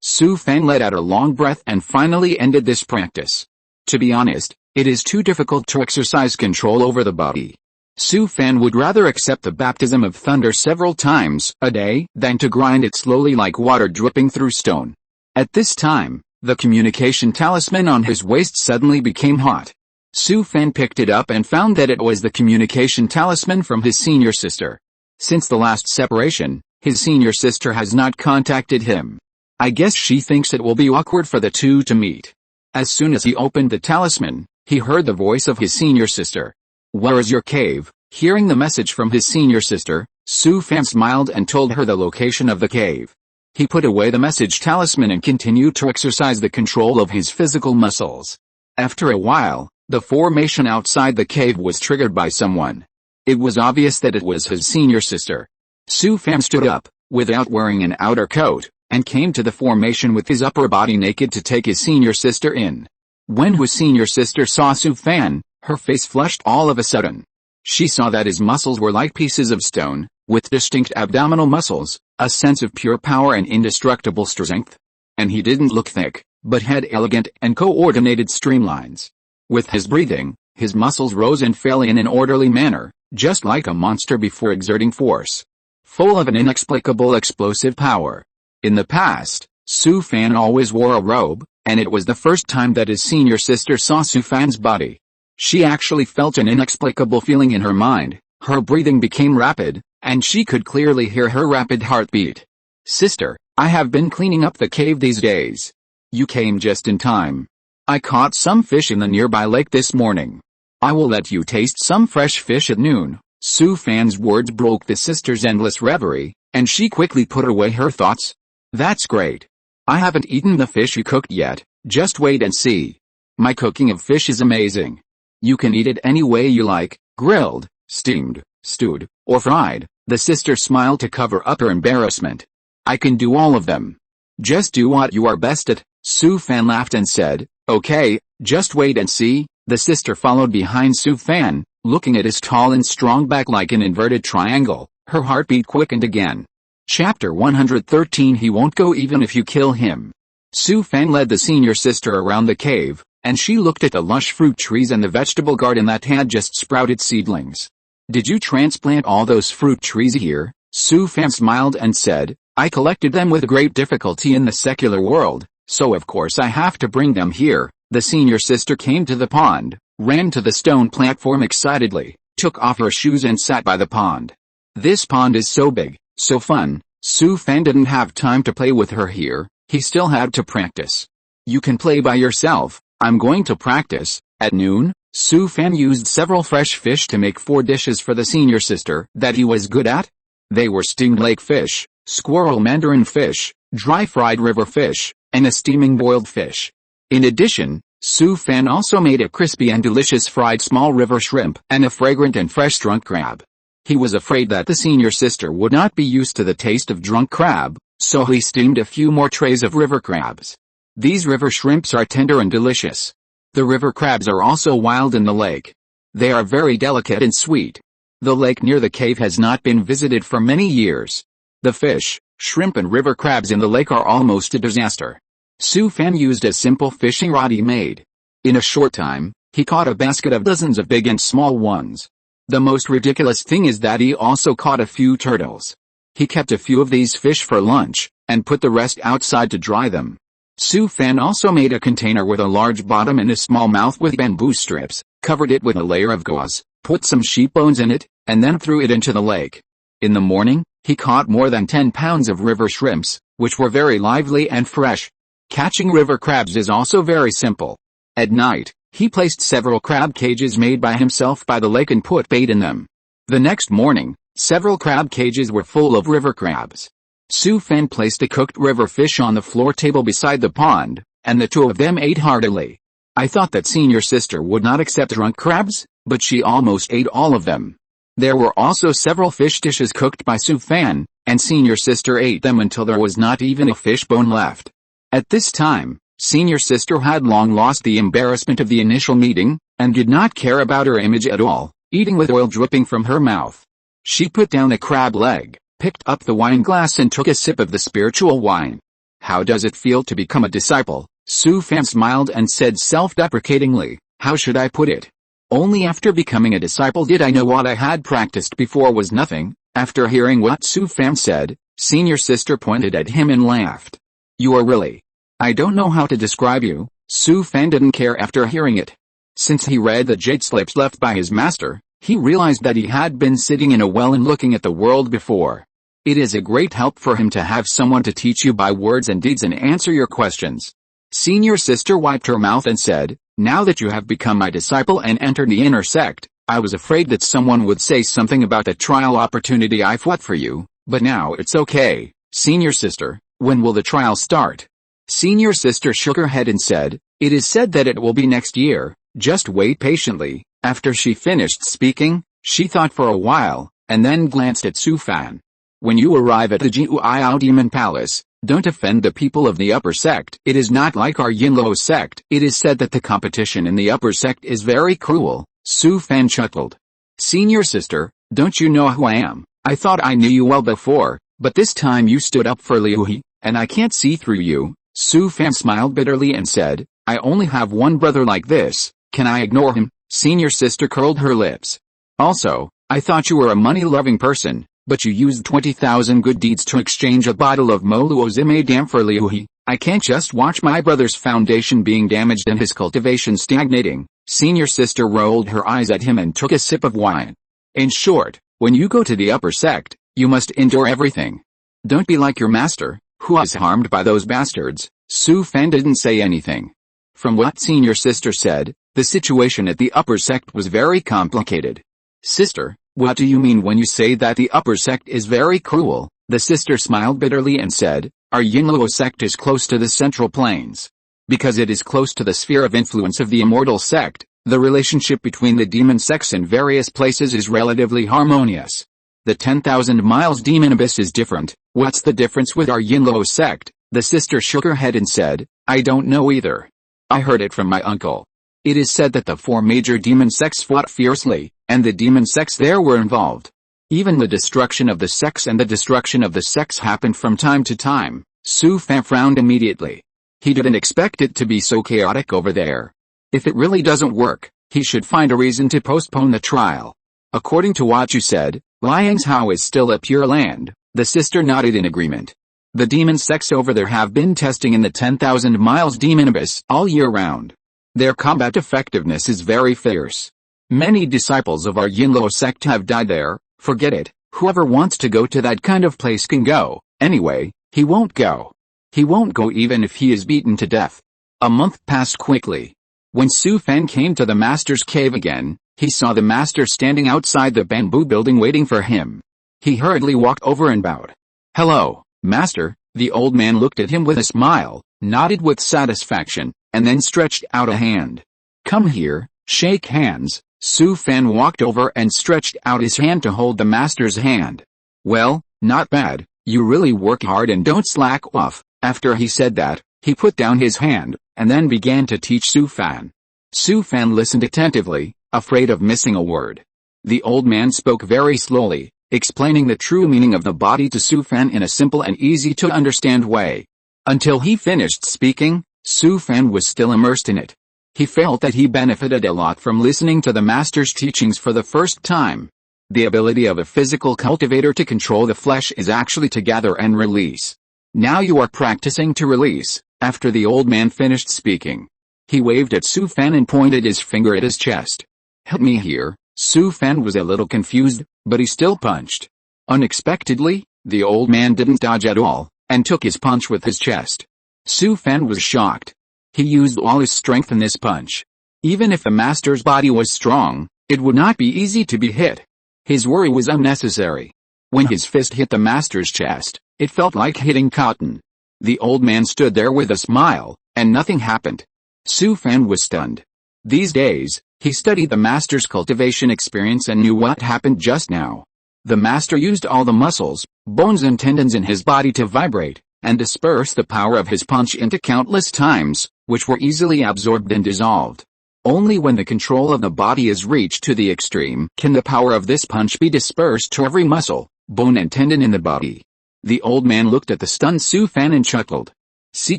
Su Fan let out a long breath and finally ended this practice. To be honest, it is too difficult to exercise control over the body. Su Fan would rather accept the baptism of thunder several times a day than to grind it slowly like water dripping through stone. At this time, the communication talisman on his waist suddenly became hot. Su Fan picked it up and found that it was the communication talisman from his senior sister. Since the last separation, his senior sister has not contacted him. I guess she thinks it will be awkward for the two to meet. As soon as he opened the talisman, he heard the voice of his senior sister. "Where is your cave?" Hearing the message from his senior sister, Su Fan smiled and told her the location of the cave. He put away the message talisman and continued to exercise the control of his physical muscles. After a while, the formation outside the cave was triggered by someone. It was obvious that it was his senior sister. Su Fan stood up, without wearing an outer coat, and came to the formation with his upper body naked to take his senior sister in. When his senior sister saw Su Fan, her face flushed all of a sudden. She saw that his muscles were like pieces of stone, with distinct abdominal muscles, a sense of pure power and indestructible strength. And he didn't look thick, but had elegant and coordinated streamlines. With his breathing, his muscles rose and fell in an orderly manner, just like a monster before exerting force. Full of an inexplicable explosive power. In the past, Su Fan always wore a robe, and it was the first time that his senior sister saw Su Fan's body. She actually felt an inexplicable feeling in her mind, her breathing became rapid, and she could clearly hear her rapid heartbeat. "Sister, I have been cleaning up the cave these days. You came just in time. I caught some fish in the nearby lake this morning. I will let you taste some fresh fish at noon." Su Fan's words broke the sister's endless reverie, and she quickly put away her thoughts. "That's great. I haven't eaten the fish you cooked yet, just wait and see. My cooking of fish is amazing. You can eat it any way you like, grilled, steamed, stewed, or fried." The sister smiled to cover up her embarrassment. "I can do all of them. Just do what you are best at." Su Fan laughed and said, "Okay, just wait and see." The sister followed behind Su Fan, looking at his tall and strong back like an inverted triangle. Her heartbeat quickened again. Chapter 113. He won't go even if you kill him. Su Fan led the senior sister around the cave, and she looked at the lush fruit trees and the vegetable garden that had just sprouted seedlings. "Did you transplant all those fruit trees here?" Su Fan smiled and said, "I collected them with great difficulty in the secular world, so of course I have to bring them here." The senior sister came to the pond, ran to the stone platform excitedly, took off her shoes and sat by the pond. "This pond is so big, so fun." Su Fan didn't have time to play with her here, he still had to practice. "You can play by yourself, I'm going to practice." At noon, Su Fan used several fresh fish to make 4 dishes for the senior sister that he was good at. They were steamed lake fish, squirrel mandarin fish, dry fried river fish, and a steaming boiled fish. In addition, Su Fan also made a crispy and delicious fried small river shrimp and a fragrant and fresh drunk crab. He was afraid that the senior sister would not be used to the taste of drunk crab, so he steamed a few more trays of river crabs. These river shrimps are tender and delicious. The river crabs are also wild in the lake. They are very delicate and sweet. The lake near the cave has not been visited for many years. The fish, shrimp and river crabs in the lake are almost a disaster. Su Fan used a simple fishing rod he made. In a short time, he caught a basket of dozens of big and small ones. The most ridiculous thing is that he also caught a few turtles. He kept a few of these fish for lunch, and put the rest outside to dry them. Su Fan also made a container with a large bottom and a small mouth with bamboo strips, covered it with a layer of gauze, put some sheep bones in it, and then threw it into the lake. In the morning, he caught more than 10 pounds of river shrimps, which were very lively and fresh. Catching river crabs is also very simple. At night, he placed several crab cages made by himself by the lake and put bait in them. The next morning, several crab cages were full of river crabs. Su Fan placed a cooked river fish on the floor table beside the pond, and the two of them ate heartily. I thought that senior sister would not accept drunk crabs, but she almost ate all of them. There were also several fish dishes cooked by Su Fan, and senior sister ate them until there was not even a fish bone left. At this time, senior sister had long lost the embarrassment of the initial meeting, and did not care about her image at all, eating with oil dripping from her mouth. She put down a crab leg, picked up the wine glass and took a sip of the spiritual wine. How does it feel to become a disciple? Su Fan smiled and said self-deprecatingly, how should I put it? Only after becoming a disciple did I know what I had practiced before was nothing. After hearing what Su Fan said, senior sister pointed at him and laughed. You are really... I don't know how to describe you. Su Fan didn't care after hearing it. Since he read the jade slips left by his master, he realized that he had been sitting in a well and looking at the world before. It is a great help for him to have someone to teach you by words and deeds and answer your questions. Senior sister wiped her mouth and said, now that you have become my disciple and entered the inner sect, I was afraid that someone would say something about the trial opportunity I fought for you, but now it's okay. Senior sister, when will the trial start? Senior sister shook her head and said, it is said that it will be next year, just wait patiently. After she finished speaking, she thought for a while, and then glanced at Su Fan. When you arrive at the Jiu'ao Demon Palace, don't offend the people of the upper sect. It is not like our Yinluo sect. It is said that the competition in the upper sect is very cruel. Su Fan chuckled. Senior sister, don't you know who I am? I thought I knew you well before, but this time you stood up for Liu He, and I can't see through you. Su Fan smiled bitterly and said, I only have one brother like this, can I ignore him? Senior sister curled her lips. Also, I thought you were a money-loving person, but you used 20,000 good deeds to exchange a bottle of Moluo Zime Dam for Liu He. I can't just watch my brother's foundation being damaged and his cultivation stagnating. Senior sister rolled her eyes at him and took a sip of wine. In short, when you go to the upper sect, you must endure everything. Don't be like your master, who was harmed by those bastards. Su Fan didn't say anything. From what senior sister said, the situation at the upper sect was very complicated. Sister, what do you mean when you say that the upper sect is very cruel? The sister smiled bitterly and said, our Yinluo sect is close to the central plains. Because it is close to the sphere of influence of the immortal sect, the relationship between the demon sects in various places is relatively harmonious. The 10,000 miles demon abyss is different. What's the difference with our Yinluo sect? The sister shook her head and said, I don't know either. I heard it from my uncle. It is said that the 4 major demon sects fought fiercely, and the demon sects there were involved. Even the destruction of the sects and the destruction of the sects happened from time to time. Su Fan frowned immediately. He didn't expect it to be so chaotic over there. If it really doesn't work, he should find a reason to postpone the trial. According to what you said, Liangzhou is still a pure land. The sister nodded in agreement. The demon sects over there have been testing in the 10,000 miles demon abyss all year round. Their combat effectiveness is very fierce. Many disciples of our Yinluo sect have died there. Forget it. Whoever wants to go to that kind of place can go. Anyway, he won't go. He won't go even if he is beaten to death. A month passed quickly. When Su Fan came to the master's cave again, he saw the master standing outside the bamboo building waiting for him. He hurriedly walked over and bowed. "Hello, master." The old man looked at him with a smile, nodded with satisfaction, and then stretched out a hand. "Come here, shake hands." Su Fan walked over and stretched out his hand to hold the master's hand. "Well, not bad, you really work hard and don't slack off." After he said that, he put down his hand, and then began to teach Su Fan. Su Fan listened attentively, afraid of missing a word. The old man spoke very slowly, explaining the true meaning of the body to Su Fan in a simple and easy-to-understand way. Until he finished speaking, Su Fan was still immersed in it. He felt that he benefited a lot from listening to the master's teachings for the first time. The ability of a physical cultivator to control the flesh is actually to gather and release. Now you are practicing to release. After the old man finished speaking, he waved at Su Fan and pointed his finger at his chest. "Help me here." Su Fan was a little confused, but he still punched. Unexpectedly, the old man didn't dodge at all, and took his punch with his chest. Su Fan was shocked. He used all his strength in this punch. Even if the master's body was strong, it would not be easy to be hit. His worry was unnecessary. When his fist hit the master's chest, it felt like hitting cotton. The old man stood there with a smile, and nothing happened. Su Fan was stunned. These days, he studied the master's cultivation experience and knew what happened just now. The master used all the muscles, bones and tendons in his body to vibrate, and disperse the power of his punch into countless times, which were easily absorbed and dissolved. Only when the control of the body is reached to the extreme can the power of this punch be dispersed to every muscle, bone and tendon in the body. The old man looked at the stunned Su Fan and chuckled. "See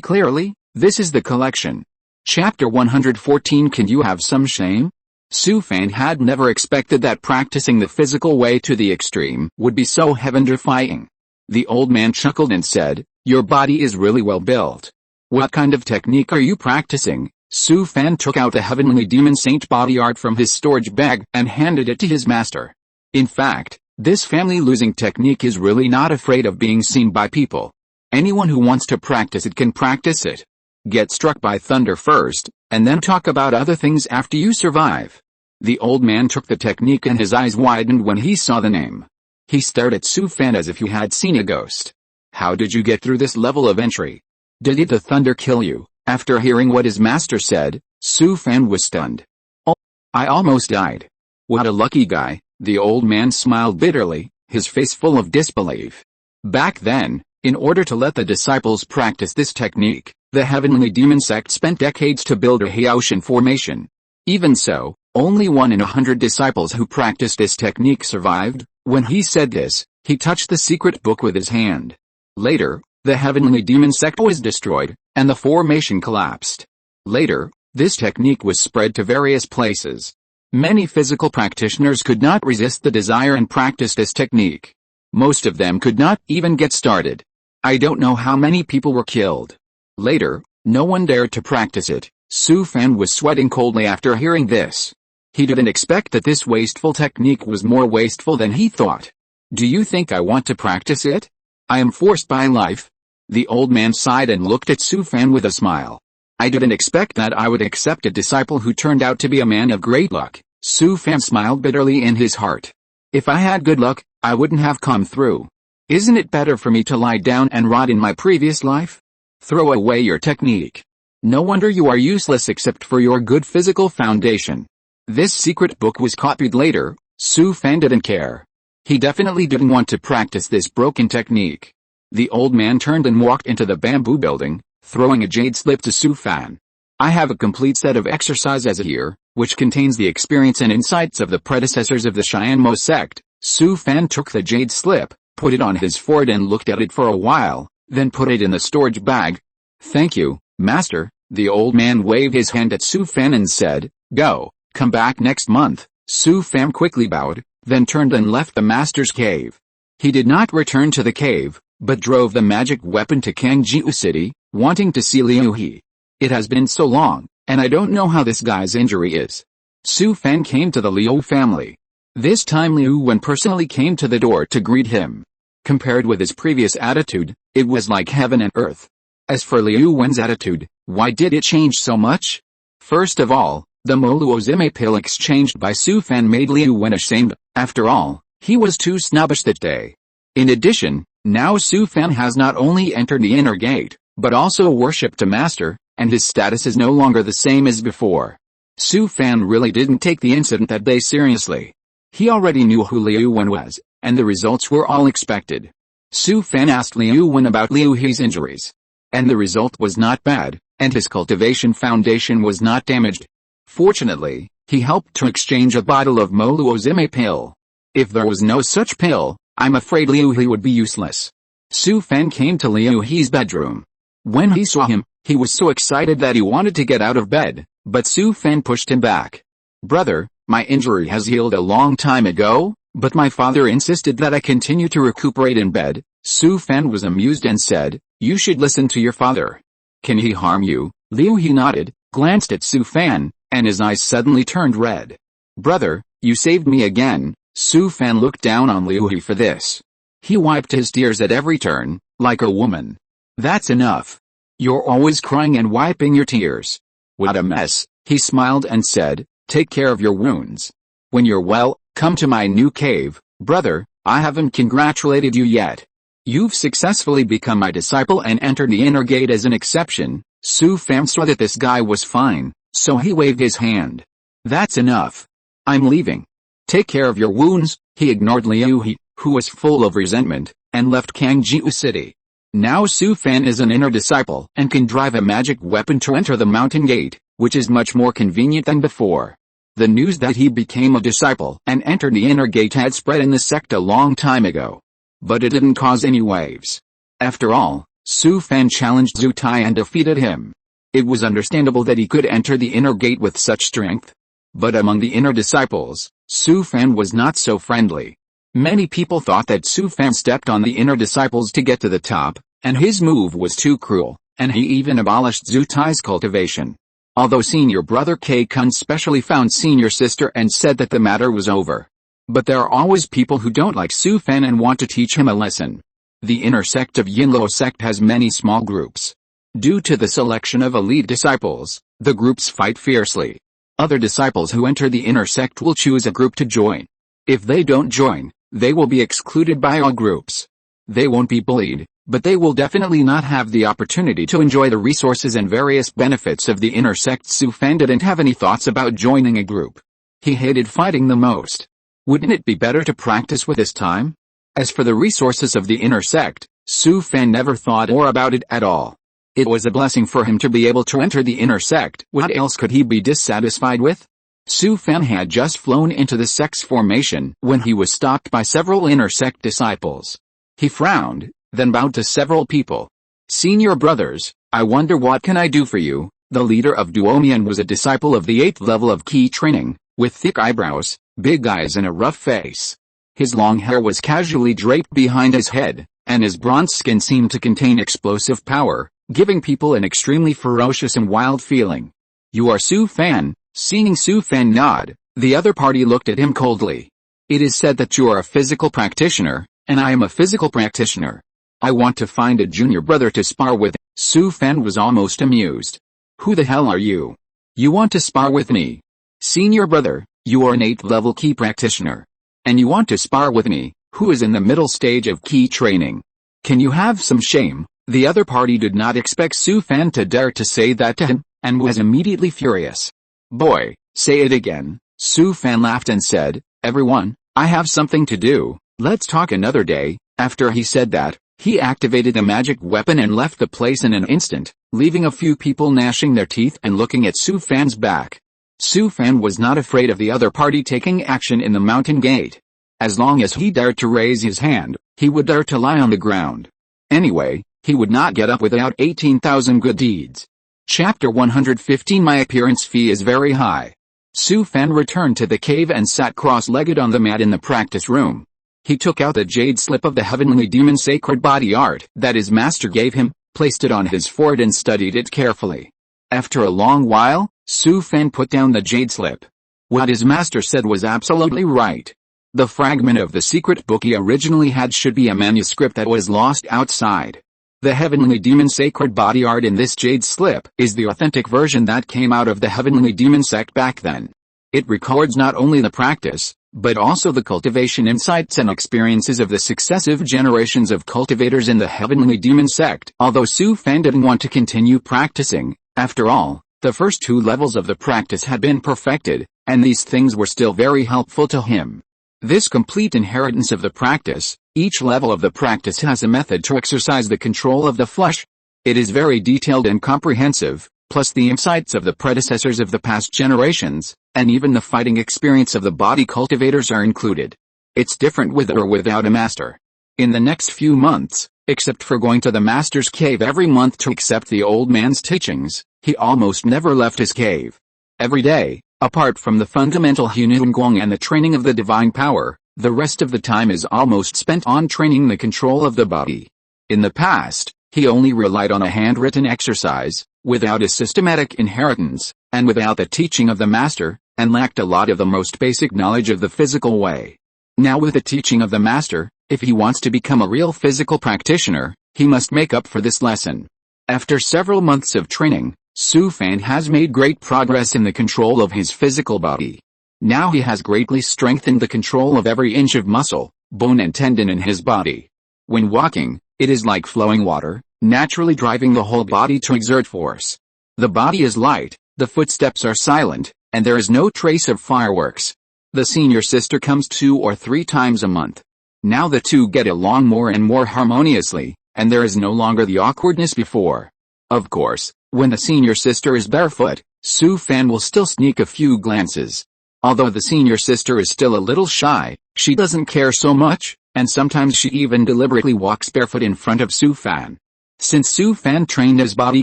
clearly, this is the collection." Chapter 114. Can you have some shame? Su Fan had never expected that practicing the physical way to the extreme would be so heaven-defying. The old man chuckled and said, "Your body is really well built. What kind of technique are you practicing?" Su Fan took out the heavenly demon saint body art from his storage bag and handed it to his master. In fact, this family-losing technique is really not afraid of being seen by people. Anyone who wants to practice it can practice it. Get struck by thunder first, and then talk about other things after you survive. The old man took the technique and his eyes widened when he saw the name. He stared at Su Fan as if he had seen a ghost. "How did you get through this level of entry? Did the thunder kill you?" After hearing what his master said, Su Fan was stunned. "Oh, I almost died." "What a lucky guy." The old man smiled bitterly, his face full of disbelief. Back then, in order to let the disciples practice this technique, the heavenly demon sect spent decades to build a Haoshan formation. Even so, only 1 in 100 disciples who practiced this technique survived. When he said this, he touched the secret book with his hand. Later, the heavenly demon sect was destroyed, and the formation collapsed. Later, this technique was spread to various places. Many physical practitioners could not resist the desire and practice this technique. Most of them could not even get started. I don't know how many people were killed. Later, no one dared to practice it. Su Fan was sweating coldly after hearing this. He didn't expect that this wasteful technique was more wasteful than he thought. "Do you think I want to practice it? I am forced by life." The old man sighed and looked at Su Fan with a smile. "I didn't expect that I would accept a disciple who turned out to be a man of great luck." Su Fan smiled bitterly in his heart. "If I had good luck, I wouldn't have come through. Isn't it better for me to lie down and rot in my previous life? Throw away your technique. No wonder you are useless except for your good physical foundation." This secret book was copied later. Su Fan didn't care. He definitely didn't want to practice this broken technique. The old man turned and walked into the bamboo building, throwing a jade slip to Su Fan. "I have a complete set of exercises here, which contains the experience and insights of the predecessors of the Cheyenne sect." Su Fan took the jade slip, put it on his forehead and looked at it for a while, then put it in the storage bag. "Thank you, master." The old man waved his hand at Su Fan and said, "Go, come back next month." Su Fan quickly bowed, then turned and left the master's cave. He did not return to the cave, but drove the magic weapon to Kangjiu City, wanting to see Liu He. "It has been so long, and I don't know how this guy's injury is." Su Fan came to the Liu family. This time Liu Wen personally came to the door to greet him. Compared with his previous attitude, it was like heaven and earth. As for Liu Wen's attitude, why did it change so much? First of all, the Moluozime pill exchanged by Su Fan made Liu Wen ashamed. After all, he was too snobbish that day. In addition, now Su Fan has not only entered the inner gate, but also worshipped a master, and his status is no longer the same as before. Su Fan really didn't take the incident that day seriously. He already knew who Liu Wen was, and the results were all expected. Su Fan asked Liu Wen about Liu He's injuries. And the result was not bad, and his cultivation foundation was not damaged. Fortunately, he helped to exchange a bottle of Moluozime pill. If there was no such pill, I'm afraid Liu He would be useless. Su Fan came to Liu He's bedroom. When he saw him, he was so excited that he wanted to get out of bed, but Su Fan pushed him back. Brother, my injury has healed a long time ago, but my father insisted that I continue to recuperate in bed. Su Fan was amused and said, you should listen to your father. Can he harm you? Liu He nodded, glanced at Su Fan, and his eyes suddenly turned red. Brother, you saved me again. Su Fan looked down on Liu He for this. He wiped his tears at every turn, like a woman. That's enough. You're always crying and wiping your tears. What a mess. He smiled and said, take care of your wounds. When you're well, come to my new cave. Brother, I haven't congratulated you yet. You've successfully become my disciple and entered the inner gate as an exception. Su Fan saw that this guy was fine, so he waved his hand. That's enough. I'm leaving. Take care of your wounds. He ignored Liu He, who was full of resentment, and left Kangjiu City. Now Su Fan is an inner disciple and can drive a magic weapon to enter the mountain gate, which is much more convenient than before. The news that he became a disciple and entered the inner gate had spread in the sect a long time ago. But it didn't cause any waves. After all, Su Fan challenged Zhu Tai and defeated him. It was understandable that he could enter the inner gate with such strength. But among the inner disciples, Su Fan was not so friendly. Many people thought that Su Fan stepped on the inner disciples to get to the top, and his move was too cruel, and he even abolished Zhu Tai's cultivation. Although senior brother K Kun specially found senior sister and said that the matter was over. But there are always people who don't like Su Fan and want to teach him a lesson. The inner sect of Yinluo sect has many small groups. Due to the selection of elite disciples, the groups fight fiercely. Other disciples who enter the inner sect will choose a group to join. If they don't join, they will be excluded by all groups. They won't be bullied, but they will definitely not have the opportunity to enjoy the resources and various benefits of the inner sect. Su Fan didn't have any thoughts about joining a group. He hated fighting the most. Wouldn't it be better to practice with his time? As for the resources of the inner sect, Su Fan never thought more about it at all. It was a blessing for him to be able to enter the inner sect. What else could he be dissatisfied with? Su Fan had just flown into the sect's formation when he was stopped by several inner sect disciples. He frowned, then bowed to several people. Senior brothers, I wonder what can I do for you? The leader of Duomian was a disciple of the 8th level of key training, with thick eyebrows, big eyes and a rough face. His long hair was casually draped behind his head, and his bronze skin seemed to contain explosive power, giving people an extremely ferocious and wild feeling. You are Su Fan. Seeing Su Fan nod, the other party looked at him coldly. It is said that you are a physical practitioner, and I am a physical practitioner. I want to find a junior brother to spar with. Su Fan was almost amused. Who the hell are you? You want to spar with me? Senior brother, you are an 8th level key practitioner. And you want to spar with me, who is in the middle stage of key training. Can you have some shame? The other party did not expect Su Fan to dare to say that to him, and was immediately furious. Boy, say it again. Su Fan laughed and said, everyone, I have something to do, let's talk another day. After he said that, he activated a magic weapon and left the place in an instant, leaving a few people gnashing their teeth and looking at Su Fan's back. Su Fan was not afraid of the other party taking action in the mountain gate. As long as he dared to raise his hand, he would dare to lie on the ground. Anyway, he would not get up without 18,000 good deeds. Chapter 115. My appearance fee is very high. Su Fan returned to the cave and sat cross-legged on the mat in the practice room. He took out the jade slip of the heavenly demon sacred body art that his master gave him, placed it on his forehead and studied it carefully. After a long while, Su Fan put down the jade slip. What his master said was absolutely right. The fragment of the secret book he originally had should be a manuscript that was lost outside. The heavenly demon sacred body art in this jade slip is the authentic version that came out of the heavenly demon sect back then. It records not only the practice, but also the cultivation insights and experiences of the successive generations of cultivators in the heavenly demon sect. Although Su Fan didn't want to continue practicing, after all, the first 2 levels of the practice had been perfected, and these things were still very helpful to him. This complete inheritance of the practice, each level of the practice has a method to exercise the control of the flesh. It is very detailed and comprehensive, plus the insights of the predecessors of the past generations, and even the fighting experience of the body cultivators are included. It's different with or without a master. In the next few months, except for going to the master's cave every month to accept the old man's teachings, he almost never left his cave. Every day, apart from the fundamental Hunungguang and the training of the divine power, the rest of the time is almost spent on training the control of the body. In the past, he only relied on a handwritten exercise, without a systematic inheritance, and without the teaching of the master, and lacked a lot of the most basic knowledge of the physical way. Now with the teaching of the master, if he wants to become a real physical practitioner, he must make up for this lesson. After several months of training, Su Fan has made great progress in the control of his physical body. Now he has greatly strengthened the control of every inch of muscle, bone and tendon in his body. When walking, it is like flowing water, naturally driving the whole body to exert force. The body is light, the footsteps are silent, and there is no trace of fireworks. The senior sister comes 2 or 3 times a month. Now the two get along more and more harmoniously, and there is no longer the awkwardness before. Of course, when the senior sister is barefoot, Su Fan will still sneak a few glances. Although the senior sister is still a little shy, she doesn't care so much, and sometimes she even deliberately walks barefoot in front of Su Fan. Since Su Fan trained his body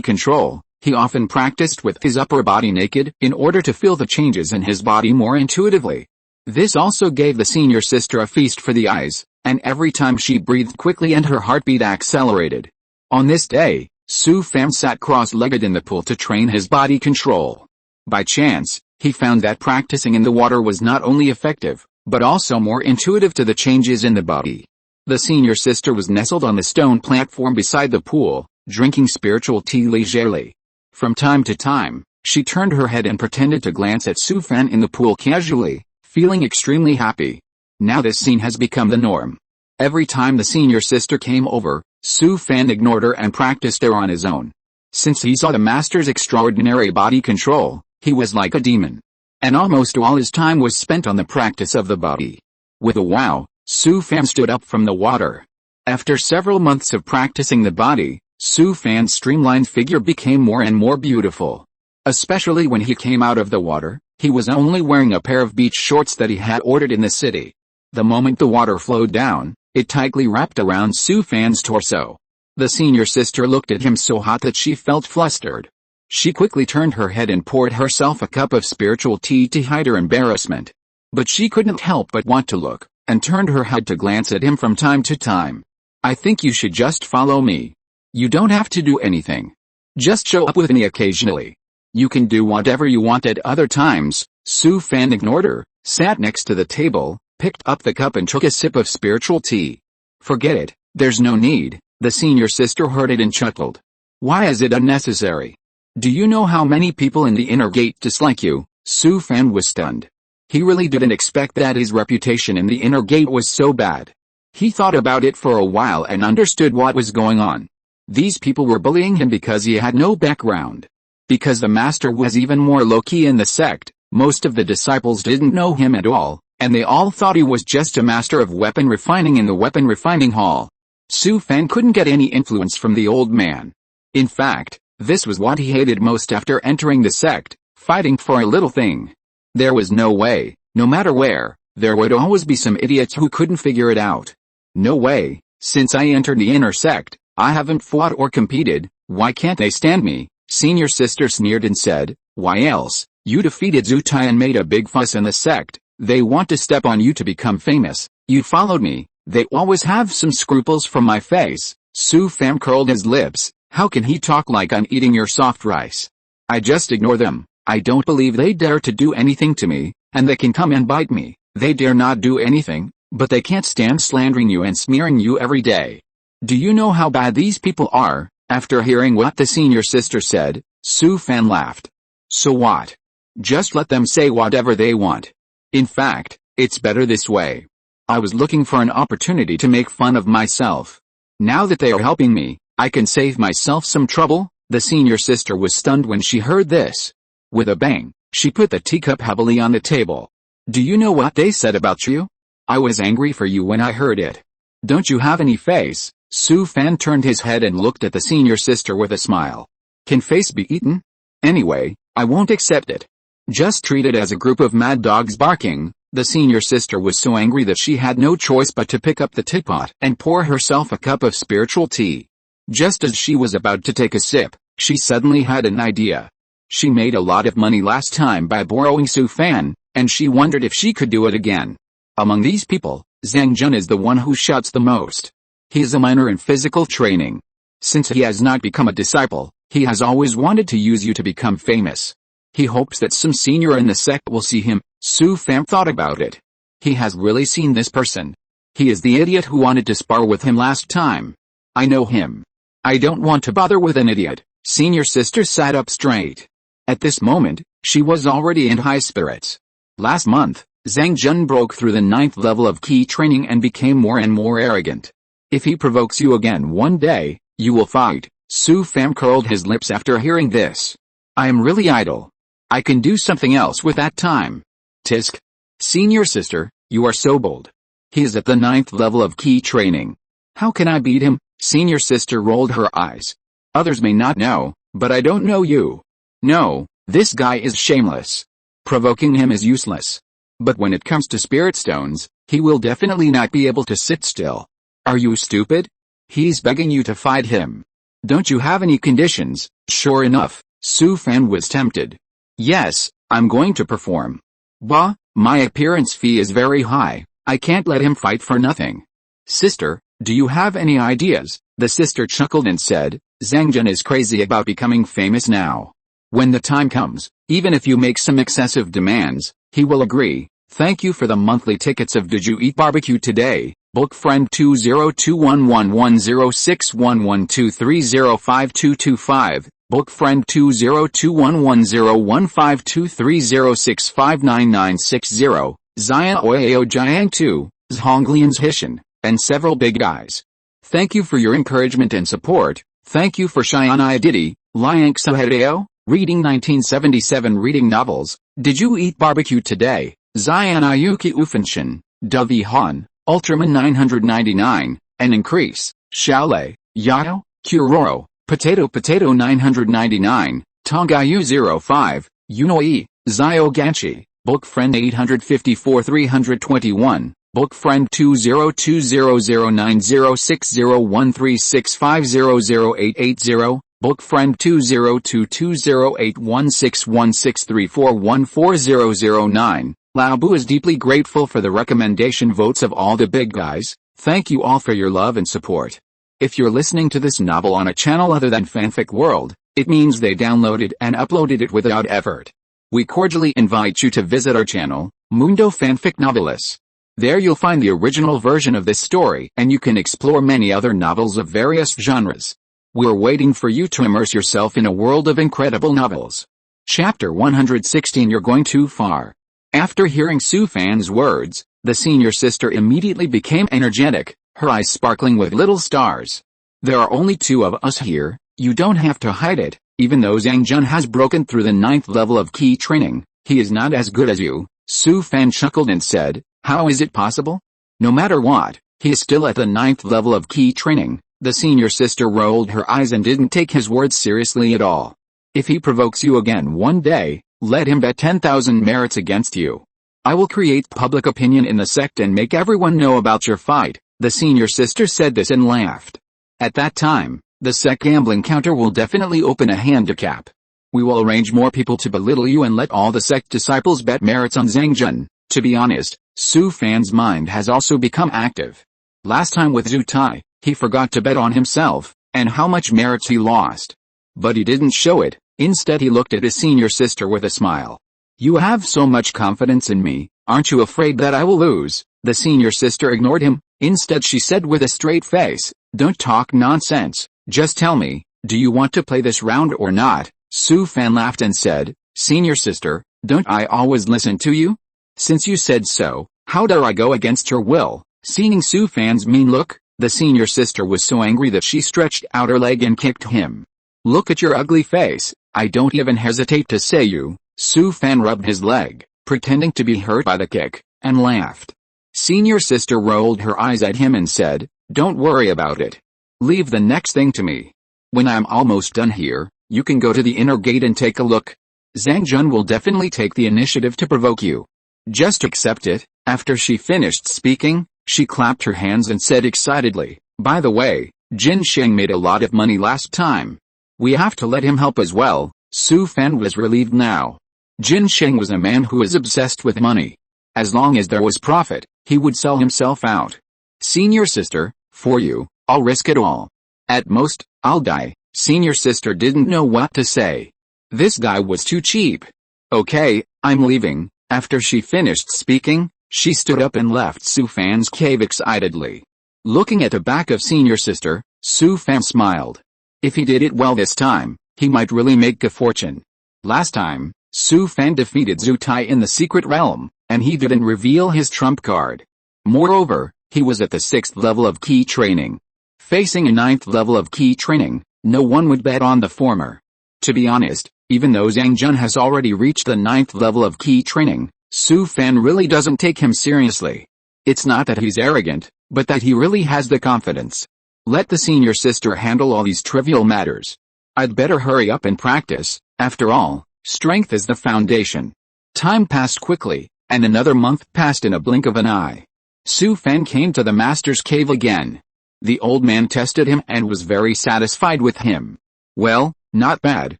control, he often practiced with his upper body naked in order to feel the changes in his body more intuitively. This also gave the senior sister a feast for the eyes, and every time she breathed quickly and her heartbeat accelerated. On this day, Su Fan sat cross-legged in the pool to train his body control. By chance, he found that practicing in the water was not only effective, but also more intuitive to the changes in the body. The senior sister was nestled on the stone platform beside the pool, drinking spiritual tea leisurely. From time to time, she turned her head and pretended to glance at Su Fan in the pool casually, feeling extremely happy. Now this scene has become the norm. Every time the senior sister came over, Su Fan ignored her and practiced there on his own. Since he saw the master's extraordinary body control, he was like a demon. And almost all his time was spent on the practice of the body. With a wow, Su Fan stood up from the water. After several months of practicing the body, Su Fan's streamlined figure became more and more beautiful. Especially when he came out of the water, he was only wearing a pair of beach shorts that he had ordered in the city. The moment the water flowed down, it tightly wrapped around Su Fan's torso. The senior sister looked at him so hot that she felt flustered. She quickly turned her head and poured herself a cup of spiritual tea to hide her embarrassment. But she couldn't help but want to look, and turned her head to glance at him from time to time. "I think you should just follow me. You don't have to do anything. Just show up with me occasionally. You can do whatever you want at other times." Su Fan ignored her, sat next to the table, picked up the cup and took a sip of spiritual tea. "Forget it, there's no need," the senior sister heard it and chuckled. "Why is it unnecessary? Do you know how many people in the inner gate dislike you?" Su Fan was stunned. He really didn't expect that his reputation in the inner gate was so bad. He thought about it for a while and understood what was going on. These people were bullying him because he had no background. Because the master was even more low-key in the sect, most of the disciples didn't know him at all, and they all thought he was just a master of weapon refining in the weapon refining hall. Su Fan couldn't get any influence from the old man. In fact, this was what he hated most after entering the sect, fighting for a little thing. There was no way, no matter where, there would always be some idiots who couldn't figure it out. "No way, since I entered the inner sect, I haven't fought or competed, why can't they stand me?" Senior sister sneered and said, "Why else? You defeated Zutai and made a big fuss in the sect. They want to step on you to become famous. You followed me. They always have some scruples from my face." Su Fan curled his lips. "How can he talk like I'm eating your soft rice? I just ignore them. I don't believe they dare to do anything to me, and they can come and bite me. They dare not do anything, but they can't stand slandering you and smearing you every day." Do you know how bad these people are? After hearing what the senior sister said, Su Fan laughed. So what? Just let them say whatever they want. In fact, it's better this way. I was looking for an opportunity to make fun of myself. Now that they are helping me, I can save myself some trouble. The senior sister was stunned when she heard this. With a bang, she put the teacup heavily on the table. Do you know what they said about you? I was angry for you when I heard it. Don't you have any face? Su Fan turned his head and looked at the senior sister with a smile. Can face be eaten? Anyway, I won't accept it. Just treat it as a group of mad dogs barking. The senior sister was so angry that she had no choice but to pick up the teapot and pour herself a cup of spiritual tea. Just as she was about to take a sip, she suddenly had an idea. She made a lot of money last time by borrowing Su Fan, and she wondered if she could do it again. Among these people, Zhang Jun is the one who shouts the most. He is a minor in physical training. Since he has not become a disciple, he has always wanted to use you to become famous. He hopes that some senior in the sect will see him. Su Fan thought about it. He has really seen this person. He is the idiot who wanted to spar with him last time. I know him. I don't want to bother with an idiot. Senior sister sat up straight. At this moment, she was already in high spirits. Last month, Zhang Jun broke through the 9th level of key training and became more and more arrogant. If he provokes you again one day, you will fight. Su Fan curled his lips after hearing this. I am really idle. I can do something else with that time. Tisk. Senior sister, you are so bold. He is at the 9th level of key training. How can I beat him? Senior sister rolled her eyes. Others may not know, but I don't know you. No, this guy is shameless. Provoking him is useless. But when it comes to spirit stones, he will definitely not be able to sit still. Are you stupid? He's begging you to fight him. Don't you have any conditions? Sure enough, Su Fan was tempted. Yes, I'm going to perform. Bah, my appearance fee is very high. I can't let him fight for nothing. Sister, do you have any ideas? The sister chuckled and said, Zhang Jun is crazy about becoming famous now. When the time comes, even if you make some excessive demands, he will agree. Thank you for the monthly tickets of Did You Eat Barbecue Today? Book friend 20211106112305225. Book friend 20211015230659960. Zion Oyo Jiang 2, Zhonglian's Hishan, and several big guys. Thank you for your encouragement and support. Thank you for Shianai Didi, Liang Sahereo, reading 1977 reading novels. Did You Eat Barbecue Today? Zion Ayuki Ufenshin, Dovey Han, Ultraman 999, and Increase, Shaolei, Yao, Kuroro, Potato 999, Tongayu 05, Unoi, Zio Ganchi, Book Friend 854 321, Book Friend 2020090601365008880, Book Friend 20220816163414009. Lao Bu is deeply grateful for the recommendation votes of all the big guys. Thank you all for your love and support. If you're listening to this novel on a channel other than Fanfic World, it means they downloaded and uploaded it without effort. We cordially invite you to visit our channel, Mundo Fanfic Novelis. There you'll find the original version of this story and you can explore many other novels of various genres. We're waiting for you to immerse yourself in a world of incredible novels. Chapter 116 You're Going Too Far. After hearing Su Fan's words, the senior sister immediately became energetic, her eyes sparkling with little stars. There are only two of us here, you don't have to hide it. Even though Zhang Jun has broken through the 9th level of key training, he is not as good as you. Su Fan chuckled and said, how is it possible? No matter what, he is still at the 9th level of key training. The senior sister rolled her eyes and didn't take his words seriously at all. If he provokes you again one day, let him bet 10,000 merits against you. I will create public opinion in the sect and make everyone know about your fight. The senior sister said this and laughed. At that time, the sect gambling counter will definitely open a handicap. We will arrange more people to belittle you and let all the sect disciples bet merits on Zhang Jun. To be honest, Su Fan's mind has also become active. Last time with Zhu Tai, he forgot to bet on himself, and how much merits he lost. But he didn't show it. Instead he looked at his senior sister with a smile. You have so much confidence in me, aren't you afraid that I will lose? The senior sister ignored him. Instead she said with a straight face, Don't talk nonsense, just tell me, do you want to play this round or not? Su Fan laughed and said, senior sister, don't I always listen to you? Since you said so, how dare I go against your will? Seeing Su Fan's mean look, the senior sister was so angry that she stretched out her leg and kicked him. Look at your ugly face, I don't even hesitate to say you. Su Fan rubbed his leg, pretending to be hurt by the kick, and laughed. Senior sister rolled her eyes at him and said, don't worry about it. Leave the next thing to me. When I'm almost done here, you can go to the inner gate and take a look. Zhang Jun will definitely take the initiative to provoke you. Just accept it. After she finished speaking, she clapped her hands and said excitedly, by the way, Jin Sheng made a lot of money last time. We have to let him help as well. Su Fan was relieved now. Jin Sheng was a man who was obsessed with money. As long as there was profit, he would sell himself out. Senior sister, for you, I'll risk it all. At most, I'll die. Senior sister didn't know what to say. This guy was too cheap. Okay, I'm leaving. After she finished speaking, she stood up and left Su Fan's cave excitedly. Looking at the back of senior sister, Su Fan smiled. If he did it well this time, he might really make a fortune. Last time, Su Fan defeated Zhu Tai in the secret realm, and he didn't reveal his trump card. Moreover, he was at the 6th level of key training. Facing a 9th level of key training, no one would bet on the former. To be honest, even though Zhang Jun has already reached the 9th level of key training, Su Fan really doesn't take him seriously. It's not that he's arrogant, but that he really has the confidence. Let the senior sister handle all these trivial matters. I'd better hurry up and practice. After all, strength is the foundation. Time passed quickly, and another month passed in a blink of an eye. Su Fan came to the master's cave again. The old man tested him and was very satisfied with him. Well, not bad,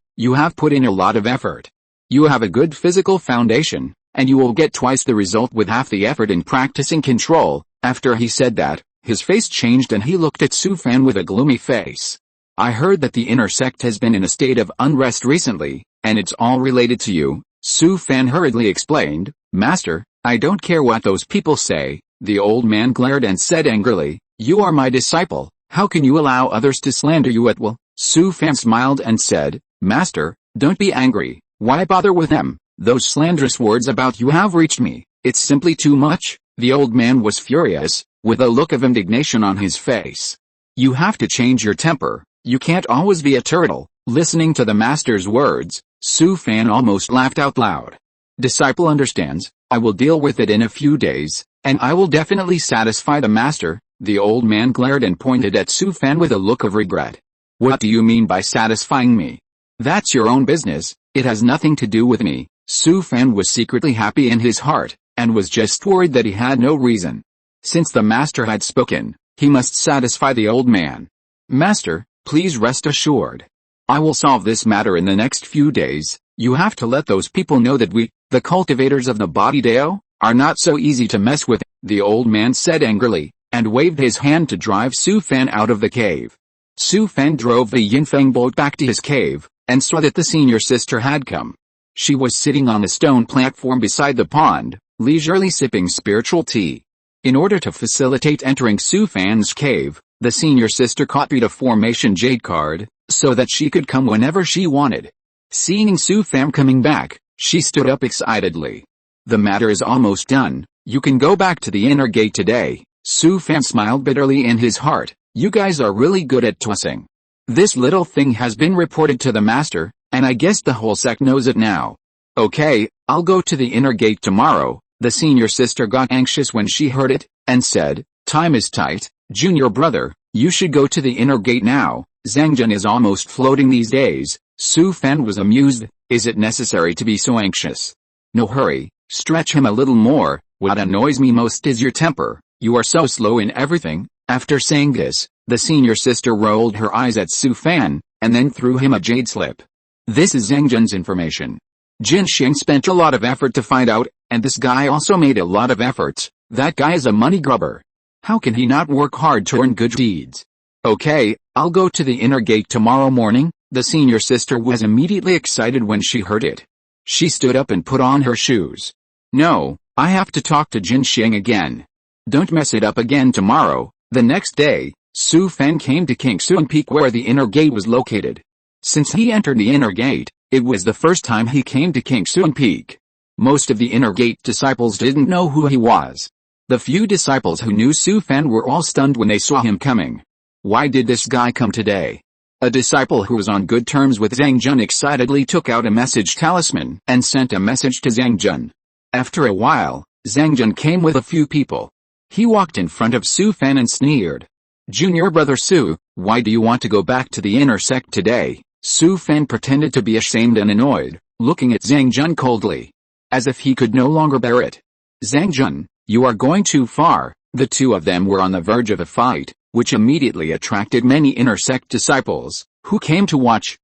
you have put in a lot of effort. You have a good physical foundation, and you will get twice the result with half the effort in practicing control. After he said that, his face changed and he looked at Su Fan with a gloomy face. I heard that the inner sect has been in a state of unrest recently, and it's all related to you. Su Fan hurriedly explained, Master, I don't care what those people say. The old man glared and said angrily, you are my disciple, how can you allow others to slander you at will? Su Fan smiled and said, Master, don't be angry, why bother with them? Those slanderous words about you have reached me, it's simply too much. The old man was furious, with a look of indignation on his face. You have to change your temper, you can't always be a turtle. Listening to the master's words, Su Fan almost laughed out loud. Disciple understands, I will deal with it in a few days, and I will definitely satisfy the master. The old man glared and pointed at Su Fan with a look of regret. What do you mean by satisfying me? That's your own business, it has nothing to do with me. Su Fan was secretly happy in his heart, and was just worried that he had no reason. Since the master had spoken, he must satisfy the old man. Master, please rest assured. I will solve this matter in the next few days. You have to let those people know that we, the cultivators of the body Dao, are not so easy to mess with, the old man said angrily, and waved his hand to drive Su Fan out of the cave. Su Fan drove the Yinfeng boat back to his cave, and saw that the senior sister had come. She was sitting on the stone platform beside the pond, leisurely sipping spiritual tea. In order to facilitate entering Su Fan's cave, the senior sister copied a formation jade card, so that she could come whenever she wanted. Seeing Su Fan coming back, she stood up excitedly. The matter is almost done, you can go back to the inner gate today. Su Fan smiled bitterly in his heart, you guys are really good at tossing. This little thing has been reported to the master, and I guess the whole sect knows it now. Okay, I'll go to the inner gate tomorrow. The senior sister got anxious when she heard it, and said, time is tight, junior brother, you should go to the inner gate now. Zhang Jun is almost floating these days. Su Fan was amused, is it necessary to be so anxious? No hurry, stretch him a little more. What annoys me most is your temper, you are so slow in everything. After saying this, the senior sister rolled her eyes at Su Fan, and then threw him a jade slip. This is Zhang Jun's information. Jin Sheng spent a lot of effort to find out, and this guy also made a lot of efforts. That guy is a money grubber. How can he not work hard to earn good deeds? Okay, I'll go to the inner gate tomorrow morning. The senior sister was immediately excited when she heard it. She stood up and put on her shoes. No, I have to talk to Jin Sheng again. Don't mess it up again tomorrow. The next day, Su Fan came to King Suan Peak where the inner gate was located. Since he entered the inner gate, it was the first time he came to King Suan Peak. Most of the inner gate disciples didn't know who he was. The few disciples who knew Su Fan were all stunned when they saw him coming. Why did this guy come today? A disciple who was on good terms with Zhang Jun excitedly took out a message talisman and sent a message to Zhang Jun. After a while, Zhang Jun came with a few people. He walked in front of Su Fan and sneered. "Junior brother Su, why do you want to go back to the inner sect today?" Su Fan pretended to be ashamed and annoyed, looking at Zhang Jun coldly, as if he could no longer bear it. "Zhang Jun, you are going too far." The two of them were on the verge of a fight, which immediately attracted many inner sect disciples, who came to watch.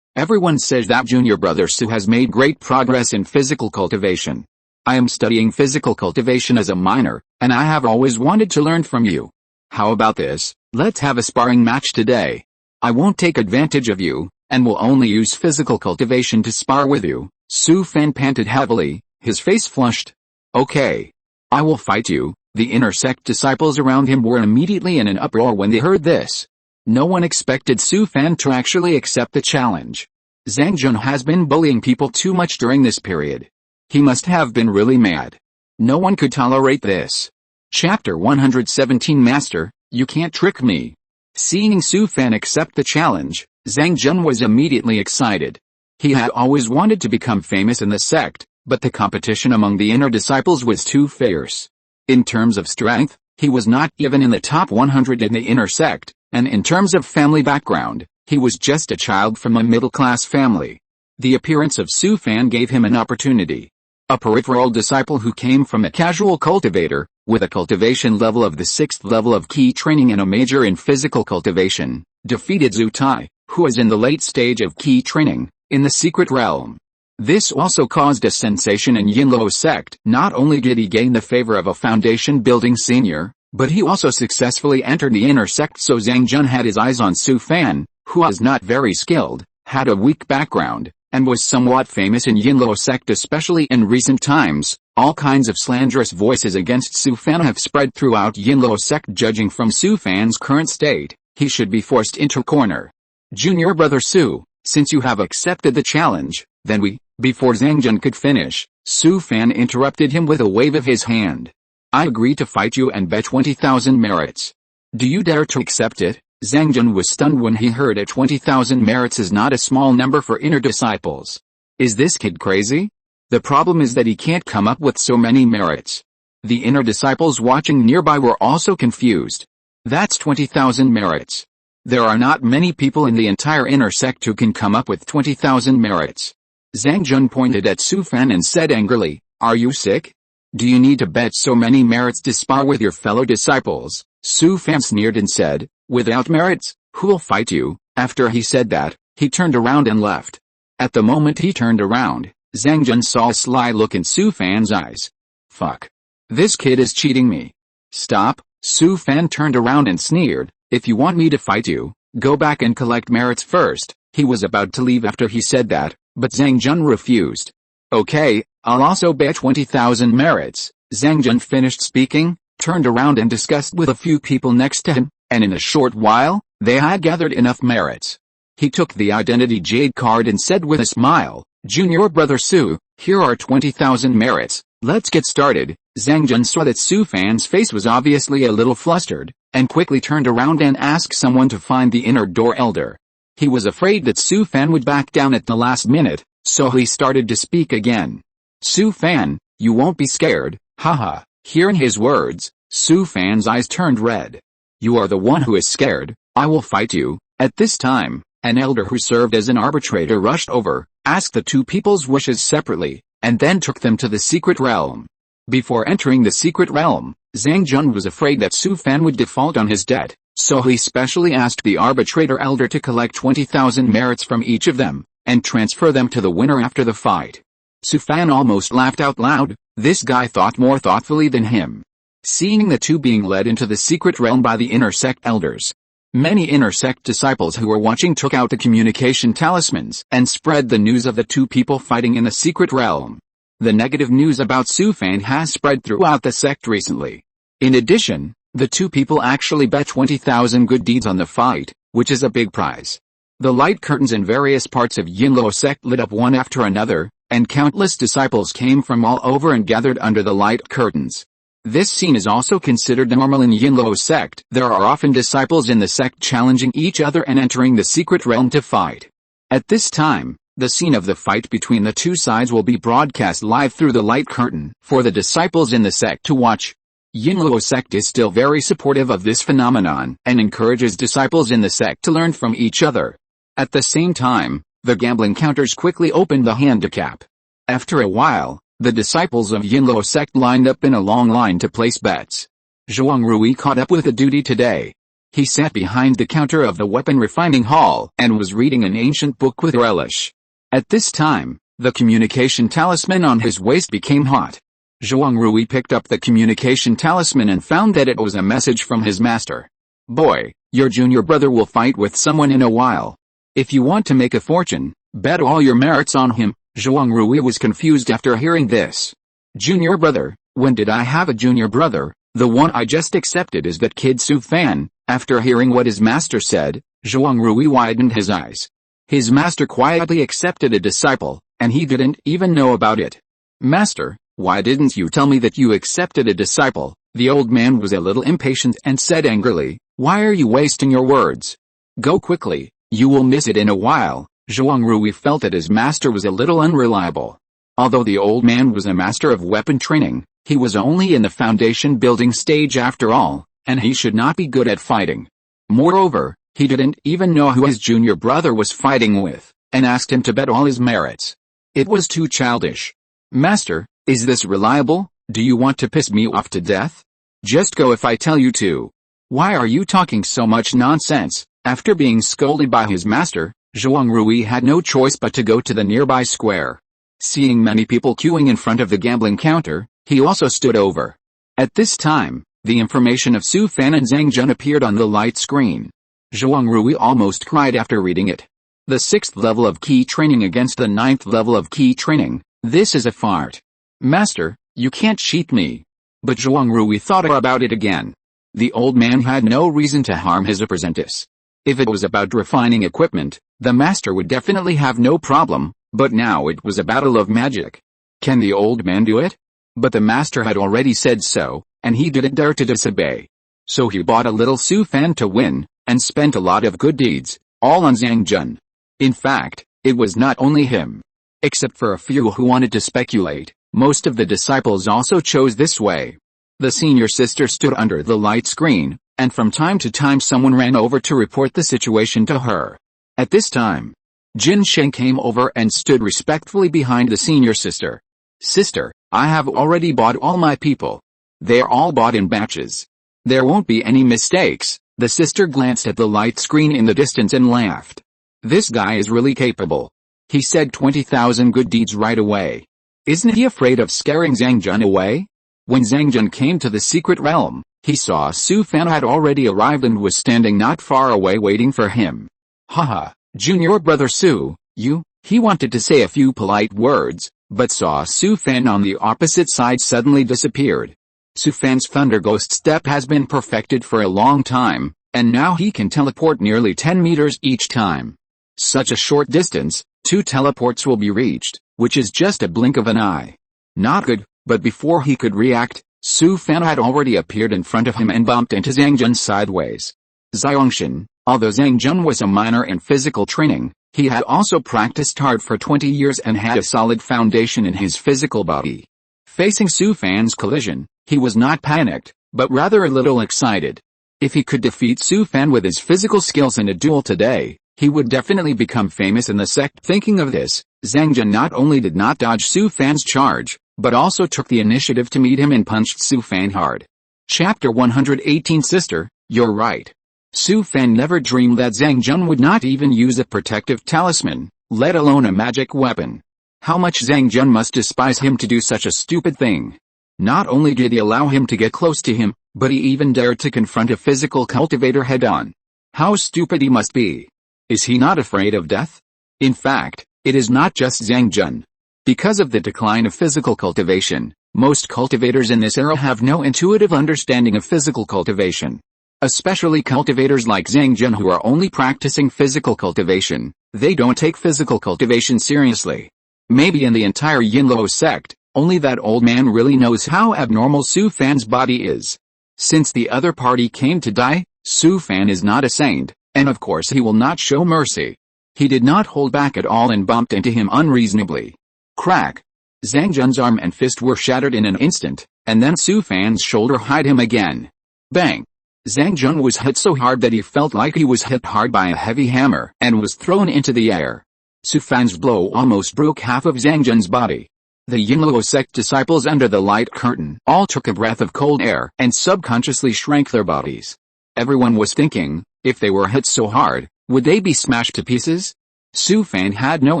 Everyone says that junior brother Su has made great progress in physical cultivation. I am studying physical cultivation as a minor, and I have always wanted to learn from you. How about this? Let's have a sparring match today. I won't take advantage of you, and will only use physical cultivation to spar with you. Su Fan panted heavily, his face flushed. Okay. I will fight you. The inner sect disciples around him were immediately in an uproar when they heard this. No one expected Su Fan to actually accept the challenge. Zhang Jun has been bullying people too much during this period. He must have been really mad. No one could tolerate this. Chapter 117 Master, you can't trick me. Seeing Su Fan accept the challenge, Zhang Jun was immediately excited. He had always wanted to become famous in the sect, but the competition among the inner disciples was too fierce. In terms of strength, he was not even in the top 100 in the inner sect, and in terms of family background, he was just a child from a middle-class family. The appearance of Su Fan gave him an opportunity. A peripheral disciple who came from a casual cultivator, with a cultivation level of the 6th level of key training and a major in physical cultivation, defeated Zhu Tai, who is in the late stage of key training, in the secret realm. This also caused a sensation in Yinluo sect. Not only did he gain the favor of a foundation-building senior, but he also successfully entered the inner sect, so Zhang Jun had his eyes on Su Fan, who was not very skilled, had a weak background, and was somewhat famous in Yinluo sect especially in recent times. All kinds of slanderous voices against Su Fan have spread throughout Yinluo sect. Judging from Su Fan's current state, he should be forced into a corner. Junior brother Su, since you have accepted the challenge, then we... Before Zhang Jun could finish, Su Fan interrupted him with a wave of his hand. I agree to fight you and bet 20,000 merits. Do you dare to accept it? Zhang Jun was stunned when he heard that 20,000 merits is not a small number for inner disciples. Is this kid crazy? The problem is that he can't come up with so many merits. The inner disciples watching nearby were also confused. That's 20,000 merits. There are not many people in the entire inner sect who can come up with 20,000 merits. Zhang Jun pointed at Su Fan and said angrily, are you sick? Do you need to bet so many merits to spar with your fellow disciples? Su Fan sneered and said, without merits, who'll fight you? After he said that, he turned around and left. At the moment he turned around, Zhang Jun saw a sly look in Su Fan's eyes. Fuck. This kid is cheating me. Stop. Su Fan turned around and sneered, if you want me to fight you, go back and collect merits first. He was about to leave after he said that, but Zhang Jun refused. Okay, I'll also bet 20,000 merits. Zhang Jun finished speaking, turned around and discussed with a few people next to him, and in a short while, they had gathered enough merits. He took the identity jade card and said with a smile, Junior brother Su, here are 20,000 merits, let's get started. Zhang Jun saw that Su Fan's face was obviously a little flustered, and quickly turned around and asked someone to find the inner door elder. He was afraid that Su Fan would back down at the last minute, so he started to speak again. Su Fan, you won't be scared, haha. Hearing his words, Su Fan's eyes turned red. You are the one who is scared, I will fight you. At this time, an elder who served as an arbitrator rushed over, asked the two people's wishes separately, and then took them to the secret realm. Before entering the secret realm, Zhang Jun was afraid that Su Fan would default on his debt, so he specially asked the arbitrator elder to collect 20,000 merits from each of them, and transfer them to the winner after the fight. Su Fan almost laughed out loud, this guy thought more thoughtfully than him. Seeing the two being led into the secret realm by the inner sect elders, many inner sect disciples who were watching took out the communication talismans and spread the news of the two people fighting in the secret realm. The negative news about Su Fan has spread throughout the sect recently. In addition, The two people actually bet 20,000 good deeds on the fight, which is a big prize. The light curtains in various parts of Yinluo sect lit up one after another, and countless disciples came from all over and gathered under the light curtains. This scene is also considered normal in Yinluo sect. There are often disciples in the sect challenging each other and entering the secret realm to fight. At this time, the scene of the fight between the two sides will be broadcast live through the light curtain for the disciples in the sect to watch. Yinluo sect is still very supportive of this phenomenon and encourages disciples in the sect to learn from each other. At the same time, the gambling counters quickly opened the handicap. After a while, the disciples of Yinluo sect lined up in a long line to place bets. Zhuang Rui caught up with the duty today. He sat behind the counter of the weapon refining hall and was reading an ancient book with relish. At this time, the communication talisman on his waist became hot. Zhuang Rui picked up the communication talisman and found that it was a message from his master. "Boy, your junior brother will fight with someone in a while. If you want to make a fortune, bet all your merits on him." Zhuang Rui was confused after hearing this. Junior brother? When did I have a junior brother? The one I just accepted is that kid Su Fan. After hearing what his master said, Zhuang Rui widened his eyes. His master quietly accepted a disciple, and he didn't even know about it. "Master, why didn't you tell me that you accepted a disciple?" The old man was a little impatient and said angrily, "Why are you wasting your words? Go quickly, you will miss it in a while." Zhuang Rui felt that his master was a little unreliable. Although the old man was a master of weapon training, he was only in the foundation building stage after all, and he should not be good at fighting. Moreover, he didn't even know who his junior brother was fighting with, and asked him to bet all his merits. It was too childish. "Master, is this reliable? Do you want to piss me off to death? Just go if I tell you to. Why are you talking so much nonsense?" After being scolded by his master, Zhuang Rui had no choice but to go to the nearby square. Seeing many people queuing in front of the gambling counter, he also stood over. At this time, the information of Su Fan and Zhang Jun appeared on the light screen. Zhuang Rui almost cried after reading it. The 6th level of key training against the 9th level of key training. This is a fart. "Master, you can't cheat me." But Zhuang Rui thought about it again. The old man had no reason to harm his apprentice. If it was about refining equipment, the master would definitely have no problem, but now it was a battle of magic. Can the old man do it? But the master had already said so, and he didn't dare to disobey. So he bought a little Su Fan to win, and spent a lot of good deeds, all on Zhang Jun. In fact, it was not only him. Except for a few who wanted to speculate, most of the disciples also chose this way. The senior sister stood under the light screen, and from time to time someone ran over to report the situation to her. At this time, Jin Sheng came over and stood respectfully behind the senior sister. "Sister, I have already bought all my people. They are all bought in batches. There won't be any mistakes." The sister glanced at the light screen in the distance and laughed. "This guy is really capable. He said 20,000 good deeds right away. Isn't he afraid of scaring Zhang Jun away?" When Zhang Jun came to the secret realm, he saw Su Fan had already arrived and was standing not far away waiting for him. "Haha, junior brother Su, you," he wanted to say a few polite words, but saw Su Fan on the opposite side suddenly disappeared. Su Fan's Thunder Ghost step has been perfected for a long time, and now he can teleport nearly 10 meters each time. Such a short distance, 2 teleports will be reached, which is just a blink of an eye. Not good, but before he could react, Su Fan had already appeared in front of him and bumped into Zhang Jun sideways. Xiaongshan, although Zhang Jun was a minor in physical training, he had also practiced hard for 20 years and had a solid foundation in his physical body. Facing Su Fan's collision, he was not panicked, but rather a little excited. If he could defeat Su Fan with his physical skills in a duel today, he would definitely become famous in the sect. Thinking of this, Zhang Jun not only did not dodge Su Fan's charge, but also took the initiative to meet him and punched Su Fan hard. Chapter 118 Sister, you're right. Su Fan never dreamed that Zhang Jun would not even use a protective talisman, let alone a magic weapon. How much Zhang Jun must despise him to do such a stupid thing. Not only did he allow him to get close to him, but he even dared to confront a physical cultivator head-on. How stupid he must be. Is he not afraid of death? In fact, it is not just Zhang Jun. Because of the decline of physical cultivation, Most cultivators in this era have no intuitive understanding of physical cultivation. Especially cultivators like Zhang Jun who are only practicing physical cultivation. They don't take physical cultivation seriously. Maybe in the entire Yinluo sect, only that old man really knows how abnormal Su Fan's body is. Since the other party came to die, Su Fan is not a saint, and of course he will not show mercy. He did not hold back at all and bumped into him unreasonably. Crack! Zhang Jun's arm and fist were shattered in an instant, and then Su Fan's shoulder hit him again. Bang! Zhang Jun was hit so hard that he felt like he was hit hard by a heavy hammer and was thrown into the air. Su Fan's blow almost broke half of Zhang Jun's body. The Yinluo sect disciples under the light curtain all took a breath of cold air and subconsciously shrank their bodies. Everyone was thinking, if they were hit so hard, would they be smashed to pieces? Su Fan had no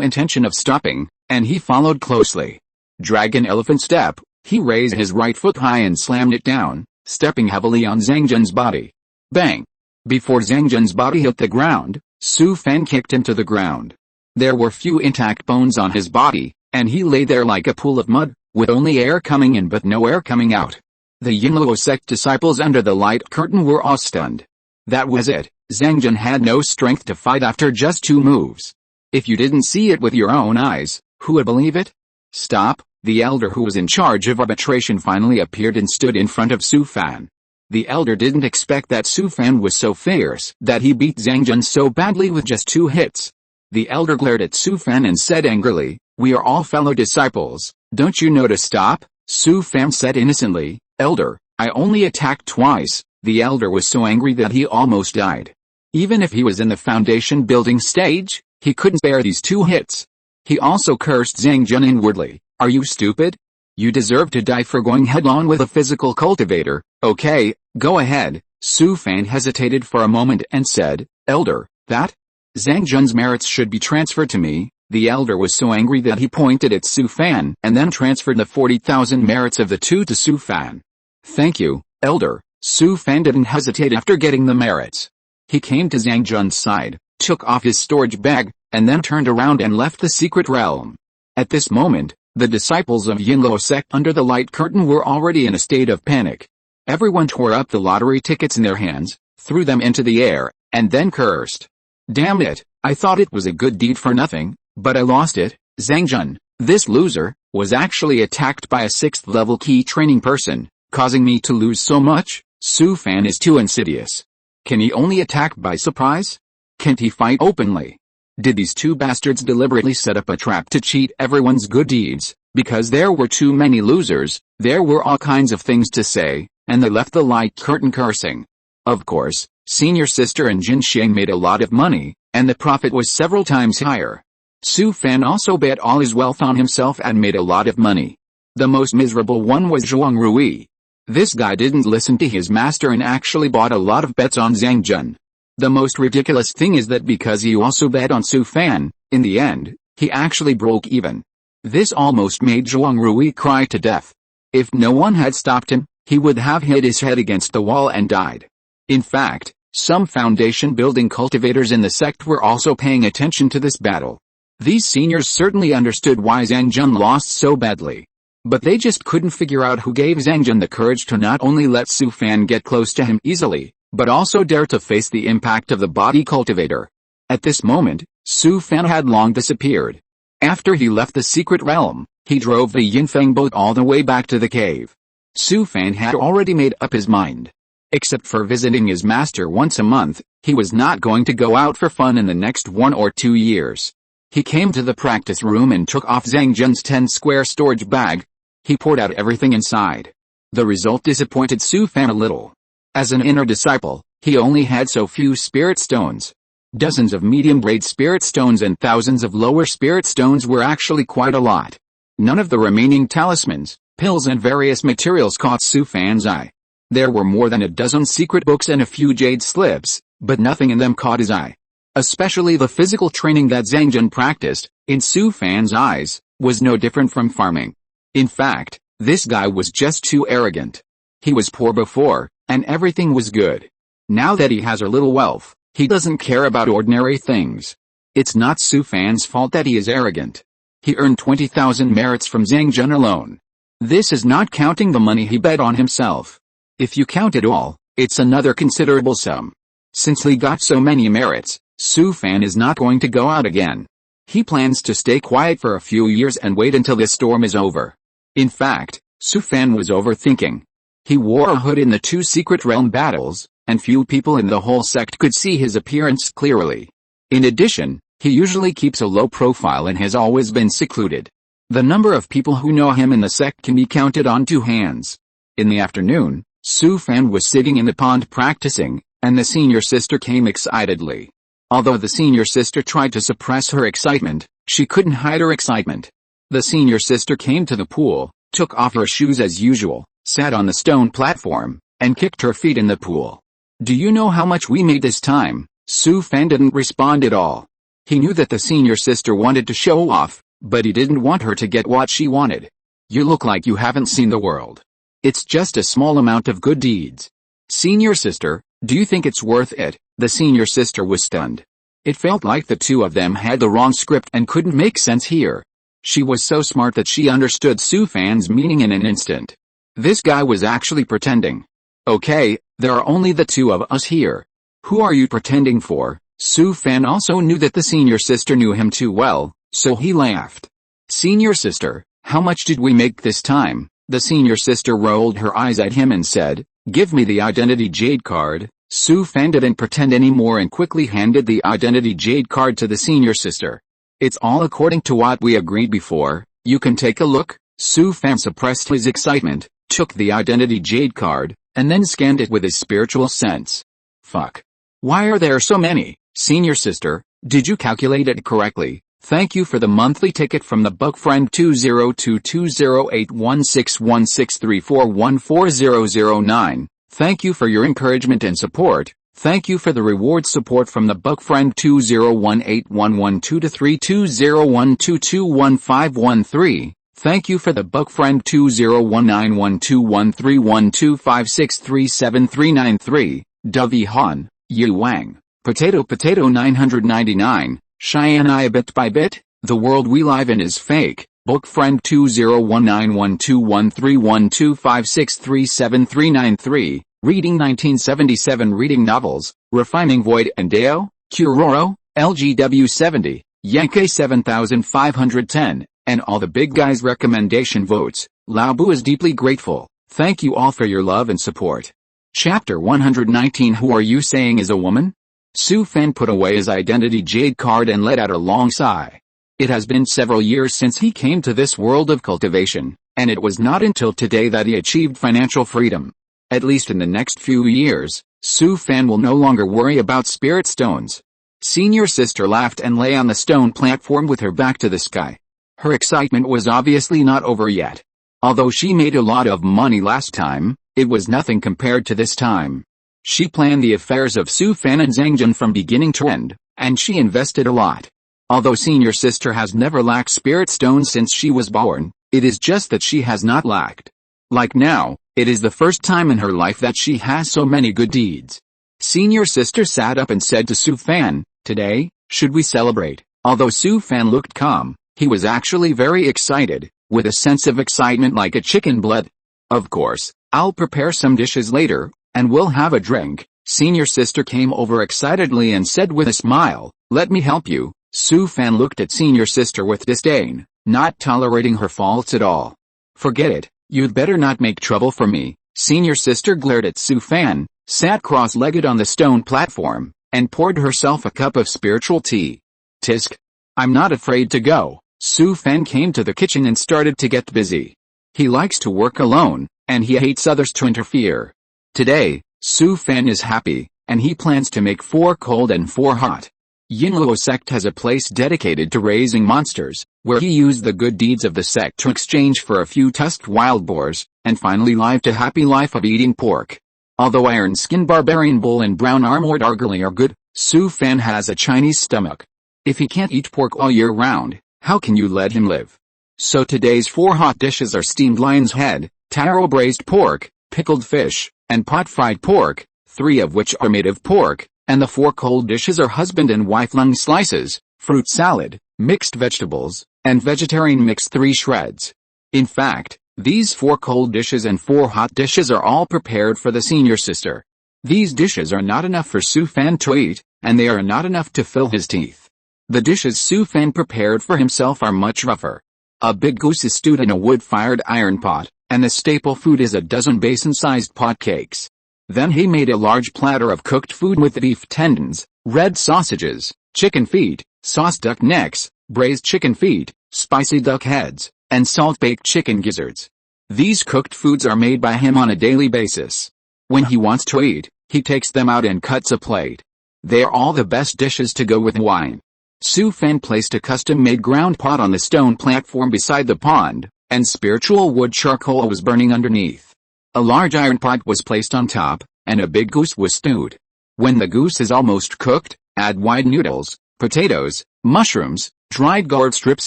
intention of stopping, and he followed closely. Dragon elephant step, he raised his right foot high and slammed it down, stepping heavily on Zhang Jun's body. Bang! Before Zhang Jun's body hit the ground, Su Fan kicked him to the ground. There were few intact bones on his body, and he lay there like a pool of mud, with only air coming in but no air coming out. The Yinluo sect disciples under the light curtain were all stunned. That was it, Zhang Jun had no strength to fight after just 2 moves. If you didn't see it with your own eyes, who would believe it? Stop! The elder who was in charge of arbitration finally appeared and stood in front of Su Fan. The elder didn't expect that Su Fan was so fierce that he beat Zhang Jun so badly with just 2 hits. The elder glared at Su Fan and said angrily, "We are all fellow disciples, don't you know to stop?" Su Fan said innocently, "Elder, I only attacked twice." The elder was so angry that he almost died. Even if he was in the foundation building stage, he couldn't bear these 2 hits. He also cursed Zhang Jun inwardly. "Are you stupid? You deserve to die for going head-on with a physical cultivator." "Okay, go ahead." Su Fan hesitated for a moment and said, "Elder, that? Zhang Jun's merits should be transferred to me." The elder was so angry that he pointed at Su Fan and then transferred the 40,000 merits of the 2 to Su Fan. "Thank you, elder." Su Fan didn't hesitate after getting the merits. He came to Zhang Jun's side, took off his storage bag, and then turned around and left the secret realm. At this moment, the disciples of Yinluo sect under the light curtain were already in a state of panic. Everyone tore up the lottery tickets in their hands, threw them into the air, and then cursed. "Damn it, I thought it was a good deed for nothing, but I lost it." Zhang Jun, this loser, was actually attacked by a 6th level key training person, causing me to lose so much. Su Fan is too insidious. Can he only attack by surprise? Can't he fight openly? Did these 2 bastards deliberately set up a trap to cheat everyone's good deeds? Because there were too many losers, there were all kinds of things to say, and they left the light curtain cursing. Of course, senior sister and Jin Xiang made a lot of money, and the profit was several times higher. Su Fan also bet all his wealth on himself and made a lot of money. The most miserable one was Zhuang Rui. This guy didn't listen to his master and actually bought a lot of bets on Zhang Jun. The most ridiculous thing is that because he also bet on Su Fan, in the end, he actually broke even. This almost made Zhuang Rui cry to death. If no one had stopped him, he would have hit his head against the wall and died. In fact, some foundation building cultivators in the sect were also paying attention to this battle. These seniors certainly understood why Zhang Jun lost so badly. But they just couldn't figure out who gave Zhang Jun the courage to not only let Su Fan get close to him easily, but also dare to face the impact of the body cultivator. At this moment, Su Fan had long disappeared. After he left the secret realm, he drove the Yinfeng boat all the way back to the cave. Su Fan had already made up his mind. Except for visiting his master once a month, he was not going to go out for fun in the next 1 or 2 years. He came to the practice room and took off Zhang Jun's 10-square storage bag. He poured out everything inside. The result disappointed Su Fan a little. As an inner disciple, he only had so few spirit stones. Dozens of medium-grade spirit stones and thousands of lower spirit stones were actually quite a lot. None of the remaining talismans, pills and various materials caught Su Fan's eye. There were more than a dozen secret books and a few jade slips, but nothing in them caught his eye. Especially the physical training that Zhang Jun practiced, in Su Fan's eyes, was no different from farming. In fact, this guy was just too arrogant. He was poor before, and everything was good. Now that he has a little wealth, he doesn't care about ordinary things. It's not Su Fan's fault that he is arrogant. He earned 20,000 merits from Zhang Jun alone. This is not counting the money he bet on himself. If you count it all, it's another considerable sum. Since Lee got so many merits, Su Fan is not going to go out again. He plans to stay quiet for a few years and wait until this storm is over. In fact, Su Fan was overthinking. He wore a hood in the 2 Secret Realm battles, and few people in the whole sect could see his appearance clearly. In addition, he usually keeps a low profile and has always been secluded. The number of people who know him in the sect can be counted on 2 hands. In the afternoon, Su Fan was sitting in the pond practicing, and the senior sister came excitedly. Although the senior sister tried to suppress her excitement, she couldn't hide her excitement. The senior sister came to the pool, took off her shoes as usual, sat on the stone platform, and kicked her feet in the pool. Do you know how much we made this time? Su Fan didn't respond at all. He knew that the senior sister wanted to show off, but he didn't want her to get what she wanted. You look like you haven't seen the world. It's just a small amount of good deeds. Senior sister, do you think it's worth it? The senior sister was stunned. It felt like the 2 of them had the wrong script and couldn't make sense here. She was so smart that she understood Su Fan's meaning in an instant. This guy was actually pretending. Okay, there are only the 2 of us here. Who are you pretending for? Su Fan also knew that the senior sister knew him too well, so he laughed. Senior sister, how much did we make this time? The senior sister rolled her eyes at him and said, give me the identity jade card. Su Fan didn't pretend anymore and quickly handed the identity jade card to the senior sister. It's all according to what we agreed before, you can take a look. Su Fan suppressed his excitement, took the identity jade card, and then scanned it with his spiritual sense. Fuck. Why are there so many? Senior sister, did you calculate it correctly? Thank you for the monthly ticket from the Bug Friend 20220816163414009. Thank you for your encouragement and support. Thank you for the reward support from the Bug Friend 2018112232012215113. Thank you for the Bug Friend 20191213125637393. Dovey Han, Yu Wang, Potato 999. Cheyenne I bit by bit, the world we live in is fake. Book Friend 20191213125637393. Reading 1977 reading novels, Refining Void and Deo, Kuroro, LGW 70, Yankee 7510, and all the big guys' recommendation votes. Laobu is deeply grateful. Thank you all for your love and support. Chapter 119. Who are you saying is a woman? Su Fan put away his identity jade card and let out a long sigh. It has been several years since he came to this world of cultivation, and it was not until today that he achieved financial freedom. At least in the next few years, Su Fan will no longer worry about spirit stones. Senior sister laughed and lay on the stone platform with her back to the sky. Her excitement was obviously not over yet. Although she made a lot of money last time, it was nothing compared to this time. She planned the affairs of Su Fan and Zhangjun from beginning to end, and she invested a lot. Although senior sister has never lacked spirit stones since she was born, it is just that she has not lacked. Like now, it is the first time in her life that she has so many good deeds. Senior sister sat up and said to Su Fan, today, should we celebrate? Although Su Fan looked calm, he was actually very excited, with a sense of excitement like a chicken blood. Of course, I'll prepare some dishes later, and we'll have a drink. Senior sister came over excitedly and said with a smile, let me help you. Su Fan looked at senior sister with disdain, not tolerating her faults at all. Forget it, you'd better not make trouble for me. Senior sister glared at Su Fan, sat cross-legged on the stone platform, and poured herself a cup of spiritual tea. Tisk. I'm not afraid to go. Su Fan came to the kitchen and started to get busy. He likes to work alone, and he hates others to interfere. Today, Su Fan is happy, and he plans to make 4 cold and 4 hot. Yinluo sect has a place dedicated to raising monsters, where he used the good deeds of the sect to exchange for a few tusked wild boars, and finally lived a happy life of eating pork. Although Iron Skin Barbarian Bull and Brown Armored Argali are good, Su Fan has a Chinese stomach. If he can't eat pork all year round, how can you let him live? So today's 4 hot dishes are steamed lion's head, taro braised pork, pickled fish, and pot-fried pork, 3 of which are made of pork, and the 4 cold dishes are husband and wife lung slices, fruit salad, mixed vegetables, and vegetarian mixed 3 shreds. In fact, These 4 cold dishes and 4 hot dishes are all prepared for the senior sister. These dishes are not enough for Su Fan to eat, and they are not enough to fill his teeth. The dishes Su Fan prepared for himself are much rougher. A big goose is stewed in a wood-fired iron pot, and the staple food is a dozen basin-sized pot cakes. Then he made a large platter of cooked food with beef tendons, red sausages, chicken feet, sauce duck necks, braised chicken feet, spicy duck heads, and salt-baked chicken gizzards. These cooked foods are made by him on a daily basis. When he wants to eat, he takes them out and cuts a plate. They are all the best dishes to go with wine. Su Fan placed a custom-made ground pot on the stone platform beside the pond, and spiritual wood charcoal was burning underneath. A large iron pot was placed on top, and a big goose was stewed. When the goose is almost cooked, add wide noodles, potatoes, mushrooms, dried gourd strips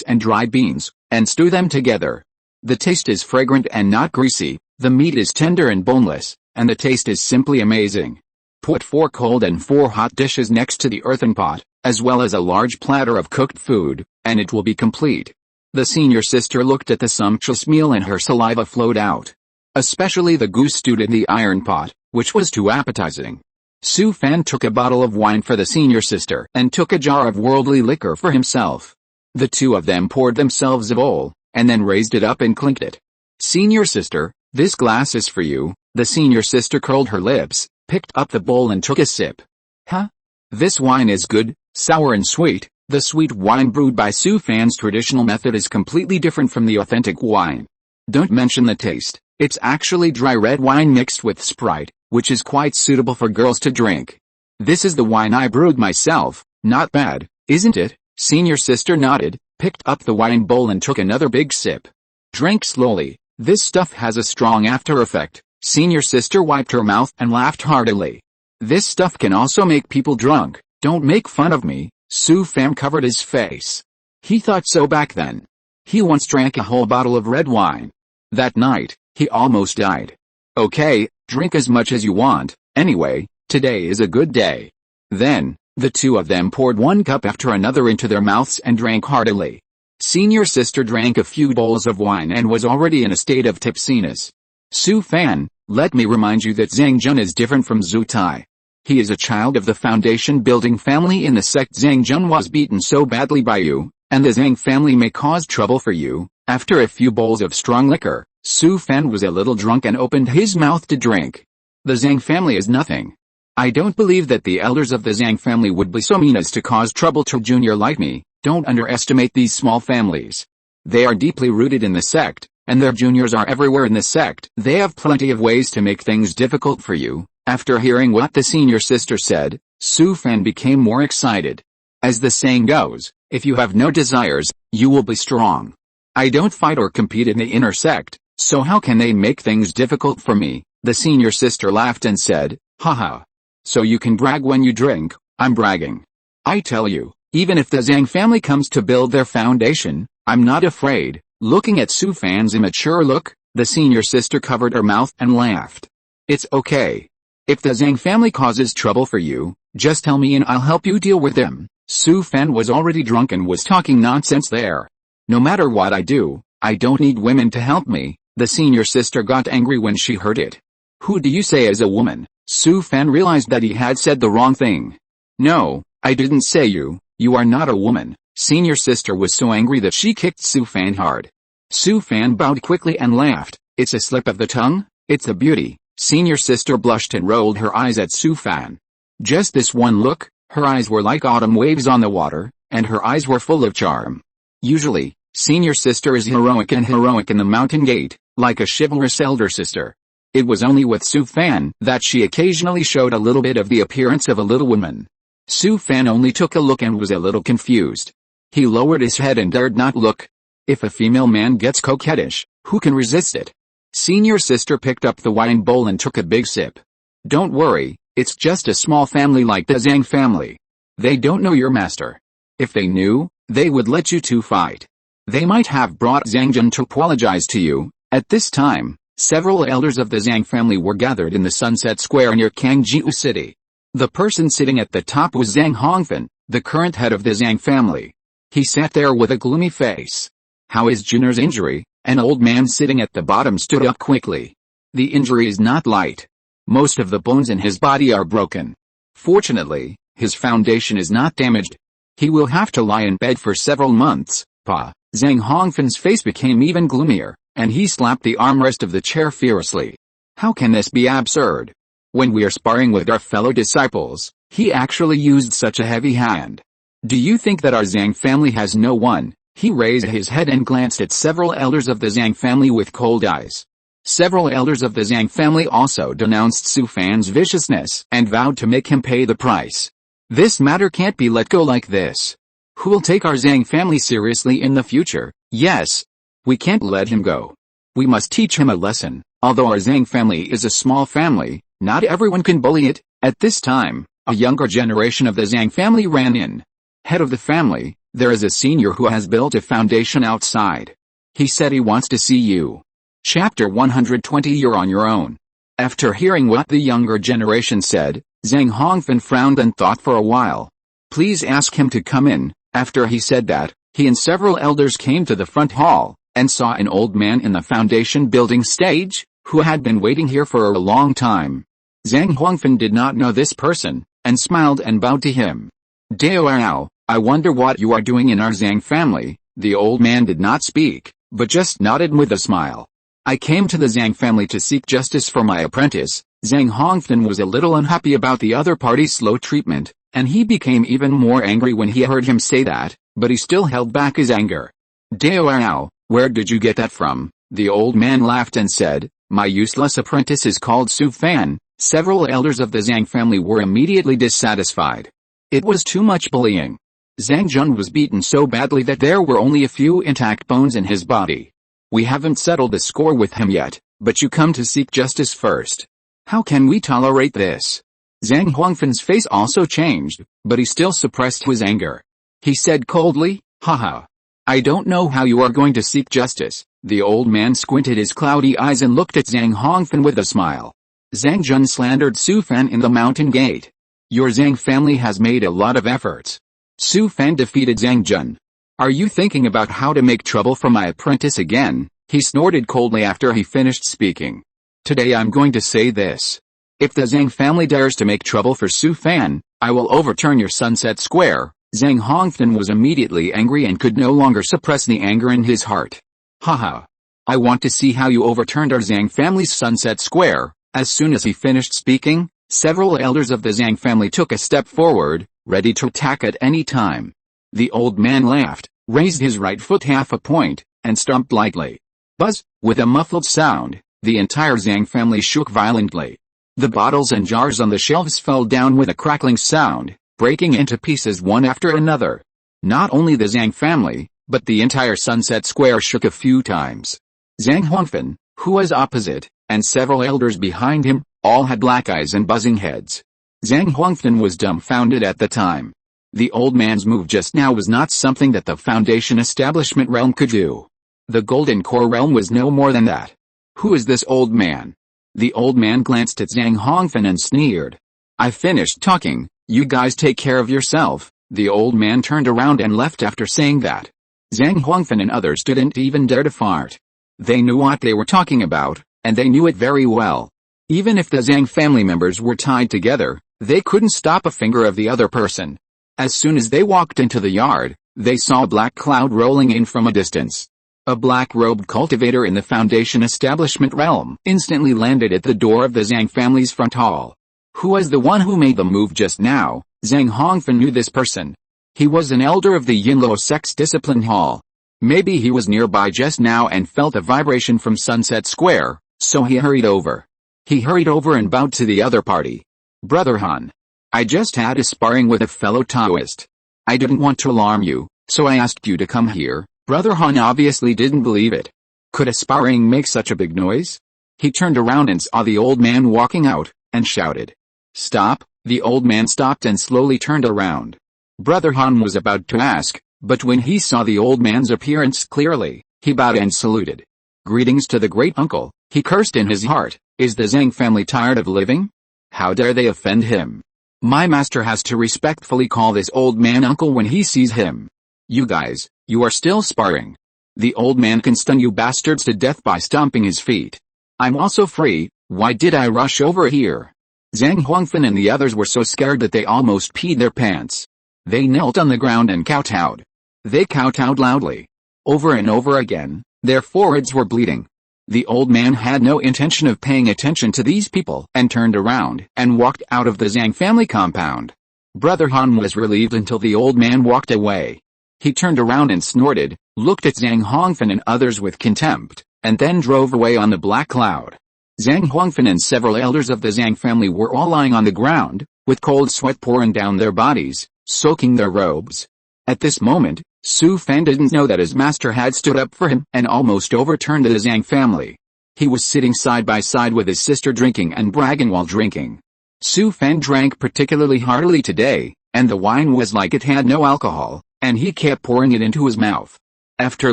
and dry beans, and stew them together. The taste is fragrant and not greasy, the meat is tender and boneless, and the taste is simply amazing. Put 4 cold and 4 hot dishes next to the earthen pot, as well as a large platter of cooked food, and it will be complete. The senior sister looked at the sumptuous meal and her saliva flowed out. Especially the goose stewed in the iron pot, which was too appetizing. Su Fan took a bottle of wine for the senior sister and took a jar of worldly liquor for himself. The two of them poured themselves a bowl, and then raised it up and clinked it. Senior sister, this glass is for you. The senior sister curled her lips, picked up the bowl and took a sip. Huh? This wine is good, sour and sweet. The sweet wine brewed by Su Fan's traditional method is completely different from the authentic wine. Don't mention the taste, it's actually dry red wine mixed with Sprite, which is quite suitable for girls to drink. This is the wine I brewed myself, not bad, isn't it? Senior sister nodded, picked up the wine bowl and took another big sip. Drink slowly, this stuff has a strong after effect. Senior sister wiped her mouth and laughed heartily. This stuff can also make people drunk, don't make fun of me. Su Fan covered his face. He thought so back then. He once drank a whole bottle of red wine. That night, he almost died. Okay, drink as much as you want, anyway, today is a good day. Then, the two of them poured 1 cup after another into their mouths and drank heartily. Senior sister drank a few bowls of wine and was already in a state of tipsiness. Su Fan, let me remind you that Zhang Jun is different from Zhu Tai. He is a child of the foundation-building family in the sect. Zhang Jun was beaten so badly by you, and the Zhang family may cause trouble for you. After a few bowls of strong liquor, Su Fan was a little drunk and opened his mouth to drink. The Zhang family is nothing. I don't believe that the elders of the Zhang family would be so mean as to cause trouble to a junior like me. Don't underestimate these small families. They are deeply rooted in the sect, and their juniors are everywhere in the sect. They have plenty of ways to make things difficult for you. After hearing what the senior sister said, Su Fan became more excited. As the saying goes, if you have no desires, you will be strong. I don't fight or compete in the inner sect, so how can they make things difficult for me? The senior sister laughed and said, haha. So you can brag when you drink. I'm bragging. I tell you, even if the Zhang family comes to build their foundation, I'm not afraid. Looking at Su Fan's immature look, the senior sister covered her mouth and laughed. It's okay. If the Zhang family causes trouble for you, just tell me and I'll help you deal with them. Su Fan was already drunk and was talking nonsense there. No matter what I do, I don't need women to help me. The senior sister got angry when she heard it. Who do you say is a woman? Su Fan realized that he had said the wrong thing. No, I didn't say you. You are not a woman. Senior sister was so angry that she kicked Su Fan hard. Su Fan bowed quickly and laughed. It's a slip of the tongue? It's a beauty. Senior sister blushed and rolled her eyes at Su Fan. Just this one look, her eyes were like autumn waves on the water, and her eyes were full of charm. Usually, senior sister is heroic in the mountain gate, like a chivalrous elder sister. It was only with Su Fan that she occasionally showed a little bit of the appearance of a little woman. Su Fan only took a look and was a little confused. He lowered his head and dared not look. If a female man gets coquettish, who can resist it? Senior sister picked up the wine bowl and took a big sip. Don't worry, it's just a small family like the Zhang family. They don't know your master. If they knew, they would let you two fight. They might have brought Zhang Jun to apologize to you. At this time, several elders of the Zhang family were gathered in the Sunset Square near Kangjiu City. The person sitting at the top was Zhang Hongfen, the current head of the Zhang family. He sat there with a gloomy face. How is Jun'er's injury? An old man sitting at the bottom stood up quickly. The injury is not light. Most of the bones in his body are broken. Fortunately, his foundation is not damaged. He will have to lie in bed for several months. Pa. Zhang Hongfan's face became even gloomier, and he slapped the armrest of the chair furiously. How can this be absurd? When we are sparring with our fellow disciples, he actually used such a heavy hand. Do you think that our Zhang family has no one? He raised his head and glanced at several elders of the Zhang family with cold eyes. Several elders of the Zhang family also denounced Su Fan's viciousness and vowed to make him pay the price. This matter can't be let go like this. Who will take our Zhang family seriously in the future? Yes. We can't let him go. We must teach him a lesson. Although our Zhang family is a small family, not everyone can bully it. At this time, a younger generation of the Zhang family ran in. Head of the family, there is a senior who has built a foundation outside. He said he wants to see you. Chapter 120. You're on your own. After hearing what the younger generation said, Zhang Hongfan frowned and thought for a while. Please ask him to come in. After he said that, he and several elders came to the front hall, and saw an old man in the foundation building stage, who had been waiting here for a long time. Zhang Hongfan did not know this person, and smiled and bowed to him. Devours, I wonder what you are doing in our Zhang family. The old man did not speak, but just nodded with a smile. I came to the Zhang family to seek justice for my apprentice. Zhang Hongfan was a little unhappy about the other party's slow treatment, and he became even more angry when he heard him say that, but he still held back his anger. Devours, where did you get that from? The old man laughed and said, my useless apprentice is called Su Fan. Several elders of the Zhang family were immediately dissatisfied. It was too much bullying. Zhang Jun was beaten so badly that there were only a few intact bones in his body. We haven't settled the score with him yet, but you come to seek justice first. How can we tolerate this? Zhang Hongfan's face also changed, but he still suppressed his anger. He said coldly, haha. I don't know how you are going to seek justice. The old man squinted his cloudy eyes and looked at Zhang Hongfan with a smile. Zhang Jun slandered Su Fan in the mountain gate. Your Zhang family has made a lot of efforts. Su Fan defeated Zhang Jun. Are you thinking about how to make trouble for my apprentice again? He snorted coldly after he finished speaking. Today I'm going to say this. If the Zhang family dares to make trouble for Su Fan, I will overturn your Sunset Square. Zhang Hongfan was immediately angry and could no longer suppress the anger in his heart. Haha. I want to see how you overturned our Zhang family's Sunset Square. As soon as he finished speaking, several elders of the Zhang family took a step forward, ready to attack at any time. The old man laughed, raised his right foot half a point, and stomped lightly. Buzz! With a muffled sound, the entire Zhang family shook violently. The bottles and jars on the shelves fell down with a crackling sound, breaking into pieces one after another. Not only the Zhang family, but the entire Sunset Square shook a few times. Zhang Hongfan, who was opposite, and several elders behind him, all had black eyes and buzzing heads. Zhang Hongfan was dumbfounded at the time. The old man's move just now was not something that the Foundation Establishment realm could do. The Golden Core realm was no more than that. Who is this old man? The old man glanced at Zhang Hongfan and sneered. I finished talking, you guys take care of yourself. The old man turned around and left after saying that. Zhang Hongfan and others didn't even dare to fart. They knew what they were talking about, and they knew it very well. Even if the Zhang family members were tied together, they couldn't stop a finger of the other person. As soon as they walked into the yard, they saw a black cloud rolling in from a distance. A black-robed cultivator in the Foundation Establishment realm instantly landed at the door of the Zhang family's front hall. Who was the one who made the move just now? Zhang Hongfan knew this person. He was an elder of the Yinluo Sex Discipline Hall. Maybe he was nearby just now and felt a vibration from Sunset Square, so he hurried over. He hurried over and bowed to the other party. Brother Han. I just had a sparring with a fellow Taoist. I didn't want to alarm you, so I asked you to come here. Brother Han obviously didn't believe it. Could a sparring make such a big noise? He turned around and saw the old man walking out, and shouted. Stop! The old man stopped and slowly turned around. Brother Han was about to ask, but when he saw the old man's appearance clearly, he bowed and saluted. Greetings to the great uncle, he cursed in his heart. Is the Zhang family tired of living? How dare they offend him? My master has to respectfully call this old man uncle when he sees him. You guys, you are still sparring. The old man can stun you bastards to death by stomping his feet. I'm also free, why did I rush over here? Zhang Huangfen and the others were so scared that they almost peed their pants. They knelt on the ground and kowtowed. They kowtowed loudly. Over and over again, their foreheads were bleeding. The old man had no intention of paying attention to these people and turned around and walked out of the Zhang family compound. Brother Han was relieved until the old man walked away. He turned around and snorted, looked at Zhang Hongfen and others with contempt, and then drove away on the black cloud. Zhang Huangfen and several elders of the Zhang family were all lying on the ground, with cold sweat pouring down their bodies, soaking their robes. At this moment, Su Fan didn't know that his master had stood up for him and almost overturned the Zhang family. He was sitting side by side with his sister drinking and bragging while drinking. Su Fan drank particularly heartily today, and the wine was like it had no alcohol, and he kept pouring it into his mouth. After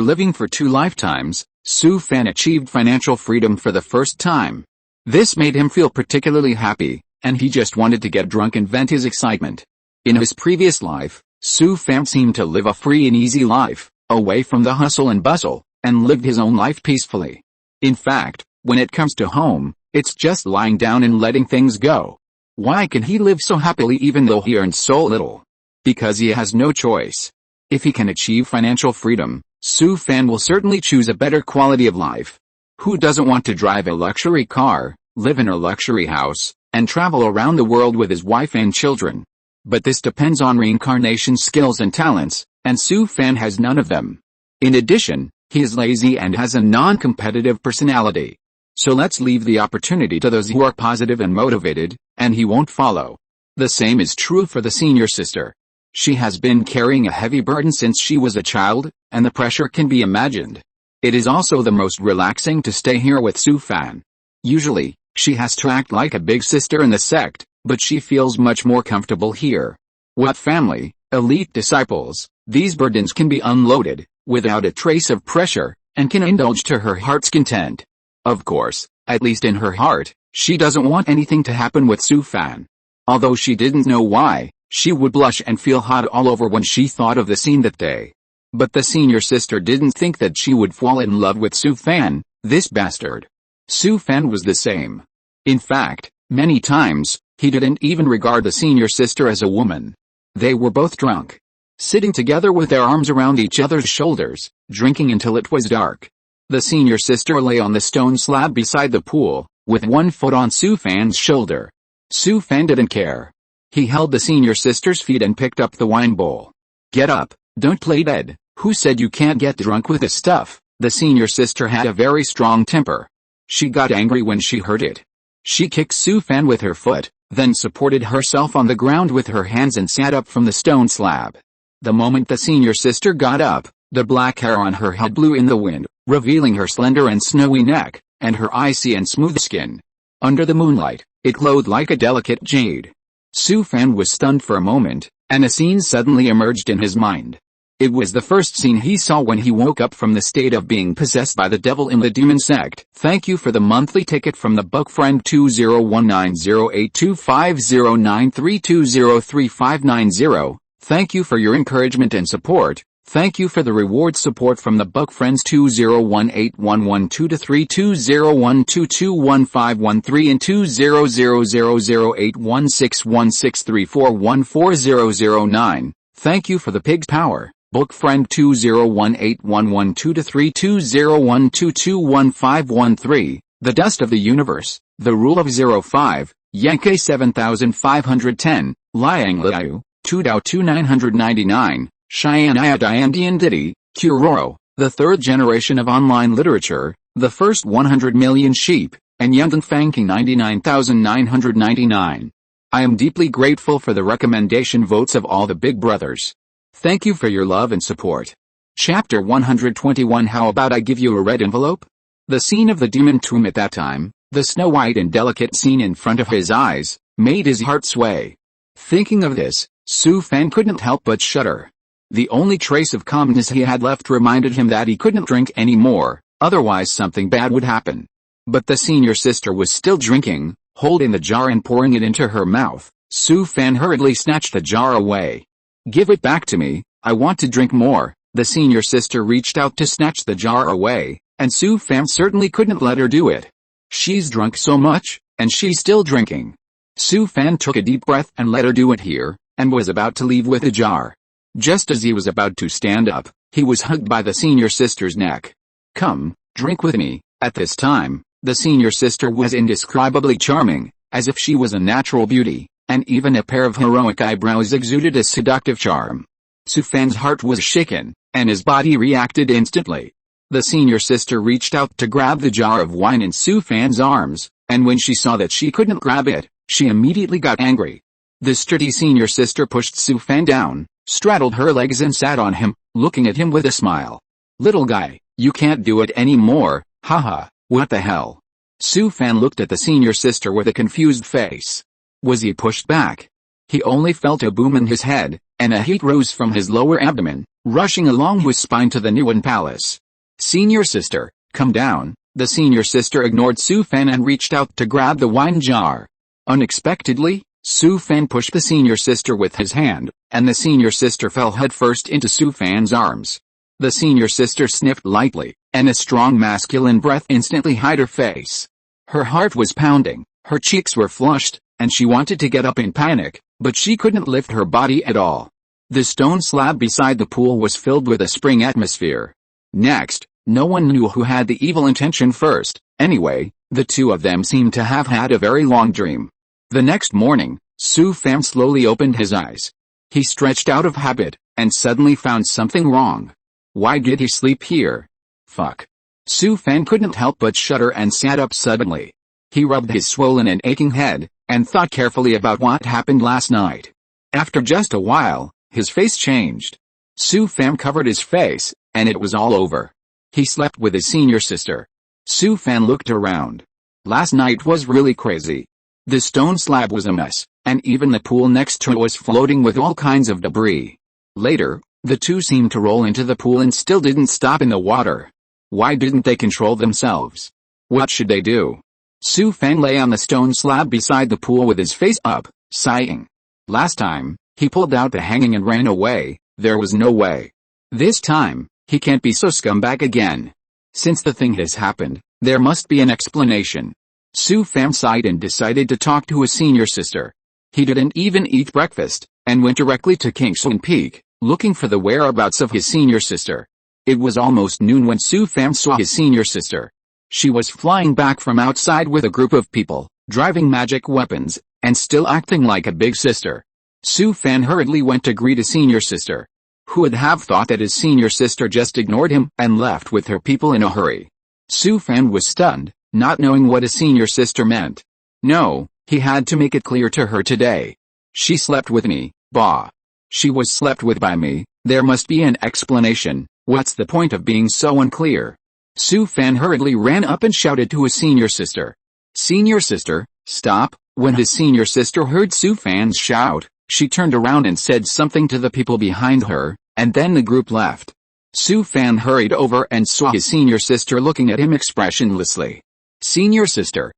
living for 2 lifetimes, Su Fan achieved financial freedom for the first time. This made him feel particularly happy, and he just wanted to get drunk and vent his excitement. In his previous life, Su Fan seemed to live a free and easy life, away from the hustle and bustle, and lived his own life peacefully. In fact, when it comes to home, it's just lying down and letting things go. Why can he live so happily even though he earns so little? Because he has no choice. If he can achieve financial freedom, Su Fan will certainly choose a better quality of life. Who doesn't want to drive a luxury car, live in a luxury house, and travel around the world with his wife and children? But this depends on reincarnation skills and talents, and Su Fan has none of them. In addition, he is lazy and has a non-competitive personality. So let's leave the opportunity to those who are positive and motivated, and he won't follow. The same is true for the senior sister. She has been carrying a heavy burden since she was a child, and the pressure can be imagined. It is also the most relaxing to stay here with Su Fan. Usually, she has to act like a big sister in the sect, but she feels much more comfortable here. What family, elite disciples, these burdens can be unloaded, without a trace of pressure, and can indulge to her heart's content. Of course, at least in her heart, she doesn't want anything to happen with Su Fan. Although she didn't know why, she would blush and feel hot all over when she thought of the scene that day. But the senior sister didn't think that she would fall in love with Su Fan, this bastard. Su Fan was the same. In fact, many times, he didn't even regard the senior sister as a woman. They were both drunk, sitting together with their arms around each other's shoulders, drinking until it was dark. The senior sister lay on the stone slab beside the pool, with one foot on Su Fan's shoulder. Su Fan didn't care. He held the senior sister's feet and picked up the wine bowl. Get up, don't play dead. Who said you can't get drunk with this stuff? The senior sister had a very strong temper. She got angry when she heard it. She kicked Su Fan with her foot, then supported herself on the ground with her hands and sat up from the stone slab. The moment the senior sister got up, the black hair on her head blew in the wind, revealing her slender and snowy neck, and her icy and smooth skin. Under the moonlight, it glowed like a delicate jade. Su Fan was stunned for a moment, and a scene suddenly emerged in his mind. It was the first scene he saw when he woke up from the state of being possessed by the devil in the demon sect. Thank you for the monthly ticket from the book friend 201908250932033590. Thank you for your encouragement and support. Thank you for the reward support from the book friends 201811232012215113 and 200008161634140009. Thank you for the pig's power. Book friend 201811232012215113, the dust of the universe, the rule of 05, Yankee 7510, Liang Liu, Tudao 2999, Cheyenne Iodiandian Diddy, Kuroro, the third generation of online literature, the first 100 million sheep, and Yundan Fangking 99,999. I am deeply grateful for the recommendation votes of all the big brothers. Thank you for your love and support. Chapter 121. How about I give you a red envelope? The scene of the demon tomb at that time, the snow-white and delicate scene in front of his eyes, made his heart sway. Thinking of this, Su Fan couldn't help but shudder. The only trace of calmness he had left reminded him that he couldn't drink anymore, otherwise something bad would happen. But the senior sister was still drinking, holding the jar and pouring it into her mouth. Su Fan hurriedly snatched the jar away. Give it back to me, I want to drink more, The senior sister reached out to snatch the jar away, and Su Fan certainly couldn't let her do it. She's drunk so much, and she's still drinking. Su Fan took a deep breath and let her do it here, and was about to leave with the jar. Just as he was about to stand up, he was hugged by the senior sister's neck. "Come, drink with me." At this time, the senior sister was indescribably charming, as if she was a natural beauty, and even a pair of heroic eyebrows exuded a seductive charm. Su Fan's heart was shaken, and his body reacted instantly. The senior sister reached out to grab the jar of wine in Su Fan's arms, and when she saw that she couldn't grab it, she immediately got angry. The sturdy senior sister pushed Su Fan down, straddled her legs and sat on him, looking at him with a smile. "Little guy, you can't do it anymore, haha, what the hell?" Su Fan looked at the senior sister with a confused face. Was he pushed back? He only felt a boom in his head, and a heat rose from his lower abdomen, rushing along his spine to the Niwan Palace. "Senior sister, come down." The senior sister ignored Su Fan and reached out to grab the wine jar. Unexpectedly, Su Fan pushed the senior sister with his hand, and the senior sister fell headfirst into Su Fan's arms. The senior sister sniffed lightly, and a strong masculine breath instantly hid her face. Her heart was pounding, her cheeks were flushed, and she wanted to get up in panic, but she couldn't lift her body at all. The stone slab beside the pool was filled with a spring atmosphere. Next, no one knew who had the evil intention first. Anyway, the two of them seemed to have had a very long dream. The next morning, Su Fan slowly opened his eyes. He stretched out of habit, and suddenly found something wrong. Why did he sleep here? Fuck. Su Fan couldn't help but shudder and sat up suddenly. He rubbed his swollen and aching head, and thought carefully about what happened last night. After just a while, his face changed. Su Fan covered his face, and it was all over. He slept with his senior sister. Su Fan looked around. Last night was really crazy. The stone slab was a mess, and even the pool next to it was floating with all kinds of debris. Later, the two seemed to roll into the pool and still didn't stop in the water. Why didn't they control themselves? What should they do? Su Fan lay on the stone slab beside the pool with his face up, sighing. Last time, he pulled out the hanging and ran away. There was no way. This time, he can't be so scumbag again. Since the thing has happened, there must be an explanation. Su Fan sighed and decided to talk to his senior sister. He didn't even eat breakfast, and went directly to Kingston Peak, looking for the whereabouts of his senior sister. It was almost noon when Su Fan saw his senior sister. She was flying back from outside with a group of people, driving magic weapons, and still acting like a big sister. Su Fan hurriedly went to greet his senior sister. Who would have thought that his senior sister just ignored him and left with her people in a hurry? Su Fan was stunned, not knowing what his senior sister meant. No, he had to make it clear to her today. She slept with me, bah. She was slept with by me. There must be an explanation. What's the point of being so unclear? Su Fan hurriedly ran up and shouted to his senior sister. Senior sister, stop. When his senior sister heard Su Fan's shout, she turned around and said something to the people behind her, and then the group left. Su Fan hurried over and saw his senior sister looking at him expressionlessly. Senior sister,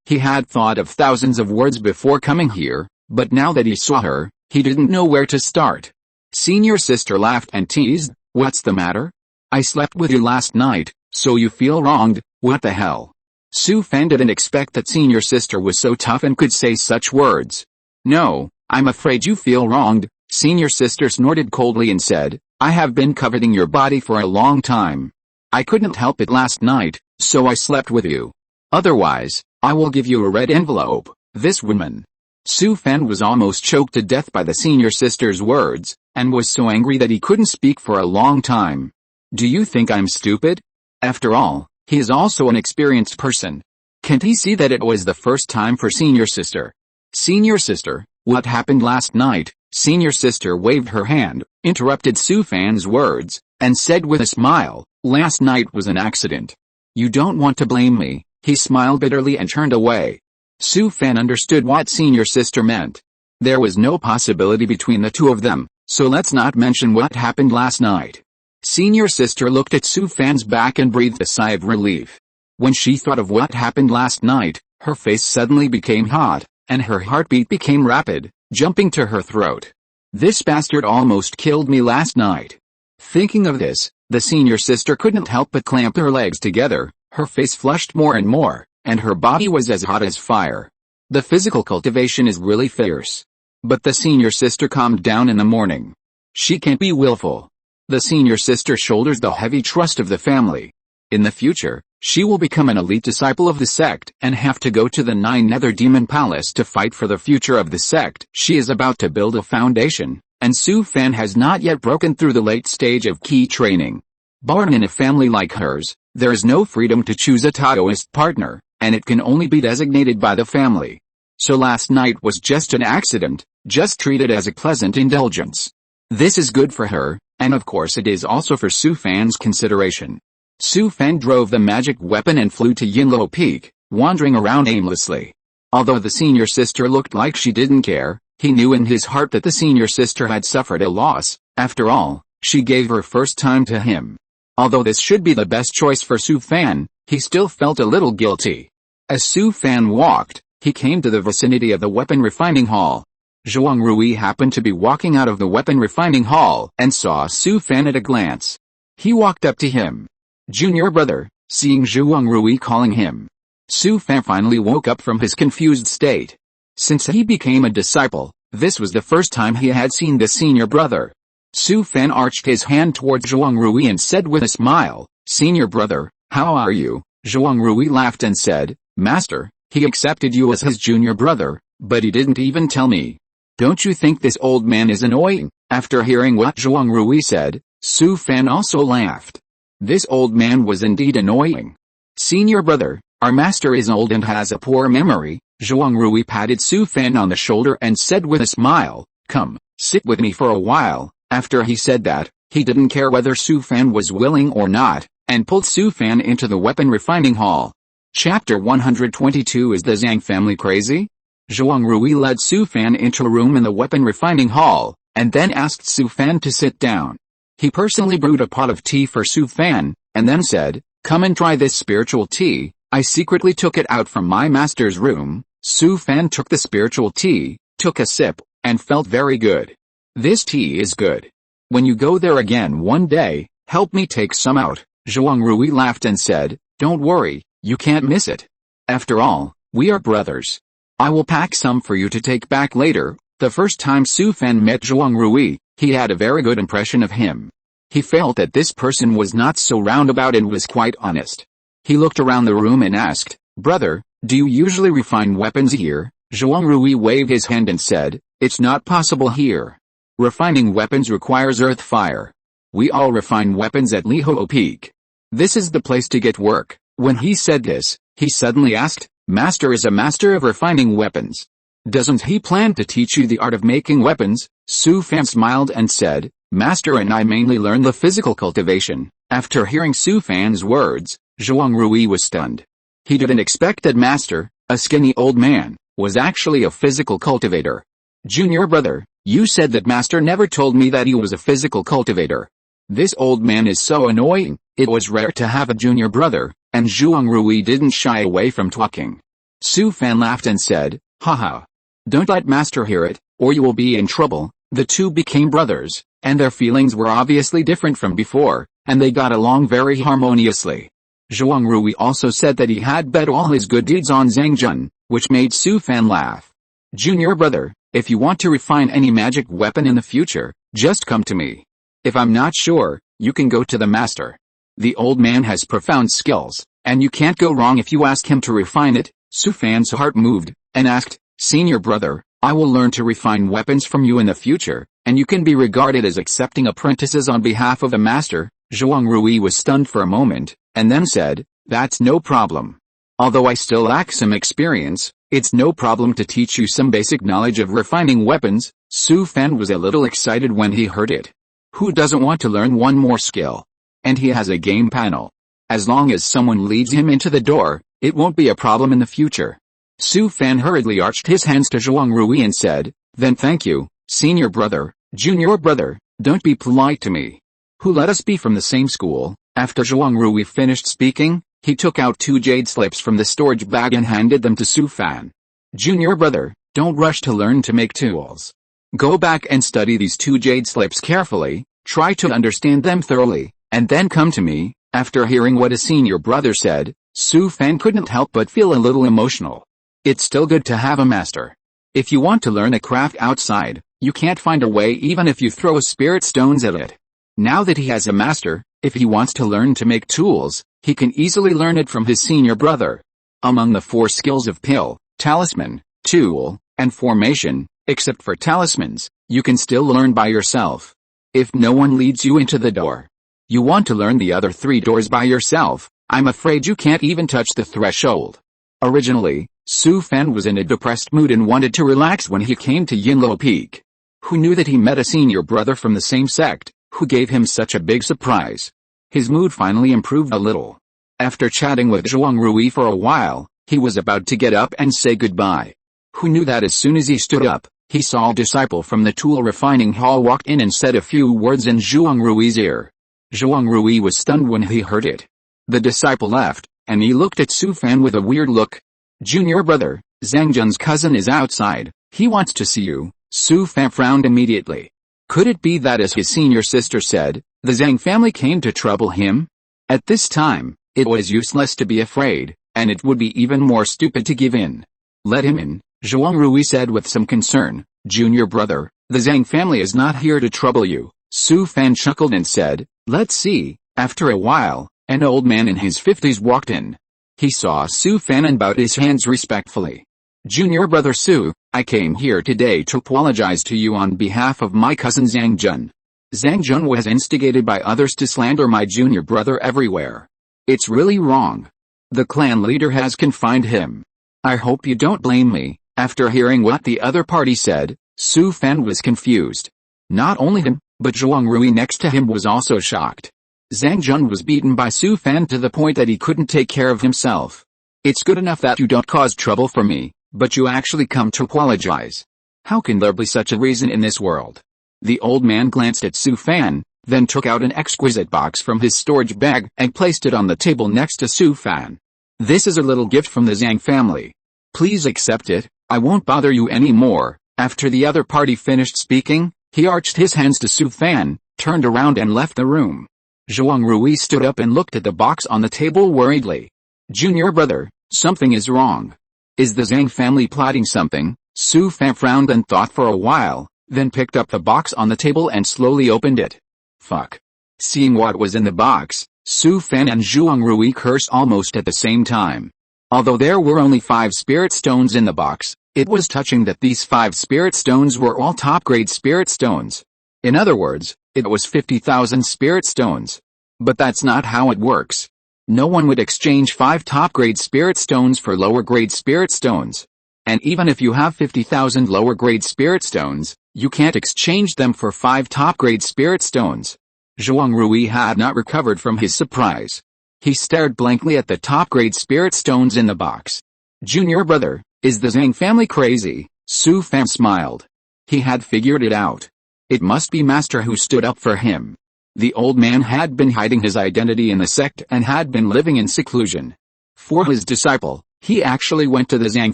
he had thought of thousands of words before coming here, but now that he saw her, he didn't know where to start. Senior sister laughed and teased, what's the matter? I slept with you last night, so you feel wronged, what the hell? Su Fan didn't expect that senior sister was so tough and could say such words. No, I'm afraid you feel wronged, senior sister snorted coldly and said, I have been coveting your body for a long time. I couldn't help it last night, so I slept with you. Otherwise, I will give you a red envelope. This woman. Su Fan was almost choked to death by the senior sister's words, and was so angry that he couldn't speak for a long time. Do you think I'm stupid? After all, he is also an experienced person. Can't he see that it was the first time for senior sister? Senior sister, what happened last night? Senior sister waved her hand, interrupted Su Fan's words, and said with a smile, last night was an accident. You don't want to blame me. He smiled bitterly and turned away. Su Fan understood what senior sister meant. There was no possibility between the two of them, so let's not mention what happened last night. Senior sister looked at Su Fan's back and breathed a sigh of relief. When she thought of what happened last night, her face suddenly became hot, and her heartbeat became rapid, jumping to her throat. This bastard almost killed me last night. Thinking of this, the senior sister couldn't help but clamp her legs together, her face flushed more and more, and her body was as hot as fire. The physical cultivation is really fierce. But the senior sister calmed down in the morning. She can't be willful. The senior sister shoulders the heavy trust of the family. In the future, she will become an elite disciple of the sect and have to go to the Nine Nether Demon Palace to fight for the future of the sect. She is about to build a foundation, and Su Fan has not yet broken through the late stage of key training. Born in a family like hers, there is no freedom to choose a Taoist partner, and it can only be designated by the family. So last night was just an accident, just treated as a pleasant indulgence. This is good for her, and of course it is also for Su Fan's consideration. Su Fan drove the magic weapon and flew to Yinluo Peak, wandering around aimlessly. Although the senior sister looked like she didn't care, he knew in his heart that the senior sister had suffered a loss. After all, she gave her first time to him. Although this should be the best choice for Su Fan, he still felt a little guilty. As Su Fan walked, he came to the vicinity of the weapon refining hall. Zhuang Rui happened to be walking out of the weapon refining hall and saw Su Fan at a glance. He walked up to him. "Junior brother," seeing Zhuang Rui calling him. Su Fan finally woke up from his confused state. Since he became a disciple, this was the first time he had seen the senior brother. Su Fan arched his hand towards Zhuang Rui and said with a smile, "Senior brother, how are you?" Zhuang Rui laughed and said, "Master, he accepted you as his junior brother, but he didn't even tell me. Don't you think this old man is annoying?" After hearing what Zhuang Rui said, Su Fan also laughed. This old man was indeed annoying. "Senior brother, our master is old and has a poor memory." Zhuang Rui patted Su Fan on the shoulder and said with a smile, "Come, sit with me for a while." After he said that, he didn't care whether Su Fan was willing or not, and pulled Su Fan into the weapon refining hall. Chapter 122 Is the Zhang family crazy? Zhuang Rui led Su Fan into a room in the weapon refining hall, and then asked Su Fan to sit down. He personally brewed a pot of tea for Su Fan, and then said, "Come and try this spiritual tea. I secretly took it out from my master's room." Su Fan took the spiritual tea, took a sip, and felt very good. "This tea is good. When you go there again one day, help me take some out." Zhuang Rui laughed and said, "Don't worry, you can't miss it. After all, we are brothers. I will pack some for you to take back later." The first time Su Fan met Zhuang Rui, he had a very good impression of him. He felt that this person was not so roundabout and was quite honest. He looked around the room and asked, "Brother, do you usually refine weapons here?" Zhuang Rui waved his hand and said, "It's not possible here. Refining weapons requires earth fire. We all refine weapons at Lihuo Peak. This is the place to get work." When he said this, he suddenly asked, "Master is a master of refining weapons. Doesn't he plan to teach you the art of making weapons?" Su Fan smiled and said, "Master and I mainly learn the physical cultivation." After hearing Su Fan's words, Zhuang Rui was stunned. He didn't expect that Master, a skinny old man, was actually a physical cultivator. "Junior brother, you said that Master never told me that he was a physical cultivator. This old man is so annoying." It was rare to have a junior brother, and Zhuang Rui didn't shy away from talking. Su Fan laughed and said, "Haha. Don't let Master hear it, or you will be in trouble." The two became brothers, and their feelings were obviously different from before, and they got along very harmoniously. Zhuang Rui also said that he had bet all his good deeds on Zhang Jun, which made Su Fan laugh. "Junior brother, if you want to refine any magic weapon in the future, just come to me. If I'm not sure, you can go to the master. The old man has profound skills, and you can't go wrong if you ask him to refine it." Su Fan's heart moved, and asked, "Senior brother, I will learn to refine weapons from you in the future, and you can be regarded as accepting apprentices on behalf of the master." Zhuang Rui was stunned for a moment, and then said, "That's no problem. Although I still lack some experience, it's no problem to teach you some basic knowledge of refining weapons." Su Fan was a little excited when he heard it. Who doesn't want to learn one more skill? And he has a game panel. As long as someone leads him into the door, it won't be a problem in the future. Su Fan hurriedly arched his hands to Zhuang Rui and said, "Then thank you, senior brother." "Junior brother, don't be polite to me. Who let us be from the same school?" After Zhuang Rui finished speaking, he took out 2 jade slips from the storage bag and handed them to Su Fan. "Junior brother, don't rush to learn to make tools. Go back and study these 2 jade slips carefully. Try to understand them thoroughly, and then come to me." After hearing what his senior brother said, Su Fan couldn't help but feel a little emotional. It's still good to have a master. If you want to learn a craft outside, you can't find a way even if you throw spirit stones at it. Now that he has a master, if he wants to learn to make tools, he can easily learn it from his senior brother. Among the 4 skills of pill, talisman, tool, and formation, except for talismans, you can still learn by yourself. If no one leads you into the door, you want to learn the other 3 doors by yourself, I'm afraid you can't even touch the threshold. Originally, Su Fan was in a depressed mood and wanted to relax when he came to Yinluo Peak. Who knew that he met a senior brother from the same sect, who gave him such a big surprise? His mood finally improved a little. After chatting with Zhuang Rui for a while, he was about to get up and say goodbye. Who knew that as soon as he stood up, he saw a disciple from the tool refining hall walk in and said a few words in Zhuang Rui's ear. Zhuang Rui was stunned when he heard it. The disciple left, and he looked at Su Fan with a weird look. "Junior brother, Zhang Jun's cousin is outside, he wants to see you." Su Fan frowned immediately. Could it be that, as his senior sister said, the Zhang family came to trouble him? At this time, it was useless to be afraid, and it would be even more stupid to give in. "Let him in," Zhuang Rui said with some concern. "Junior brother, the Zhang family is not here to trouble you." Su Fan chuckled and said, "Let's see." After a while, an old man in his 50s walked in. He saw Su Fan and bowed his hands respectfully. "Junior brother Su, I came here today to apologize to you on behalf of my cousin Zhang Jun. Zhang Jun was instigated by others to slander my junior brother everywhere. It's really wrong. The clan leader has confined him. I hope you don't blame me." After hearing what the other party said, Su Fan was confused. Not only him, but Zhuang Rui next to him was also shocked. Zhang Jun was beaten by Su Fan to the point that he couldn't take care of himself. "It's good enough that you don't cause trouble for me, but you actually come to apologize. How can there be such a reason in this world?" The old man glanced at Su Fan, then took out an exquisite box from his storage bag and placed it on the table next to Su Fan. "This is a little gift from the Zhang family. Please accept it, I won't bother you anymore." After the other party finished speaking, he arched his hands to Su Fan, turned around and left the room. Zhuang Rui stood up and looked at the box on the table worriedly. "Junior brother, something is wrong. Is the Zhang family plotting something?" Su Fan frowned and thought for a while, then picked up the box on the table and slowly opened it. Fuck. Seeing what was in the box, Su Fan and Zhuang Rui cursed almost at the same time. Although there were only 5 spirit stones in the box, it was touching that these 5 spirit stones were all top-grade spirit stones. In other words, it was 50,000 spirit stones. But that's not how it works. No one would exchange 5 top-grade spirit stones for lower-grade spirit stones. And even if you have 50,000 lower-grade spirit stones, you can't exchange them for 5 top-grade spirit stones. Zhuang Rui had not recovered from his surprise. He stared blankly at the top-grade spirit stones in the box. "Junior brother, is the Zhang family crazy?" Su Fan smiled. He had figured it out. It must be Master who stood up for him. The old man had been hiding his identity in the sect and had been living in seclusion. For his disciple, he actually went to the Zhang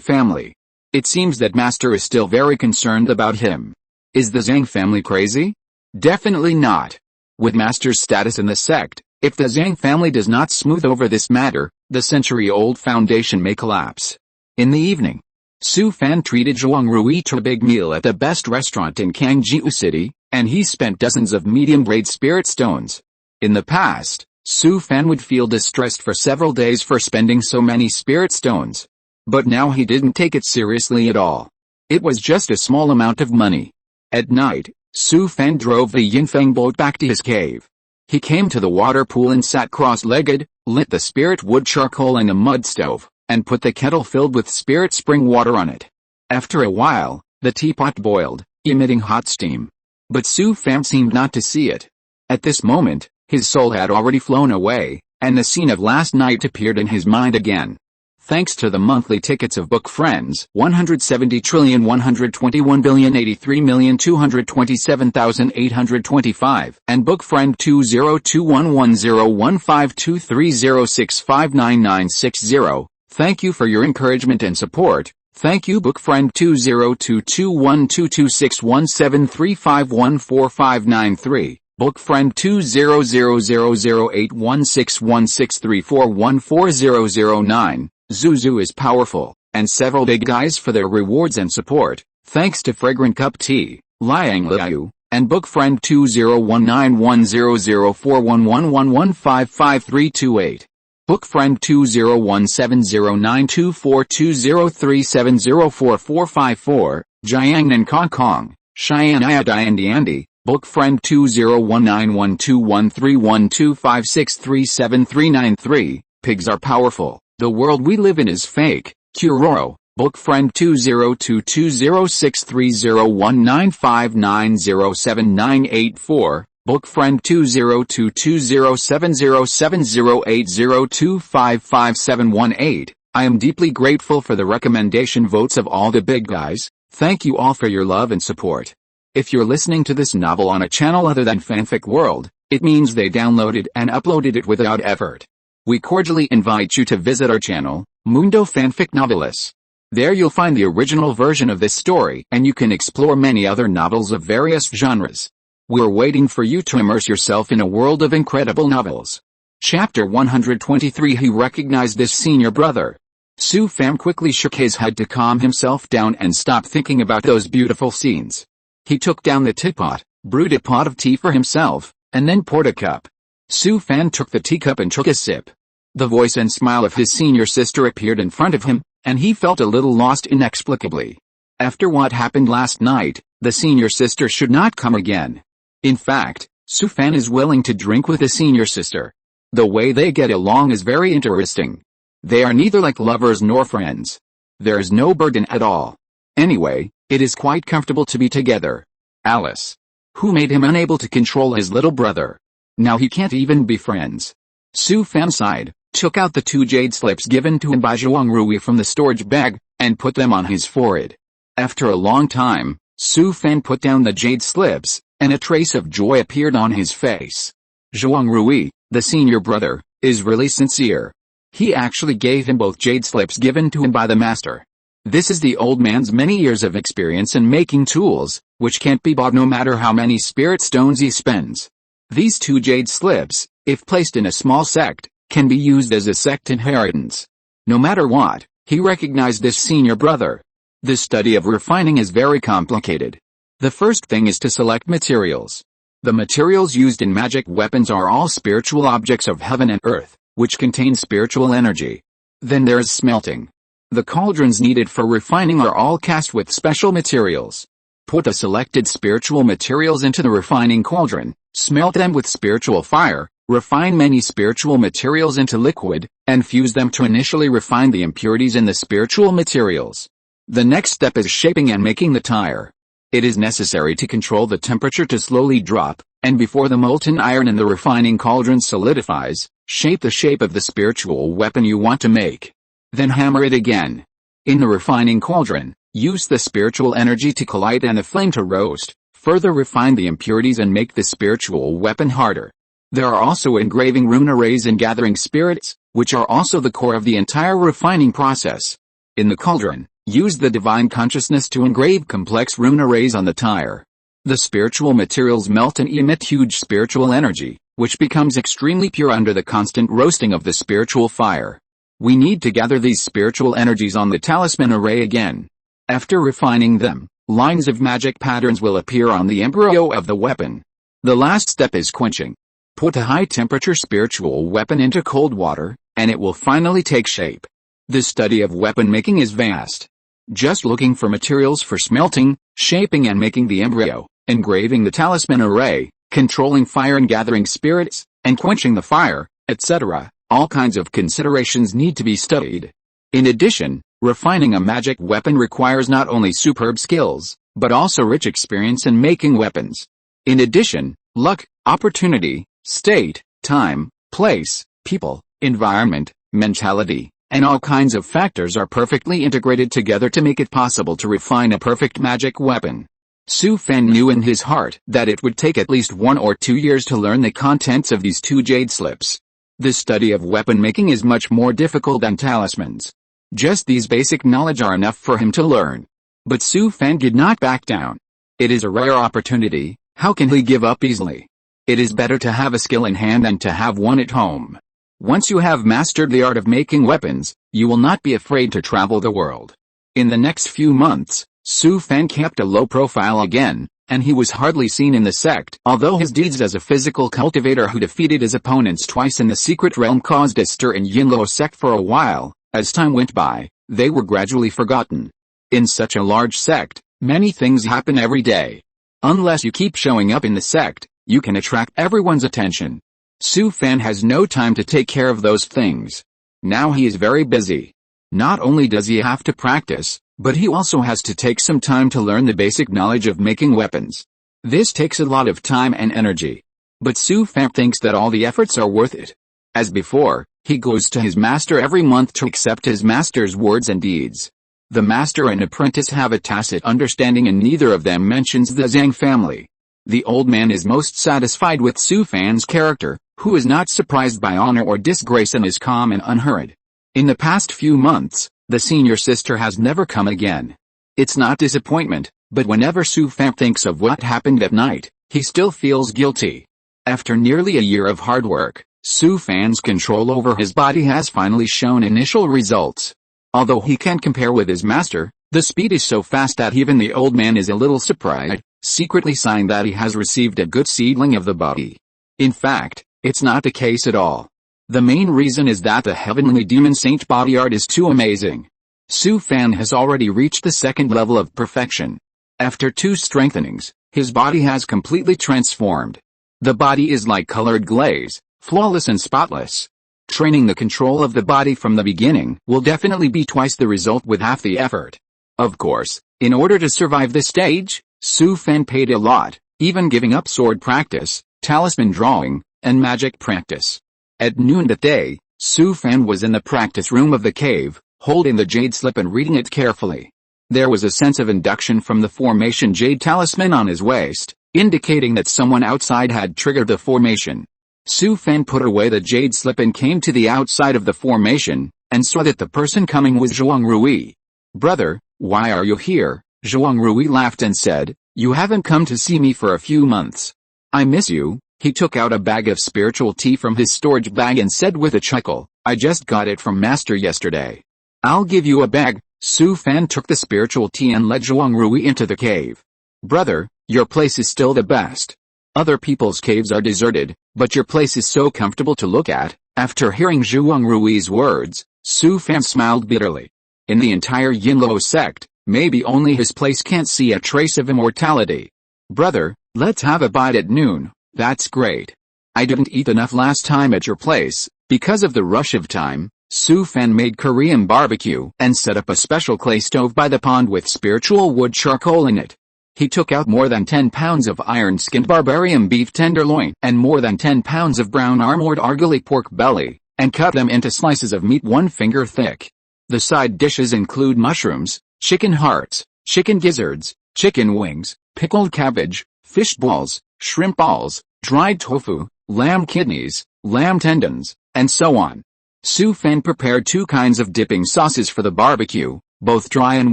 family. It seems that Master is still very concerned about him. Is the Zhang family crazy? Definitely not. With Master's status in the sect, if the Zhang family does not smooth over this matter, the century-old foundation may collapse. In the evening, Su Fan treated Zhuang Rui to a big meal at the best restaurant in Kangjiu City, and he spent dozens of medium-grade spirit stones. In the past, Su Fan would feel distressed for several days for spending so many spirit stones. But now he didn't take it seriously at all. It was just a small amount of money. At night, Su Fan drove the Yinfeng boat back to his cave. He came to the water pool and sat cross-legged, lit the spirit wood charcoal in a mud stove, and put the kettle filled with spirit spring water on it. After a while, the teapot boiled, emitting hot steam. But Su Fan seemed not to see it. At this moment, his soul had already flown away, and the scene of last night appeared in his mind again. Thanks to the monthly tickets of Book Friends, 170,121,083,227,825, and Book Friend 20211015230659960. Thank you for your encouragement and support. Thank you Book Friend 20221226173514593. Book friend 20000816163414009. Zuzu is powerful, and several big guys for their rewards and support, thanks to Fragrant Cup Tea, Liang Liu, and book friend 20191004111555328. Book friend 20170924203704454, Jiangnan Kong Kong, Cheyenne Andy. Book friend 20191213125637393. Pigs are powerful. The world we live in is fake. Kuroro. Book friend 202206019590798. Book friend 20220707080255718. I am deeply grateful for the recommendation votes of all the big guys. Thank you all for your love and support. If you're listening to this novel on a channel other than Fanfic World, it means they downloaded and uploaded it without effort. We cordially invite you to visit our channel, Mundo Fanfic Novelis. There you'll find the original version of this story, and you can explore many other novels of various genres. We're waiting for you to immerse yourself in a world of incredible novels. Chapter 123. He recognized his senior brother. Su Fam quickly shook his head to calm himself down and stop thinking about those beautiful scenes. He took down the teapot, brewed a pot of tea for himself, and then poured a cup. Su Fan took the teacup and took a sip. The voice and smile of his senior sister appeared in front of him, and he felt a little lost inexplicably. After what happened last night, the senior sister should not come again. In fact, Su Fan is willing to drink with the senior sister. The way they get along is very interesting. They are neither like lovers nor friends. There is no burden at all. Anyway, it is quite comfortable to be together. Alice. Who made him unable to control his little brother? Now he can't even be friends. Su Fan sighed, took out the 2 jade slips given to him by Zhuang Rui from the storage bag, and put them on his forehead. After a long time, Su Fan put down the jade slips, and a trace of joy appeared on his face. Zhuang Rui, the senior brother, is really sincere. He actually gave him both jade slips given to him by the master. This is the old man's many years of experience in making tools, which can't be bought no matter how many spirit stones he spends. These 2 jade slips, if placed in a small sect, can be used as a sect inheritance. No matter what, he recognized this senior brother. The study of refining is very complicated. The first thing is to select materials. The materials used in magic weapons are all spiritual objects of heaven and earth, which contain spiritual energy. Then there is smelting. The cauldrons needed for refining are all cast with special materials. Put the selected spiritual materials into the refining cauldron, smelt them with spiritual fire, refine many spiritual materials into liquid, and fuse them to initially refine the impurities in the spiritual materials. The next step is shaping and making the tire. It is necessary to control the temperature to slowly drop, and before the molten iron in the refining cauldron solidifies, shape the shape of the spiritual weapon you want to make. Then hammer it again. In the refining cauldron, use the spiritual energy to collide and the flame to roast, further refine the impurities and make the spiritual weapon harder. There are also engraving rune arrays and gathering spirits, which are also the core of the entire refining process. In the cauldron, use the divine consciousness to engrave complex rune arrays on the tire. The spiritual materials melt and emit huge spiritual energy, which becomes extremely pure under the constant roasting of the spiritual fire. We need to gather these spiritual energies on the talisman array again. After refining them, lines of magic patterns will appear on the embryo of the weapon. The last step is quenching. Put a high-temperature spiritual weapon into cold water, and it will finally take shape. The study of weapon making is vast. Just looking for materials for smelting, shaping and making the embryo, engraving the talisman array, controlling fire and gathering spirits, and quenching the fire, etc. All kinds of considerations need to be studied. In addition, refining a magic weapon requires not only superb skills, but also rich experience in making weapons. In addition, luck, opportunity, state, time, place, people, environment, mentality, and all kinds of factors are perfectly integrated together to make it possible to refine a perfect magic weapon. Su Fan knew in his heart that it would take at least 1 or 2 years to learn the contents of these 2 jade slips. The study of weapon making is much more difficult than talismans. Just these basic knowledge are enough for him to learn. But Su Fan did not back down. It is a rare opportunity, how can he give up easily? It is better to have a skill in hand than to have one at home. Once you have mastered the art of making weapons, you will not be afraid to travel the world. In the next few months, Su Fan kept a low profile again, and he was hardly seen in the sect. Although his deeds as a physical cultivator who defeated his opponents twice in the secret realm caused a stir in Yinluo sect for a while, as time went by, they were gradually forgotten. In such a large sect, many things happen every day. Unless you keep showing up in the sect, you can attract everyone's attention. Su Fan has no time to take care of those things. Now he is very busy. Not only does he have to practice, but he also has to take some time to learn the basic knowledge of making weapons. This takes a lot of time and energy. But Su Fan thinks that all the efforts are worth it. As before, he goes to his master every month to accept his master's words and deeds. The master and apprentice have a tacit understanding and neither of them mentions the Zhang family. The old man is most satisfied with Su Fan's character, who is not surprised by honor or disgrace and is calm and unhurried. In the past few months, the senior sister has never come again. It's not disappointment, but whenever Su Fan thinks of what happened that night, he still feels guilty. After nearly a year of hard work, Su Fan's control over his body has finally shown initial results. Although he can't compare with his master, the speed is so fast that even the old man is a little surprised, secretly sighing that he has received a good seedling of the body. In fact, it's not the case at all. The main reason is that the heavenly demon saint body art is too amazing. Su Fan has already reached the second level of perfection. After 2 strengthenings, his body has completely transformed. The body is like colored glaze, flawless and spotless. Training the control of the body from the beginning will definitely be twice the result with half the effort. Of course, in order to survive this stage, Su Fan paid a lot, even giving up sword practice, talisman drawing, and magic practice. At noon that day, Su Fan was in the practice room of the cave, holding the jade slip and reading it carefully. There was a sense of induction from the formation jade talisman on his waist, indicating that someone outside had triggered the formation. Su Fan put away the jade slip and came to the outside of the formation, and saw that the person coming was Zhuang Rui. "Brother, why are you here?" Zhuang Rui laughed and said, "You haven't come to see me for a few months. I miss you." He took out a bag of spiritual tea from his storage bag and said with a chuckle, "I just got it from Master yesterday. I'll give you a bag." Su Fan took the spiritual tea and led Zhuang Rui into the cave. "Brother, your place is still the best. Other people's caves are deserted, but your place is so comfortable to look at." After hearing Zhuang Rui's words, Su Fan smiled bitterly. In the entire Yinluo sect, maybe only his place can't see a trace of immortality. "Brother, let's have a bite at noon." "That's great. I didn't eat enough last time at your place." Because of the rush of time, Su Fan made Korean barbecue and set up a special clay stove by the pond with spiritual wood charcoal in it. He took out more than 10 pounds of iron-skinned barbarian beef tenderloin and more than 10 pounds of brown armored argali pork belly, and cut them into slices of meat 1 finger thick. The side dishes include mushrooms, chicken hearts, chicken gizzards, chicken wings, pickled cabbage, fish balls, shrimp balls, dried tofu, lamb kidneys, lamb tendons, and so on. Su Fan prepared 2 kinds of dipping sauces for the barbecue, both dry and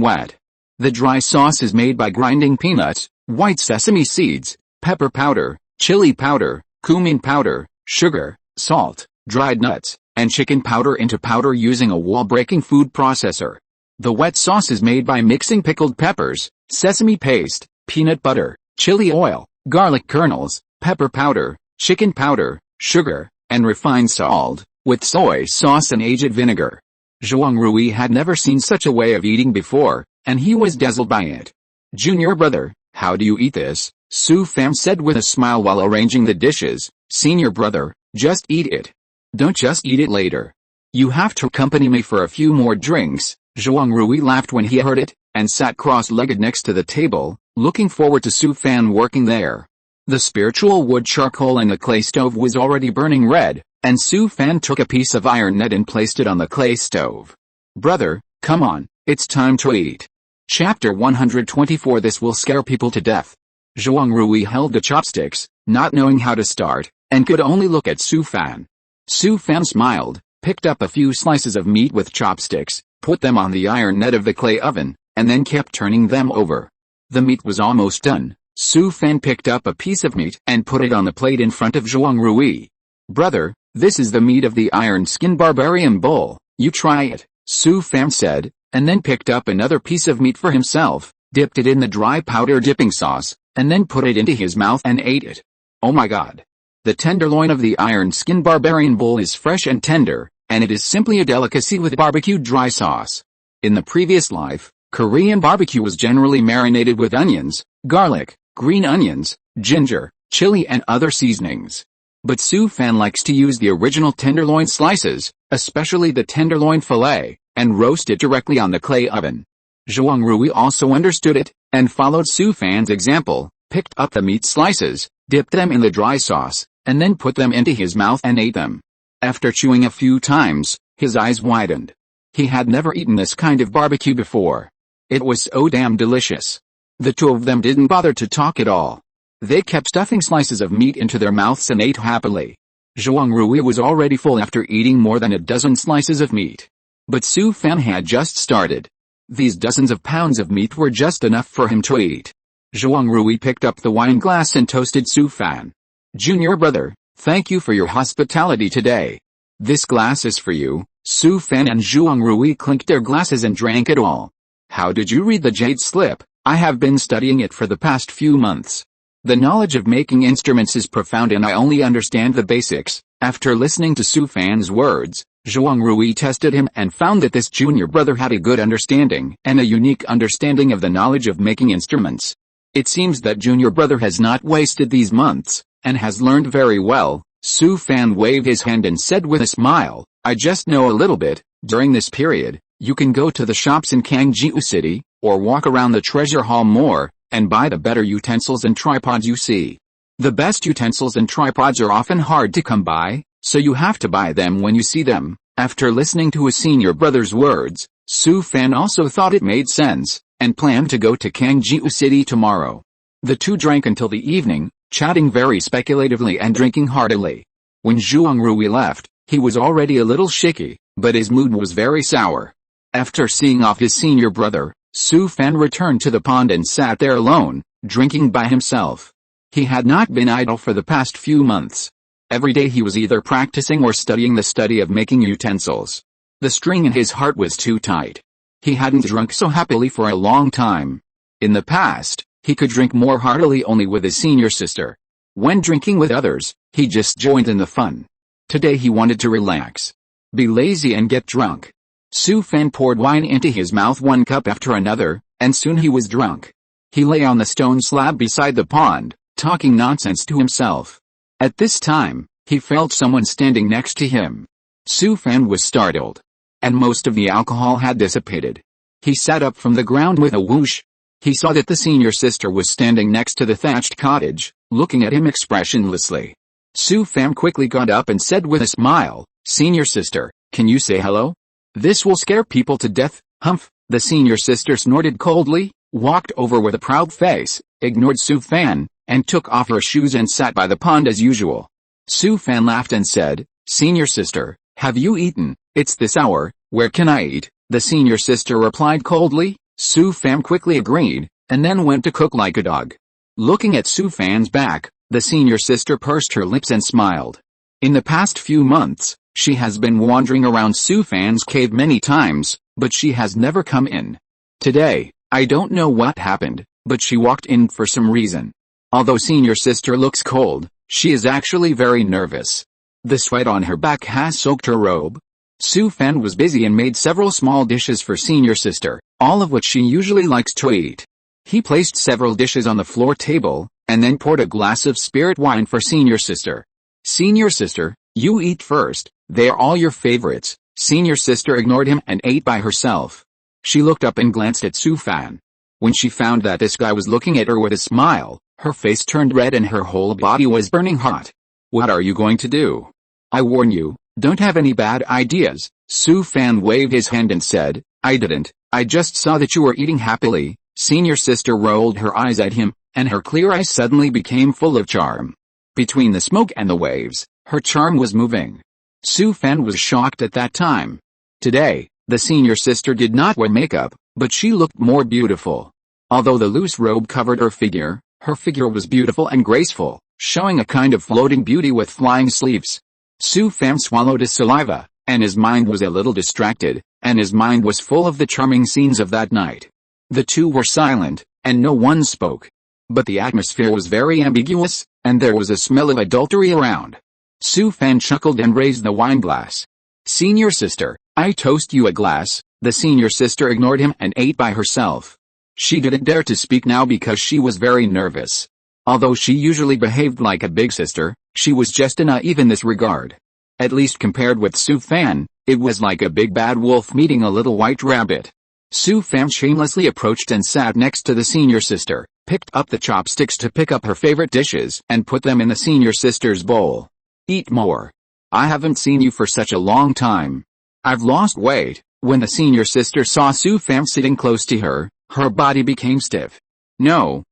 wet. The dry sauce is made by grinding peanuts, white sesame seeds, pepper powder, chili powder, cumin powder, sugar, salt, dried nuts, and chicken powder into powder using a wall-breaking food processor. The wet sauce is made by mixing pickled peppers, sesame paste, peanut butter, chili oil, garlic kernels, pepper powder, chicken powder, sugar, and refined salt, with soy sauce and aged vinegar. Zhuang Rui had never seen such a way of eating before, and he was dazzled by it. "Junior brother, how do you eat this?" Su Fan said with a smile while arranging the dishes. "Senior brother, just eat it. Don't just eat it later. You have to accompany me for a few more drinks." Zhuang Rui laughed when he heard it, and sat cross-legged next to the table, looking forward to Su Fan working there. The spiritual wood charcoal in the clay stove was already burning red, and Su Fan took a piece of iron net and placed it on the clay stove. "Brother, come on, it's time to eat." Chapter 124. This will scare people to death. Zhuang Rui held the chopsticks, not knowing how to start, and could only look at Su Fan. Su Fan smiled, picked up a few slices of meat with chopsticks, put them on the iron net of the clay oven, and then kept turning them over. The meat was almost done. Su Fan picked up a piece of meat and put it on the plate in front of Zhuang Rui. "Brother, this is the meat of the iron-skinned barbarian bull, you try it," Su Fan said, and then picked up another piece of meat for himself, dipped it in the dry powder dipping sauce, and then put it into his mouth and ate it. Oh my god! The tenderloin of the iron-skinned barbarian bull is fresh and tender, and it is simply a delicacy with barbecued dry sauce. In the previous life, Korean barbecue was generally marinated with onions, garlic, green onions, ginger, chili and other seasonings. But Su Fan likes to use the original tenderloin slices, especially the tenderloin fillet, and roast it directly on the clay oven. Zhuang Rui also understood it, and followed Su Fan's example, picked up the meat slices, dipped them in the dry sauce, and then put them into his mouth and ate them. After chewing a few times, his eyes widened. He had never eaten this kind of barbecue before. It was so damn delicious. The two of them didn't bother to talk at all. They kept stuffing slices of meat into their mouths and ate happily. Zhuang Rui was already full after eating more than a dozen slices of meat. But Su Fan had just started. These dozens of pounds of meat were just enough for him to eat. Zhuang Rui picked up the wine glass and toasted Su Fan. "Junior brother, thank you for your hospitality today. This glass is for you." Su Fan and Zhuang Rui clinked their glasses and drank it all. "How did you read the jade slip?" "I have been studying it for the past few months. The knowledge of making instruments is profound and I only understand the basics." After listening to Su Fan's words, Zhuang Rui tested him and found that this junior brother had a good understanding and a unique understanding of the knowledge of making instruments. It seems that junior brother has not wasted these months, and has learned very well. Su Fan waved his hand and said with a smile, "I just know a little bit. During this period, you can go to the shops in Kangjiu City, or walk around the treasure hall more, and buy the better utensils and tripods you see. The best utensils and tripods are often hard to come by, so you have to buy them when you see them." After listening to his senior brother's words, Su Fan also thought it made sense, and planned to go to Kangjiu City tomorrow. The two drank until the evening, chatting very speculatively and drinking heartily. When Zhuang Rui left, he was already a little shaky, but his mood was very sour. After seeing off his senior brother, Su Fan returned to the pond and sat there alone, drinking by himself. He had not been idle for the past few months. Every day he was either practicing or studying the study of making utensils. The string in his heart was too tight. He hadn't drunk so happily for a long time. In the past, he could drink more heartily only with his senior sister. When drinking with others, he just joined in the fun. Today he wanted to relax, be lazy and get drunk. Su Fan poured wine into his mouth one cup after another, and soon he was drunk. He lay on the stone slab beside the pond, talking nonsense to himself. At this time, he felt someone standing next to him. Su Fan was startled. And most of the alcohol had dissipated. He sat up from the ground with a whoosh. He saw that the senior sister was standing next to the thatched cottage, looking at him expressionlessly. Su Fan quickly got up and said with a smile, "Senior sister, can you say hello? This will scare people to death." "Humph." The senior sister snorted coldly, walked over with a proud face, ignored Su Fan, and took off her shoes and sat by the pond as usual. Su Fan laughed and said, "Senior sister, have you eaten? It's this hour, where can I eat?" The senior sister replied coldly. Su Fan quickly agreed, and then went to cook like a dog. Looking at Su Fan's back, the senior sister pursed her lips and smiled. In the past few months, she has been wandering around Su Fan's cave many times, but she has never come in. Today, I don't know what happened, but she walked in for some reason. Although senior sister looks cold, she is actually very nervous. The sweat on her back has soaked her robe. Su Fan was busy and made several small dishes for senior sister, all of which she usually likes to eat. He placed several dishes on the floor table, and then poured a glass of spirit wine for senior sister. "Senior sister, you eat first, they're all your favorites." Senior sister ignored him and ate by herself. She looked up and glanced at Su Fan. When she found that this guy was looking at her with a smile, her face turned red and her whole body was burning hot. "What are you going to do? I warn you, don't have any bad ideas." Su Fan waved his hand and said, "I didn't, I just saw that you were eating happily." Senior sister rolled her eyes at him, and her clear eyes suddenly became full of charm. Between the smoke and the waves, her charm was moving. Su Fan was shocked at that time. Today, the senior sister did not wear makeup, but she looked more beautiful. Although the loose robe covered her figure, Her figure was beautiful and graceful, showing a kind of floating beauty with flying sleeves. Su Fan swallowed his saliva, and his mind was a little distracted, and his mind was full of the charming scenes of that night. The two were silent, and no one spoke. But the atmosphere was very ambiguous, and there was a smell of adultery around. Su Fan chuckled and raised the wine glass. "Senior sister, I toast you a glass." The senior sister ignored him and ate by herself. She didn't dare to speak now because she was very nervous. Although she usually behaved like a big sister, she was just naive in this regard. At least compared with Su Fan, it was like a big bad wolf meeting a little white rabbit. Su Fan shamelessly approached and sat next to the senior sister, picked up the chopsticks to pick up her favorite dishes and put them in the senior sister's bowl. "Eat more. I haven't seen you for such a long time. I've lost weight." When the senior sister saw Su Fan sitting close to her, her body became stiff. No.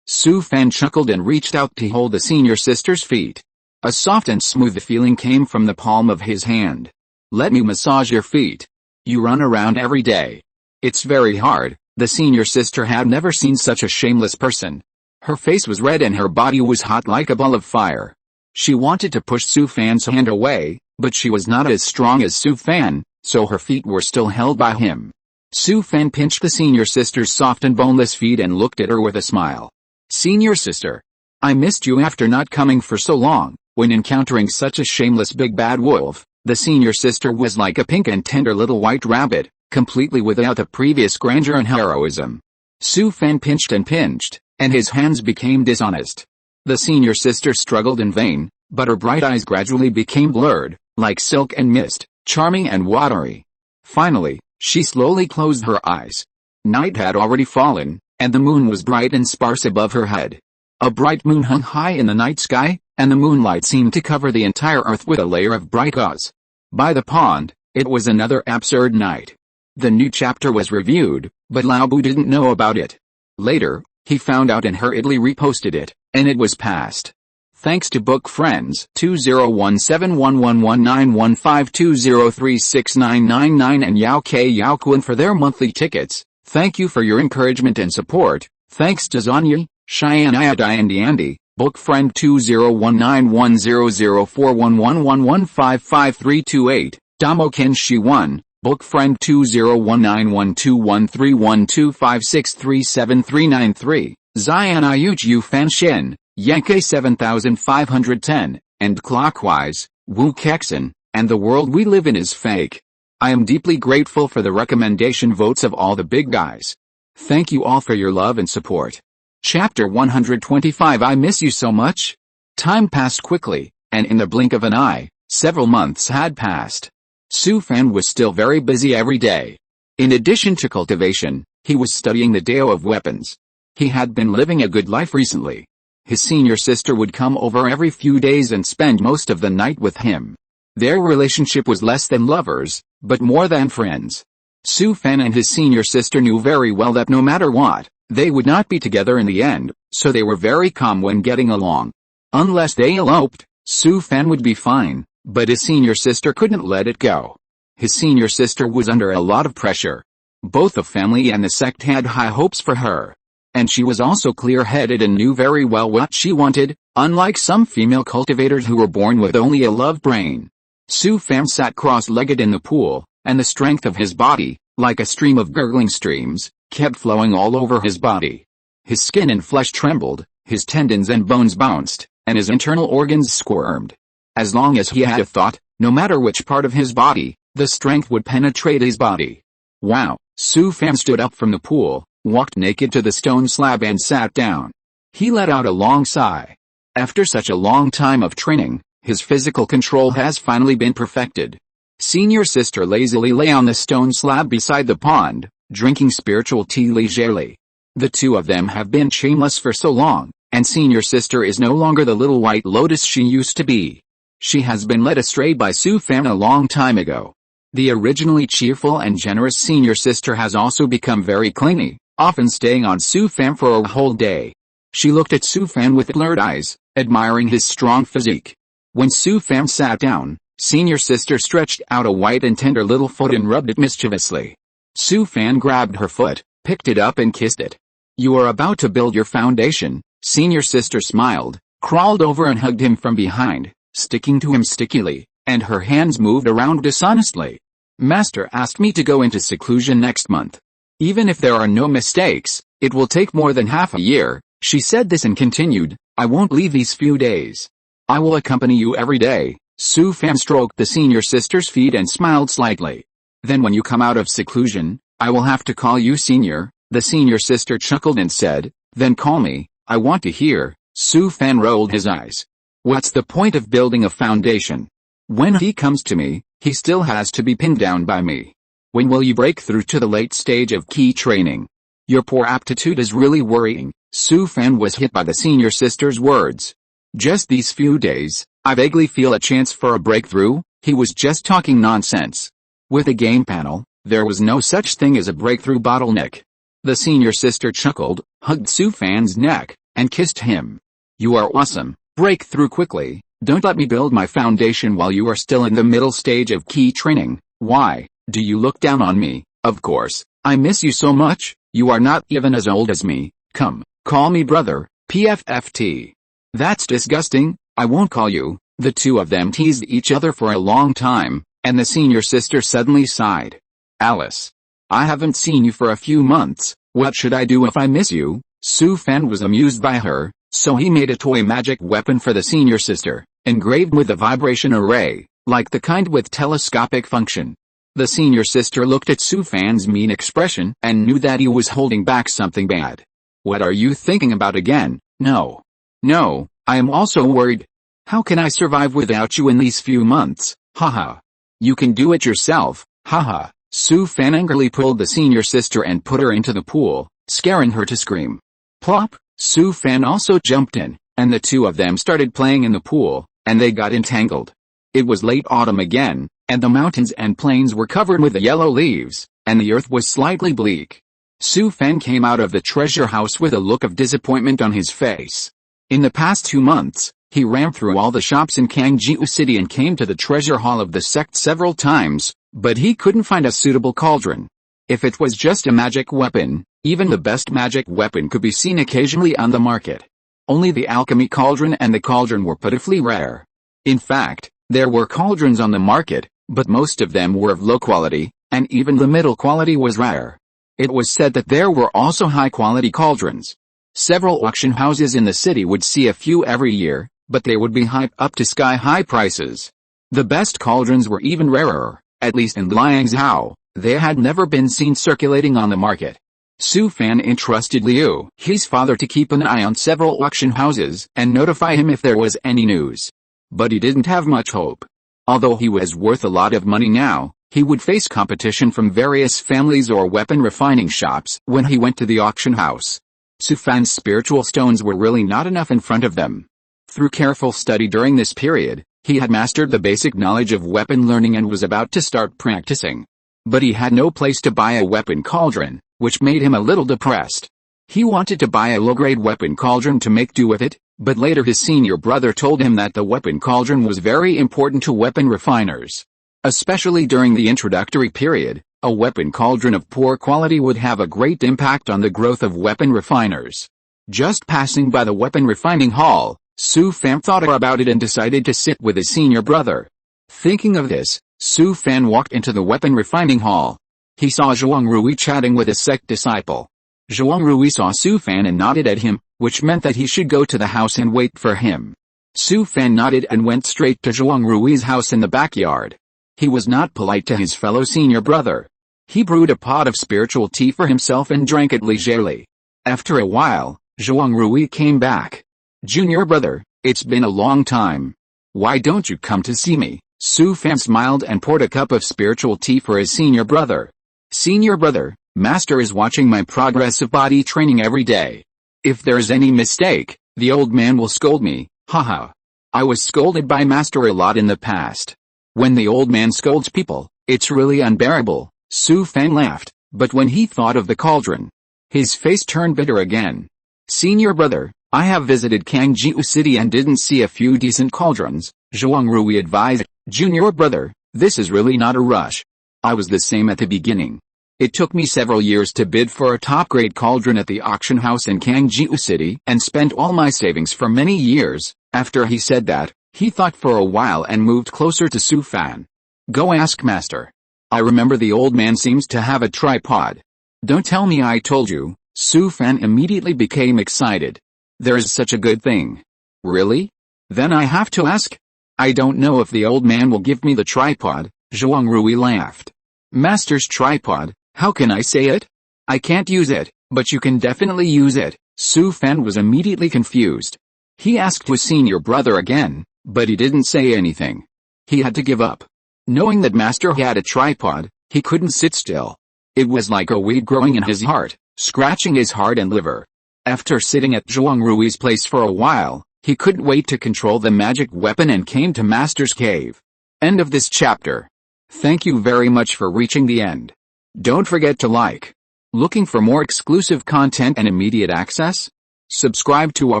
Su Fan chuckled and reached out to hold the senior sister's feet. A soft and smooth feeling came from the palm of his hand. "Let me massage your feet. You run around every day. It's very hard." The senior sister had never seen such a shameless person. Her face was red and her body was hot like a ball of fire. She wanted to push Su Fan's hand away, but she was not as strong as Su Fan, so her feet were still held by him. Su Fan pinched the senior sister's soft and boneless feet and looked at her with a smile. "Senior sister, I missed you after not coming for so long." When encountering such a shameless big bad wolf, the senior sister was like a pink and tender little white rabbit, completely without the previous grandeur and heroism. Su Fan pinched, and his hands became dishonest. The senior sister struggled in vain, but her bright eyes gradually became blurred, like silk and mist, charming and watery. Finally, she slowly closed her eyes. Night had already fallen, and the moon was bright and sparse above her head. A bright moon hung high in the night sky, and the moonlight seemed to cover the entire earth with a layer of bright gauze. By the pond, it was another absurd night. The new chapter was reviewed, but Lao-Bu didn't know about it. Later, he found out and hurriedly reposted it, and it was passed. Thanks to book friends 201711191520369999 and Yao K Yao Kun for their monthly tickets. Thank you for your encouragement and support. Thanks to Zanya, Cheyenne Iodai and Andy, book friend 201910041111555328, Damo Ken Shi1, book friend 201912131256373393, Zion Iuju Fan Shen, Yankee 7510, and Clockwise, Wu Kexen, and the world we live in is fake. I am deeply grateful for the recommendation votes of all the big guys. Thank you all for your love and support. Chapter 125 I miss you so much. Time passed quickly, and in the blink of an eye, several months had passed. Su Fan was still very busy every day. In addition to cultivation, he was studying the Dao of weapons. He had been living a good life recently. His senior sister would come over every few days and spend most of the night with him. Their relationship was less than lovers, but more than friends. Su Fan and his senior sister knew very well that no matter what, they would not be together in the end, so they were very calm when getting along. Unless they eloped, Su Fan would be fine, but his senior sister couldn't let it go. His senior sister was under a lot of pressure. Both the family and the sect had high hopes for her. And she was also clear-headed and knew very well what she wanted, unlike some female cultivators who were born with only a love brain. Su Fan sat cross-legged in the pool, and the strength of his body, like a stream of gurgling streams, kept flowing all over his body. His skin and flesh trembled, his tendons and bones bounced, and his internal organs squirmed. As long as he had a thought, no matter which part of his body, the strength would penetrate his body. Wow! Su Fan stood up from the pool, walked naked to the stone slab and sat down. He let out a long sigh. After such a long time of training, his physical control has finally been perfected. Senior sister lazily lay on the stone slab beside the pond, drinking spiritual tea leisurely. The two of them have been shameless for so long, and senior sister is no longer the little white lotus she used to be. She has been led astray by Su Fan a long time ago. The originally cheerful and generous senior sister has also become very clingy, often staying on Su Fan for a whole day. She looked at Su Fan with alert eyes, admiring his strong physique. When Su Fan sat down, senior sister stretched out a white and tender little foot and rubbed it mischievously. Su Fan grabbed her foot, picked it up and kissed it. You are about to build your foundation, Senior sister smiled, crawled over and hugged him from behind, sticking to him stickily, and her hands moved around dishonestly. Master asked me to go into seclusion next month. Even if there are no mistakes, it will take more than half a year. She said this and continued, I won't leave these few days. I will accompany you every day. Su Fan stroked the senior sister's feet and smiled slightly. Then when you come out of seclusion, I will have to call you senior. The senior sister chuckled and said, then call me, I want to hear. Su Fan rolled his eyes. What's the point of building a foundation? When he comes to me, he still has to be pinned down by me. When will you break through to the late stage of key training? Your poor aptitude is really worrying. Su Fan was hit by the senior sister's words. Just these few days, I vaguely feel a chance for a breakthrough. He was just talking nonsense. With a game panel, there was no such thing as a breakthrough bottleneck. The senior sister chuckled, hugged Su Fan's neck, and kissed him. You are awesome. Break through quickly. Don't let me build my foundation while you are still in the middle stage of key training. Why? Do you look down on me? Of course. I miss you so much. You are not even as old as me. Come, call me brother. PFFT. That's disgusting. I won't call you. The two of them teased each other for a long time, and the senior sister suddenly sighed. Alice. I haven't seen you for a few months. What should I do if I miss you? Su Fan was amused by her, so he made a toy magic weapon for the senior sister, engraved with a vibration array, like the kind with telescopic function. The senior sister looked at Su Fan's mean expression and knew that he was holding back something bad. What are you thinking about again? No. No, I am also worried. How can I survive without you in these few months? Haha. You can do it yourself. Haha. Su Fan angrily pulled the senior sister and put her into the pool, scaring her to scream. Plop. Su Fan also jumped in, and the two of them started playing in the pool, and they got entangled. It was late autumn again, and the mountains and plains were covered with yellow leaves, and the earth was slightly bleak. Su Fan came out of the treasure house with a look of disappointment on his face. In the past 2 months, he ran through all the shops in Kangjiu City and came to the treasure hall of the sect several times, but he couldn't find a suitable cauldron. If it was just a magic weapon, even the best magic weapon could be seen occasionally on the market. Only the alchemy cauldron and the cauldron were pitifully rare. In fact, there were cauldrons on the market, but most of them were of low quality, and even the middle quality was rare. It was said that there were also high-quality cauldrons. Several auction houses in the city would see a few every year, but they would be hyped up to sky-high prices. The best cauldrons were even rarer, at least in Liangzhou. They had never been seen circulating on the market. Su Fan entrusted Liu, his father, to keep an eye on several auction houses and notify him if there was any news. But he didn't have much hope. Although he was worth a lot of money now, he would face competition from various families or weapon refining shops when he went to the auction house. Su Fan's spiritual stones were really not enough in front of them. Through careful study during this period, he had mastered the basic knowledge of weapon learning and was about to start practicing. But he had no place to buy a weapon cauldron, which made him a little depressed. He wanted to buy a low-grade weapon cauldron to make do with it, but later his senior brother told him that the weapon cauldron was very important to weapon refiners. Especially during the introductory period, a weapon cauldron of poor quality would have a great impact on the growth of weapon refiners. Just passing by the weapon refining hall, Su Fan thought about it and decided to sit with his senior brother. Thinking of this, Su Fan walked into the weapon refining hall. He saw Zhuang Rui chatting with a sect disciple. Zhuang Rui saw Su Fan and nodded at him, which meant that he should go to the house and wait for him. Su Fan nodded and went straight to Zhuang Rui's house in the backyard. He was not polite to his fellow senior brother. He brewed a pot of spiritual tea for himself and drank it leisurely. After a while, Zhuang Rui came back. Junior brother, it's been a long time. Why don't you come to see me? Su Fan smiled and poured a cup of spiritual tea for his senior brother. Senior brother, Master is watching my progress of body training every day. If there's any mistake, the old man will scold me, haha. I was scolded by Master a lot in the past. When the old man scolds people, it's really unbearable. Su Fan laughed, but when he thought of the cauldron, his face turned bitter again. Senior brother, I have visited Kangjiu City and didn't see a few decent cauldrons, Zhuang Rui advised. Junior brother, this is really not a rush. I was the same at the beginning. It took me several years to bid for a top-grade cauldron at the auction house in Kangjiu City and spent all my savings for many years. After he said that, he thought for a while and moved closer to Su Fan. Go ask master. I remember the old man seems to have a tripod. Don't tell me I told you. Su Fan immediately became excited. There is such a good thing. Really? Then I have to ask? I don't know if the old man will give me the tripod. Zhuang Rui laughed. Master's tripod, how can I say it? I can't use it, but you can definitely use it. Su Fan was immediately confused. He asked his senior brother again, but he didn't say anything. He had to give up. Knowing that master had a tripod, he couldn't sit still. It was like a weed growing in his heart, scratching his heart and liver. After sitting at Zhuang Rui's place for a while, he couldn't wait to control the magic weapon and came to master's cave. End of this chapter. Thank you very much for reaching the end. Don't forget to like. Looking for more exclusive content and immediate access? Subscribe to our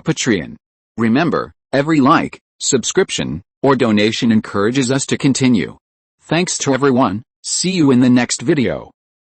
Patreon. Remember, every like, subscription, or donation encourages us to continue. Thanks to everyone. See you in the next video.